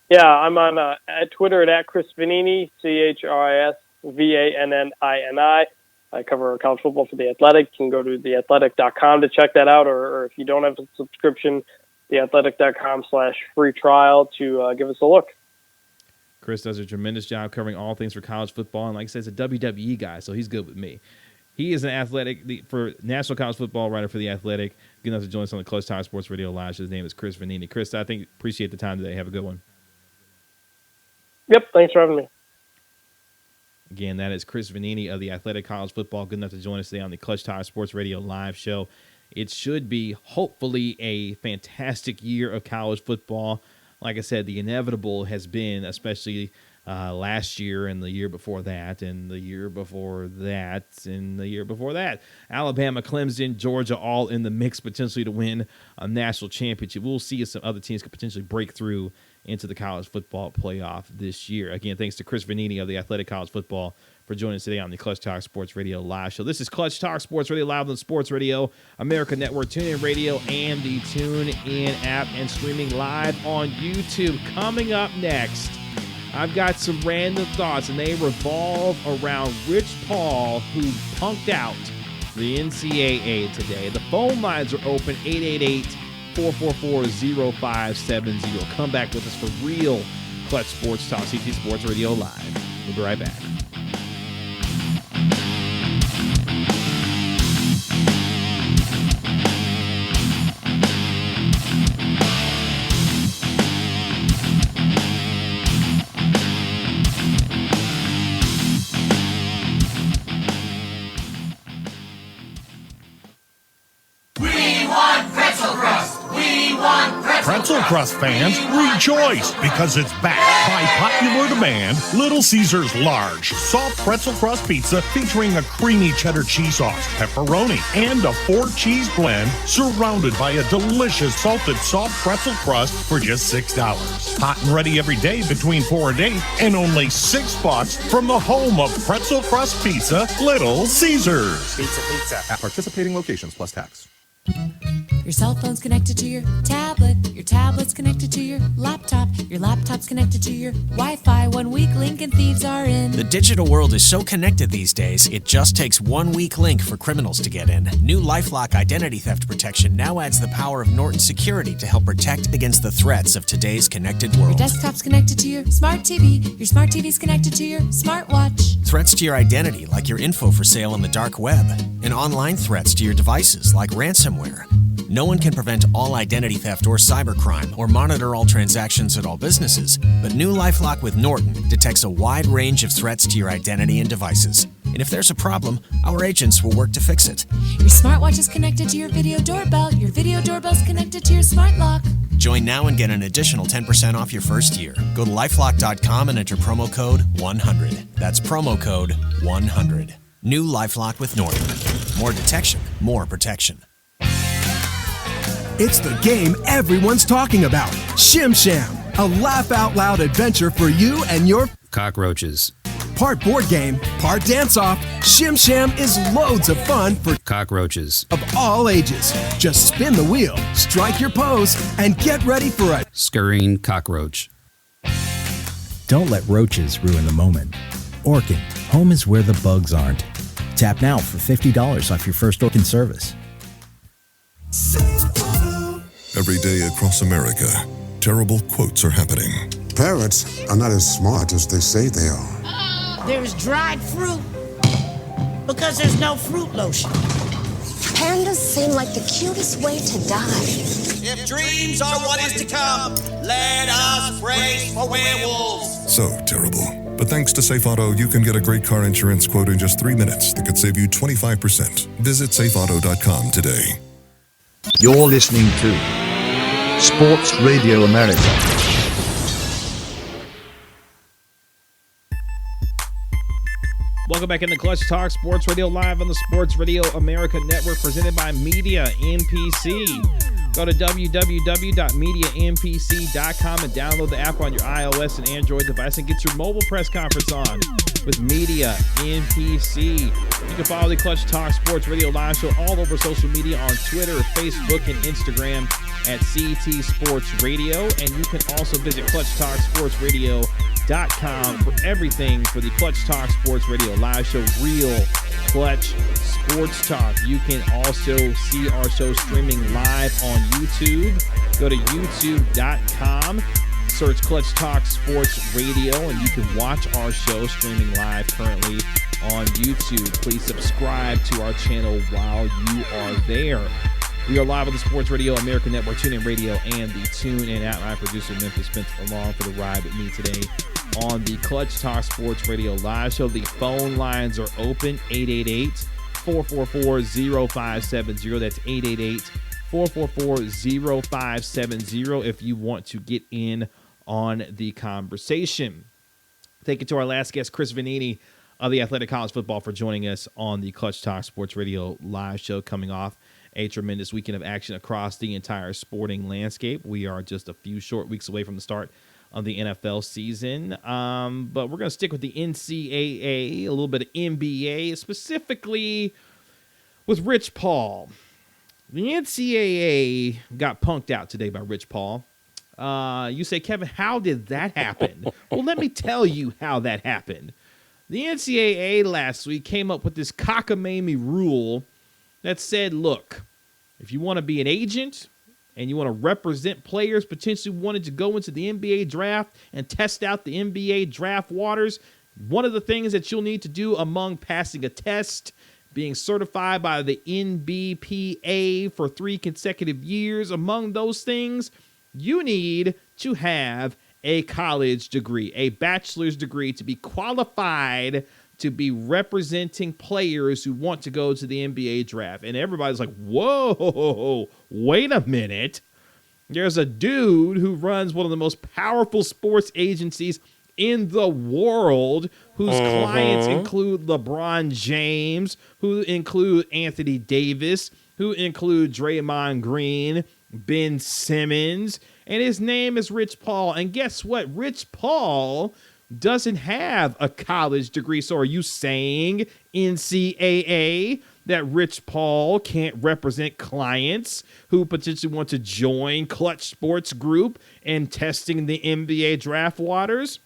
Yeah, I'm on at Twitter at Chris Vanini, ChrisVannini. I cover college football for The Athletic. You can go to theathletic.com to check that out, or if you don't have a subscription, theathletic.com/free trial to give us a look. Chris does a tremendous job covering all things for college football, and like I said, he's a WWE guy, so he's good with me. He is an athletic for national college football writer for The Athletic. Good enough to join us on the Clutch Talk Sports Radio Live. His name is Chris Vanini. Chris, I think appreciate the time today. Have a good one. Yep, thanks for having me. Again, that is Chris Vanini of the Athletic College Football. Good enough to join us today on the Clutch Talk Sports Radio Live show. It should be, hopefully, a fantastic year of college football. Like I said, the inevitable has been, especially last year and the year before that and the year before that and the year before that. Alabama, Clemson, Georgia, all in the mix potentially to win a national championship. We'll see if some other teams could potentially break through into the college football playoff this year. Again, thanks to Chris Vanini of the Athletic College Football for joining us today on the Clutch Talk Sports Radio Live Show. This is Clutch Talk Sports Radio Live on the Sports Radio, America Network, TuneIn Radio, and the TuneIn app, and streaming live on YouTube. Coming up next, I've got some random thoughts, and they revolve around Rich Paul, who punked out the NCAA today. The phone lines are open, 888-444-0570. Come back with us for real Clutch Sports Talk, CT Sports Radio Live. We'll be right back. Pretzel Crust fans, rejoice because it's back. By popular demand, Little Caesars Large Soft Pretzel Crust Pizza featuring a creamy cheddar cheese sauce, pepperoni, and a 4-cheese blend surrounded by a delicious salted soft pretzel crust for just $6. Hot and ready every day between 4 and 8, and only $6 from the home of Pretzel Crust Pizza, Little Caesars. Pizza at participating locations plus tax. Your cell phone's connected to your tablet's connected to your laptop's connected to your Wi-Fi. 1 weak link and thieves are in. The digital world is so connected these days, it just takes 1 weak link for criminals to get in. New LifeLock identity theft protection now adds the power of Norton Security to help protect against the threats of today's connected world. Your desktop's connected to your smart TV. Your smart TV's connected to your smartwatch. Threats to your identity, like your info for sale on the dark web, and online threats to your devices, like ransomware. No one can prevent all identity theft or cybercrime or monitor all transactions at all businesses, but new LifeLock with Norton detects a wide range of threats to your identity and devices. And if there's a problem, our agents will work to fix it. Your smartwatch is connected to your video doorbell. Your video doorbell's connected to your smart lock. Join now and get an additional 10% off your first year. Go to lifelock.com and enter promo code 100. That's promo code 100. New LifeLock with Norton. More detection, more protection. It's the game everyone's talking about. Shim Sham, a laugh-out-loud adventure for you and your cockroaches. Part board game, part dance-off, Shim Sham is loads of fun for cockroaches of all ages. Just spin the wheel, strike your pose, and get ready for a scurrying cockroach. Don't let roaches ruin the moment. Orkin, home is where the bugs aren't. Tap now for $50 off your first Orkin service. Every day across America, terrible quotes are happening. Parrots are not as smart as they say they are. There's dried fruit because there's no fruit lotion. Pandas seem like the cutest way to die. If dreams are what is to come, let us brace for werewolves. So terrible. But thanks to Safe Auto, you can get a great car insurance quote in just 3 minutes that could save you 25%. Visit safeauto.com today. You're listening to Sports Radio America. Welcome back into Clutch Talk Sports Radio Live on the Sports Radio America Network, presented by Media MPC. Go to www.mediampc.com and download the app on your iOS and Android device and get your mobile press conference on with Media MPC. You can follow the Clutch Talk Sports Radio Live Show all over social media on Twitter, Facebook, and Instagram at CT Sports Radio. And you can also visit ClutchTalkSportsRadio.com for everything for the Clutch Talk Sports Radio Live Show, real Clutch Sports Talk. You can also see our show streaming live on YouTube. Go to youtube.com, search Clutch Talk Sports Radio, and you can watch our show streaming live currently on YouTube. Please subscribe to our channel while you are there. We are live on the Sports Radio America Network, TuneIn Radio, and the TuneIn app. My producer, Memphis Spencer, along for the ride with me today on the Clutch Talk Sports Radio Live Show. The phone lines are open, 888-444-0570. That's 888-444-0570 if you want to get in on the conversation. Thank you to our last guest, Chris Vanini of the Athletic College Football, for joining us on the Clutch Talk Sports Radio Live Show, coming off a tremendous weekend of action across the entire sporting landscape. We are just a few short weeks away from the start of the NFL season. But we're going to stick with the NCAA, a little bit of NBA, specifically with Rich Paul. The NCAA got punked out today by Rich Paul. You say, Kevin, how did that happen? Well, let me tell you how that happened. The NCAA last week came up with this cockamamie rule that said, look, if you want to be an agent and you want to represent players potentially wanting to go into the NBA draft and test out the NBA draft waters, one of the things that you'll need to do among passing a test, being certified by the NBPA for 3 consecutive years, among those things, you need to have a college degree, a bachelor's degree, to be qualified to be representing players who want to go to the NBA draft. And everybody's like, whoa, wait a minute. There's a dude who runs one of the most powerful sports agencies in the world, whose clients include LeBron James, who include Anthony Davis, who include Draymond Green, Ben Simmons, and his name is Rich Paul. And guess what? Rich Paul doesn't have a college degree. So are you saying, NCAA, that Rich Paul can't represent clients who potentially want to join Clutch Sports Group in testing the NBA draft waters?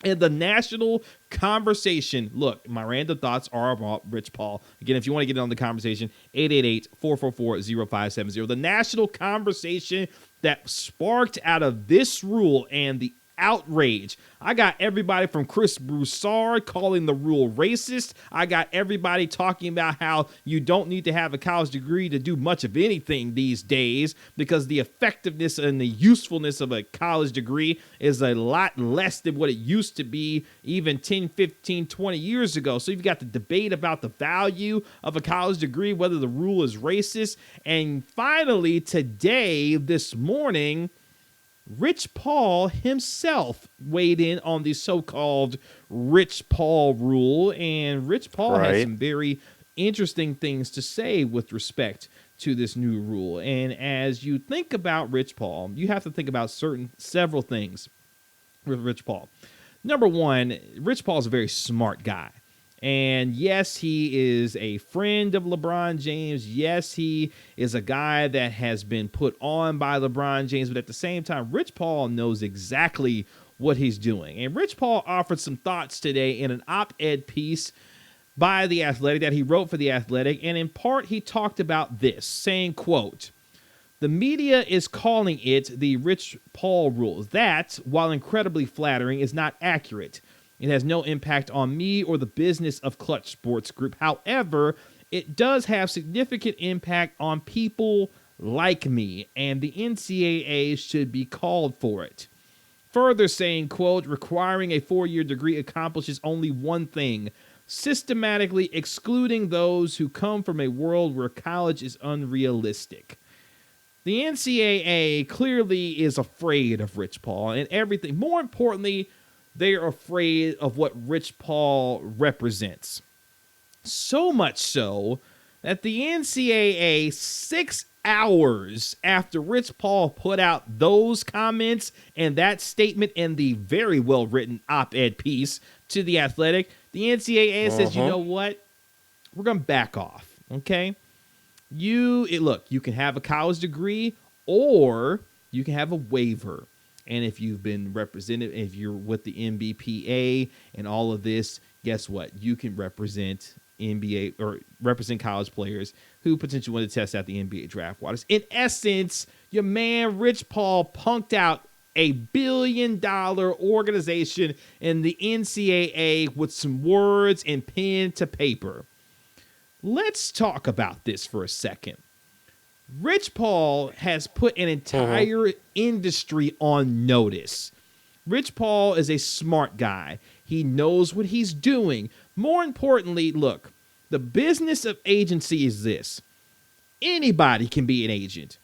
And the national conversation, look, my random thoughts are about Rich Paul. Again, if you want to get on the conversation, 888-444-0570. The national conversation that sparked out of this rule and the outrage. I got everybody from Chris Broussard calling the rule racist. I got everybody talking about how you don't need to have a college degree to do much of anything these days because the effectiveness and the usefulness of a college degree is a lot less than what it used to be even 10, 15, 20 years ago. So you've got the debate about the value of a college degree, whether the rule is racist. And finally, today, this morning, Rich Paul himself weighed in on the so-called Rich Paul rule, and Rich Paul has some very interesting things to say with respect to this new rule. And as you think about Rich Paul, you have to think about several things with Rich Paul. Number one, Rich Paul is a very smart guy. And yes, he is a friend of LeBron James. Yes, he is a guy that has been put on by LeBron James. But at the same time, Rich Paul knows exactly what he's doing. And Rich Paul offered some thoughts today in an op-ed piece by The Athletic that he wrote for The Athletic. And in part, he talked about this, saying, quote, "The media is calling it the Rich Paul rule. That, while incredibly flattering, is not accurate. It has no impact on me or the business of Clutch Sports Group. However, it does have significant impact on people like me, and the NCAA should be called for it." Further saying, quote, "Requiring a 4-year degree accomplishes only one thing, systematically excluding those who come from a world where college is unrealistic." The NCAA clearly is afraid of Rich Paul and everything. More importantly, they are afraid of what Rich Paul represents. So much so that the NCAA, 6 hours after Rich Paul put out those comments and that statement in the very well-written op-ed piece to The Athletic, the NCAA says, you know what? We're going to back off, okay? Look, you can have a college degree or you can have a waiver. And if you've been represented, if you're with the NBPA and all of this, guess what? You can represent NBA or represent college players who potentially want to test out the NBA draft waters. In essence, your man Rich Paul punked out a $1 billion organization in the NCAA with some words and pen to paper. Let's talk about this for a second. Rich Paul has put an entire industry on notice. Rich Paul is a smart guy. He knows what he's doing. More importantly, look, the business of agency is this. Anybody can be an agent.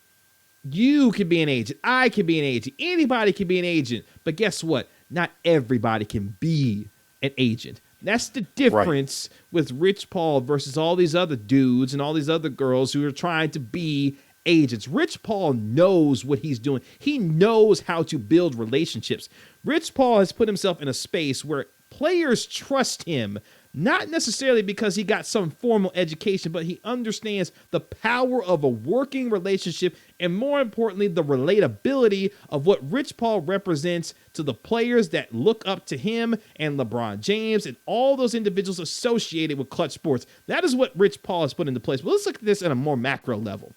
You can be an agent. I can be an agent. Anybody can be an agent. But guess what? Not everybody can be an agent. That's the difference with Rich Paul versus all these other dudes and all these other girls who are trying to be agents. Rich Paul knows what he's doing. He knows how to build relationships. Rich Paul has put himself in a space where players trust him, not necessarily because he got some formal education, but he understands the power of a working relationship and, more importantly, the relatability of what Rich Paul represents to the players that look up to him and LeBron James and all those individuals associated with Clutch Sports. That is what Rich Paul has put into place. But let's look at this at a more macro level.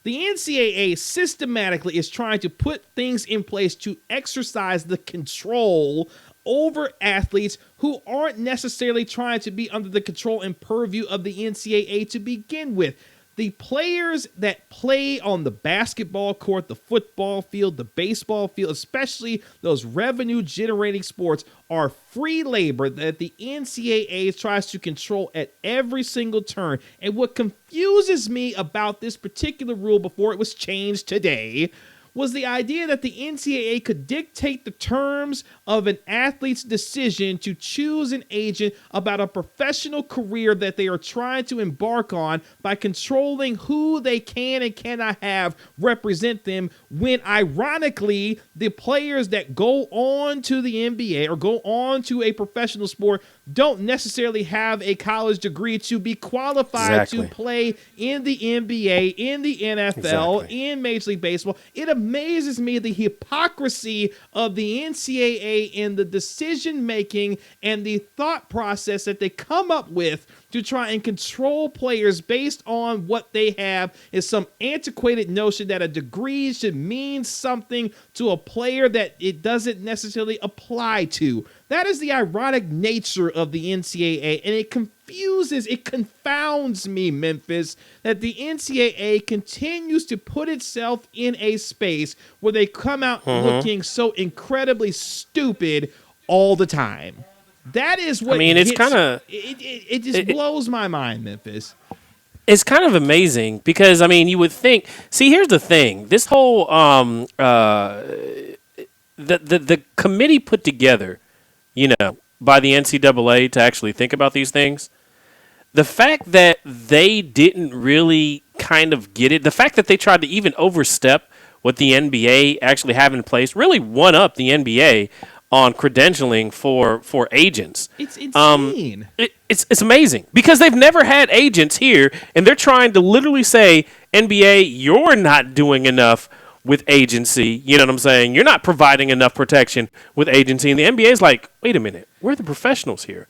The NCAA systematically is trying to put things in place to exercise the control over athletes who aren't necessarily trying to be under the control and purview of the NCAA to begin with. The players that play on the basketball court, the football field, the baseball field, especially those revenue-generating sports, are free labor that the NCAA tries to control at every single turn. And what confuses me about this particular rule before it was changed today was the idea that the NCAA could dictate the terms of an athlete's decision to choose an agent about a professional career that they are trying to embark on by controlling who they can and cannot have represent them, when ironically the players that go on to the NBA or go on to a professional sport don't necessarily have a college degree to be qualified to play in the NBA, in the NFL, in Major League Baseball. It amazes me the hypocrisy of the NCAA in the decision-making and the thought process that they come up with to try and control players based on what they have is some antiquated notion that a degree should mean something to a player that it doesn't necessarily apply to. That is the ironic nature of the NCAA, and it confounds me, Memphis, that the NCAA continues to put itself in a space where they come out looking so incredibly stupid all the time. That is what it's kind of it just blows my mind, Memphis. It's kind of amazing because you would think. See, here's the thing: this whole the committee put together, by the NCAA to actually think about these things. The fact that they didn't really kind of get it, the fact that they tried to even overstep what the NBA actually have in place, really one up the NBA on credentialing for agents. It's insane. It's amazing because they've never had agents here, and they're trying to literally say, NBA, you're not doing enough with agency. You know what I'm saying? You're not providing enough protection with agency. And the NBA is like, wait a minute, we're the professionals here.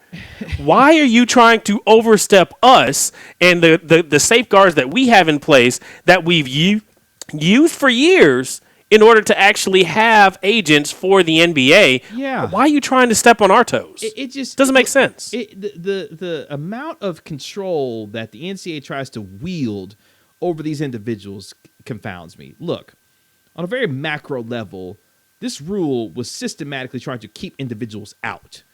Why are you trying to overstep us and the safeguards that we have in place that we've used for years in order to actually have agents for the NBA? Yeah. Why are you trying to step on our toes? It just doesn't make sense. The amount of control that the NCAA tries to wield over these individuals confounds me. Look, on a very macro level, this rule was systematically trying to keep individuals out.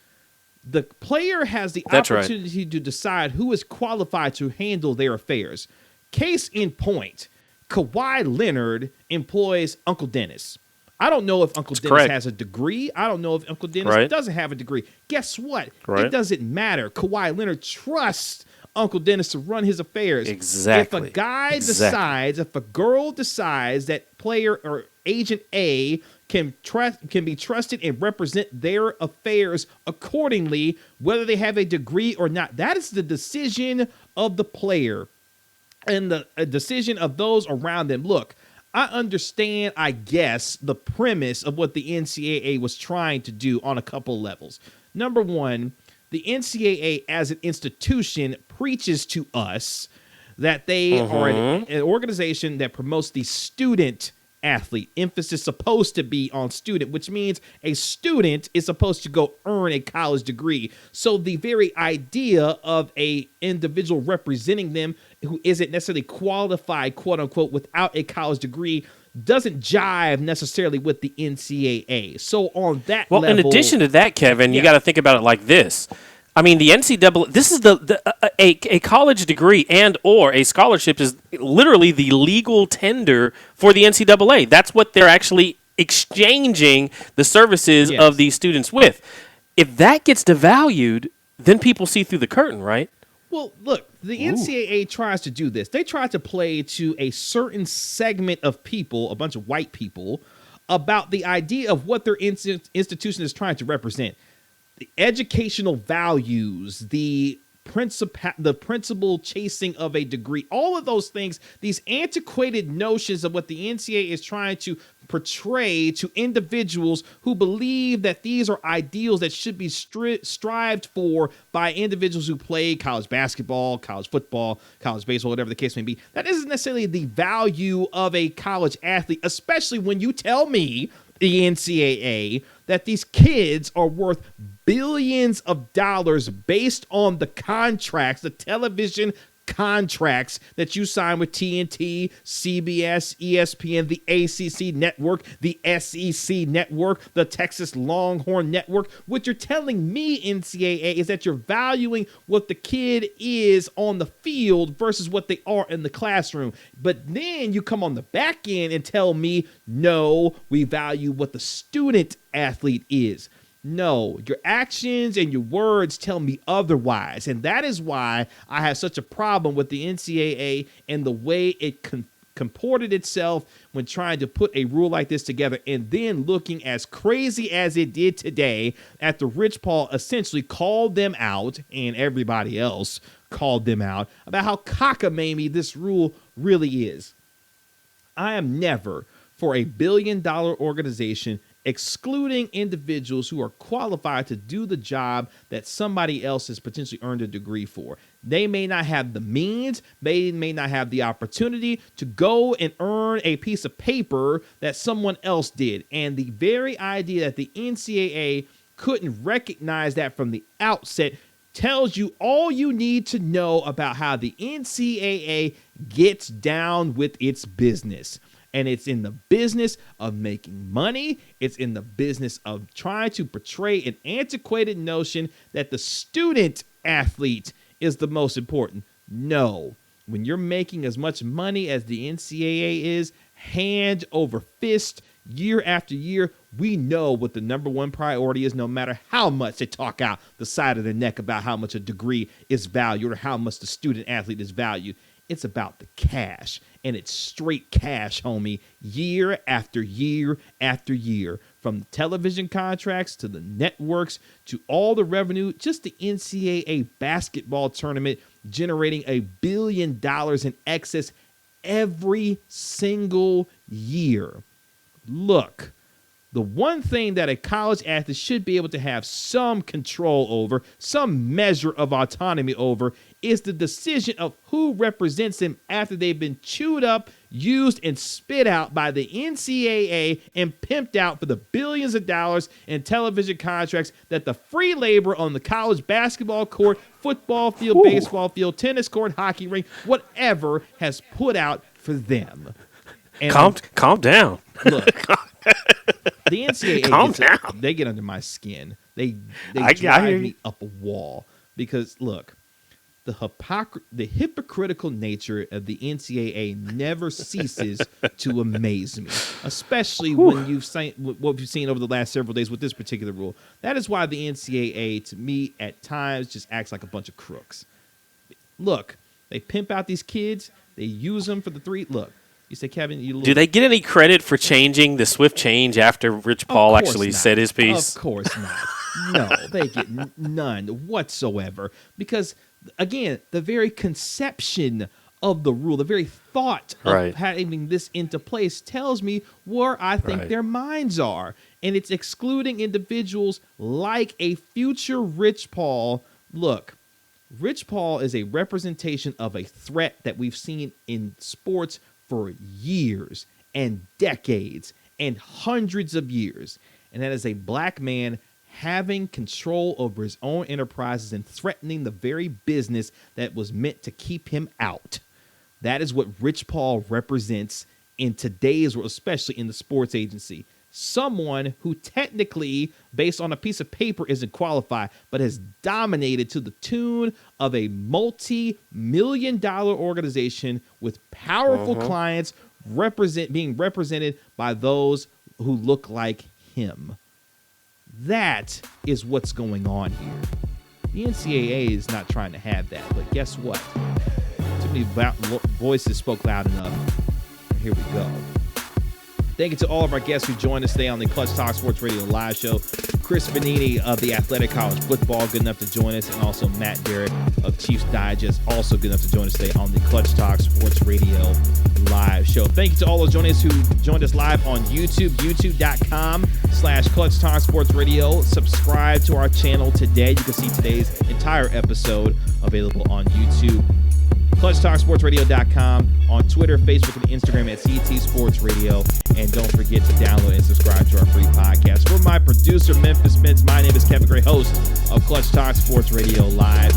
The player has the opportunity to decide who is qualified to handle their affairs. Case in point, Kawhi Leonard employs Uncle Dennis. I don't know if Uncle Dennis has a degree. I don't know if Uncle Dennis doesn't have a degree. Guess what? It doesn't matter. Kawhi Leonard trusts Uncle Dennis to run his affairs. Exactly. If a guy decides, if a girl decides that player or agent A can be trusted and represent their affairs accordingly, whether they have a degree or not, that is the decision of the player and the decision of those around them. Look, I understand, I guess, the premise of what the NCAA was trying to do on a couple levels. Number one, the NCAA as an institution preaches to us that they are an organization that promotes the student athlete. Emphasis supposed to be on student, which means a student is supposed to go earn a college degree. So the very idea of a individual representing them who isn't necessarily qualified, quote unquote, without a college degree doesn't jive necessarily with the NCAA. So on that level, in addition to that, Kevin, you got to think about it like this. The NCAA, this is a college degree and or a scholarship is literally the legal tender for the NCAA. That's what they're actually exchanging the services of these students with. If that gets devalued, then people see through the curtain, right? Well, look, the NCAA tries to do this. They try to play to a certain segment of people, a bunch of white people, about the idea of what their institution is trying to represent. The educational values, the principal chasing of a degree, all of those things, these antiquated notions of what the NCAA is trying to portray to individuals who believe that these are ideals that should be strived for by individuals who play college basketball, college football, college baseball, whatever the case may be. That isn't necessarily the value of a college athlete, especially when you tell me, the NCAA, that these kids are worth billions of dollars based on the contracts, the television contracts that you sign with TNT, CBS, ESPN, the ACC network, the SEC network, the Texas Longhorn network. What you're telling me, NCAA, is that you're valuing what the kid is on the field versus what they are in the classroom. But then you come on the back end and tell me, no, we value what the student athlete is. No, your actions and your words tell me otherwise. And that is why I have such a problem with the NCAA and the way it comported itself when trying to put a rule like this together, and then looking as crazy as it did today after Rich Paul essentially called them out and everybody else called them out about how cockamamie this rule really is. I am never for a billion-dollar organization excluding individuals who are qualified to do the job that somebody else has potentially earned a degree for. They may not have the means, they may not have the opportunity to go and earn a piece of paper that someone else did. And the very idea that the NCAA couldn't recognize that from the outset tells you all you need to know about how the NCAA gets down with its business. And it's in the business of making money. It's in the business of trying to portray an antiquated notion that the student athlete is the most important. No. When you're making as much money as the NCAA is, hand over fist, year after year, we know what the number one priority is, no matter how much they talk out the side of their neck about how much a degree is valued or how much the student athlete is valued. It's about the cash, and it's straight cash, homie, year after year after year, from television contracts to the networks to all the revenue. Just the NCAA basketball tournament generating $1 billion in excess every single year. Look, the one thing that a college athlete should be able to have some control over, some measure of autonomy over, is the decision of who represents them after they've been chewed up, used, and spit out by the NCAA and pimped out for the billions of dollars in television contracts that the free labor on the college basketball court, football field, baseball field, tennis court, hockey rink, whatever, has put out for them. And calm down. Look, the NCAA they get under my skin. They drive me up a wall because look, the hypocritical nature of the NCAA never ceases to amaze me, especially when you've seen what you've seen over the last several days with this particular rule. That is why the NCAA, to me, at times just acts like a bunch of crooks. Look, they pimp out these kids. They use them for the three. Look. You say, Kevin, do they get any credit for changing the swift change after Rich Paul actually said his piece? Of course not. No, they get none whatsoever. Because, again, the very conception of the rule, the very thought of having this into place tells me where I think their minds are. And it's excluding individuals like a future Rich Paul. Look, Rich Paul is a representation of a threat that we've seen in sports for years and decades and hundreds of years. And that is a black man having control over his own enterprises and threatening the very business that was meant to keep him out. That is what Rich Paul represents in today's world, especially in the sports agency. Someone who technically, based on a piece of paper, isn't qualified, but has dominated to the tune of a multi-million-dollar organization with powerful clients being represented by those who look like him. That is what's going on here. The NCAA is not trying to have that, but guess what? Too many voices spoke loud enough. Here we go. Thank you to all of our guests who joined us today on the Clutch Talk Sports Radio live show. Chris Vanini of the Athletic College Football, good enough to join us, and also Matt Derrick of Chiefs Digest, also good enough to join us today on the Clutch Talk Sports Radio live show. Thank you to all those joining us who joined us live on YouTube, youtube.com/Clutch Talk Sports Radio. Subscribe to our channel today. You can see today's entire episode available on YouTube. ClutchTalkSportsRadio.com, on Twitter, Facebook, and Instagram at CT Sports Radio. And don't forget to download and subscribe to our free podcast. For my producer, Memphis Spence, my name is Kevin Gray, host of Clutch Talk Sports Radio Live.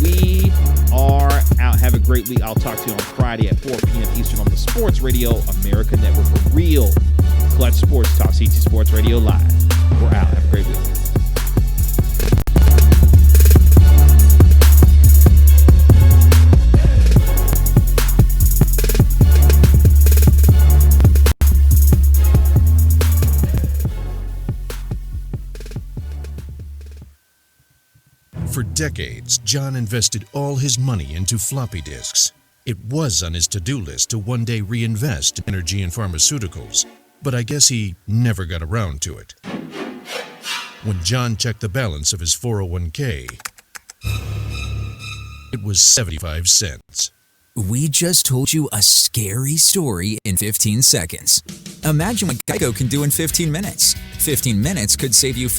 We are out. Have a great week. I'll talk to you on Friday at 4 p.m. Eastern on the Sports Radio America Network for real Clutch Sports Talk, CT Sports Radio Live. We're out. Have a great week. For decades, John invested all his money into floppy disks. It was on his to-do list to one day reinvest in energy and pharmaceuticals, but I guess he never got around to it. When John checked the balance of his 401k, it was 75 cents. We just told you a scary story in 15 seconds. Imagine what Geico can do in 15 minutes. 15 minutes could save you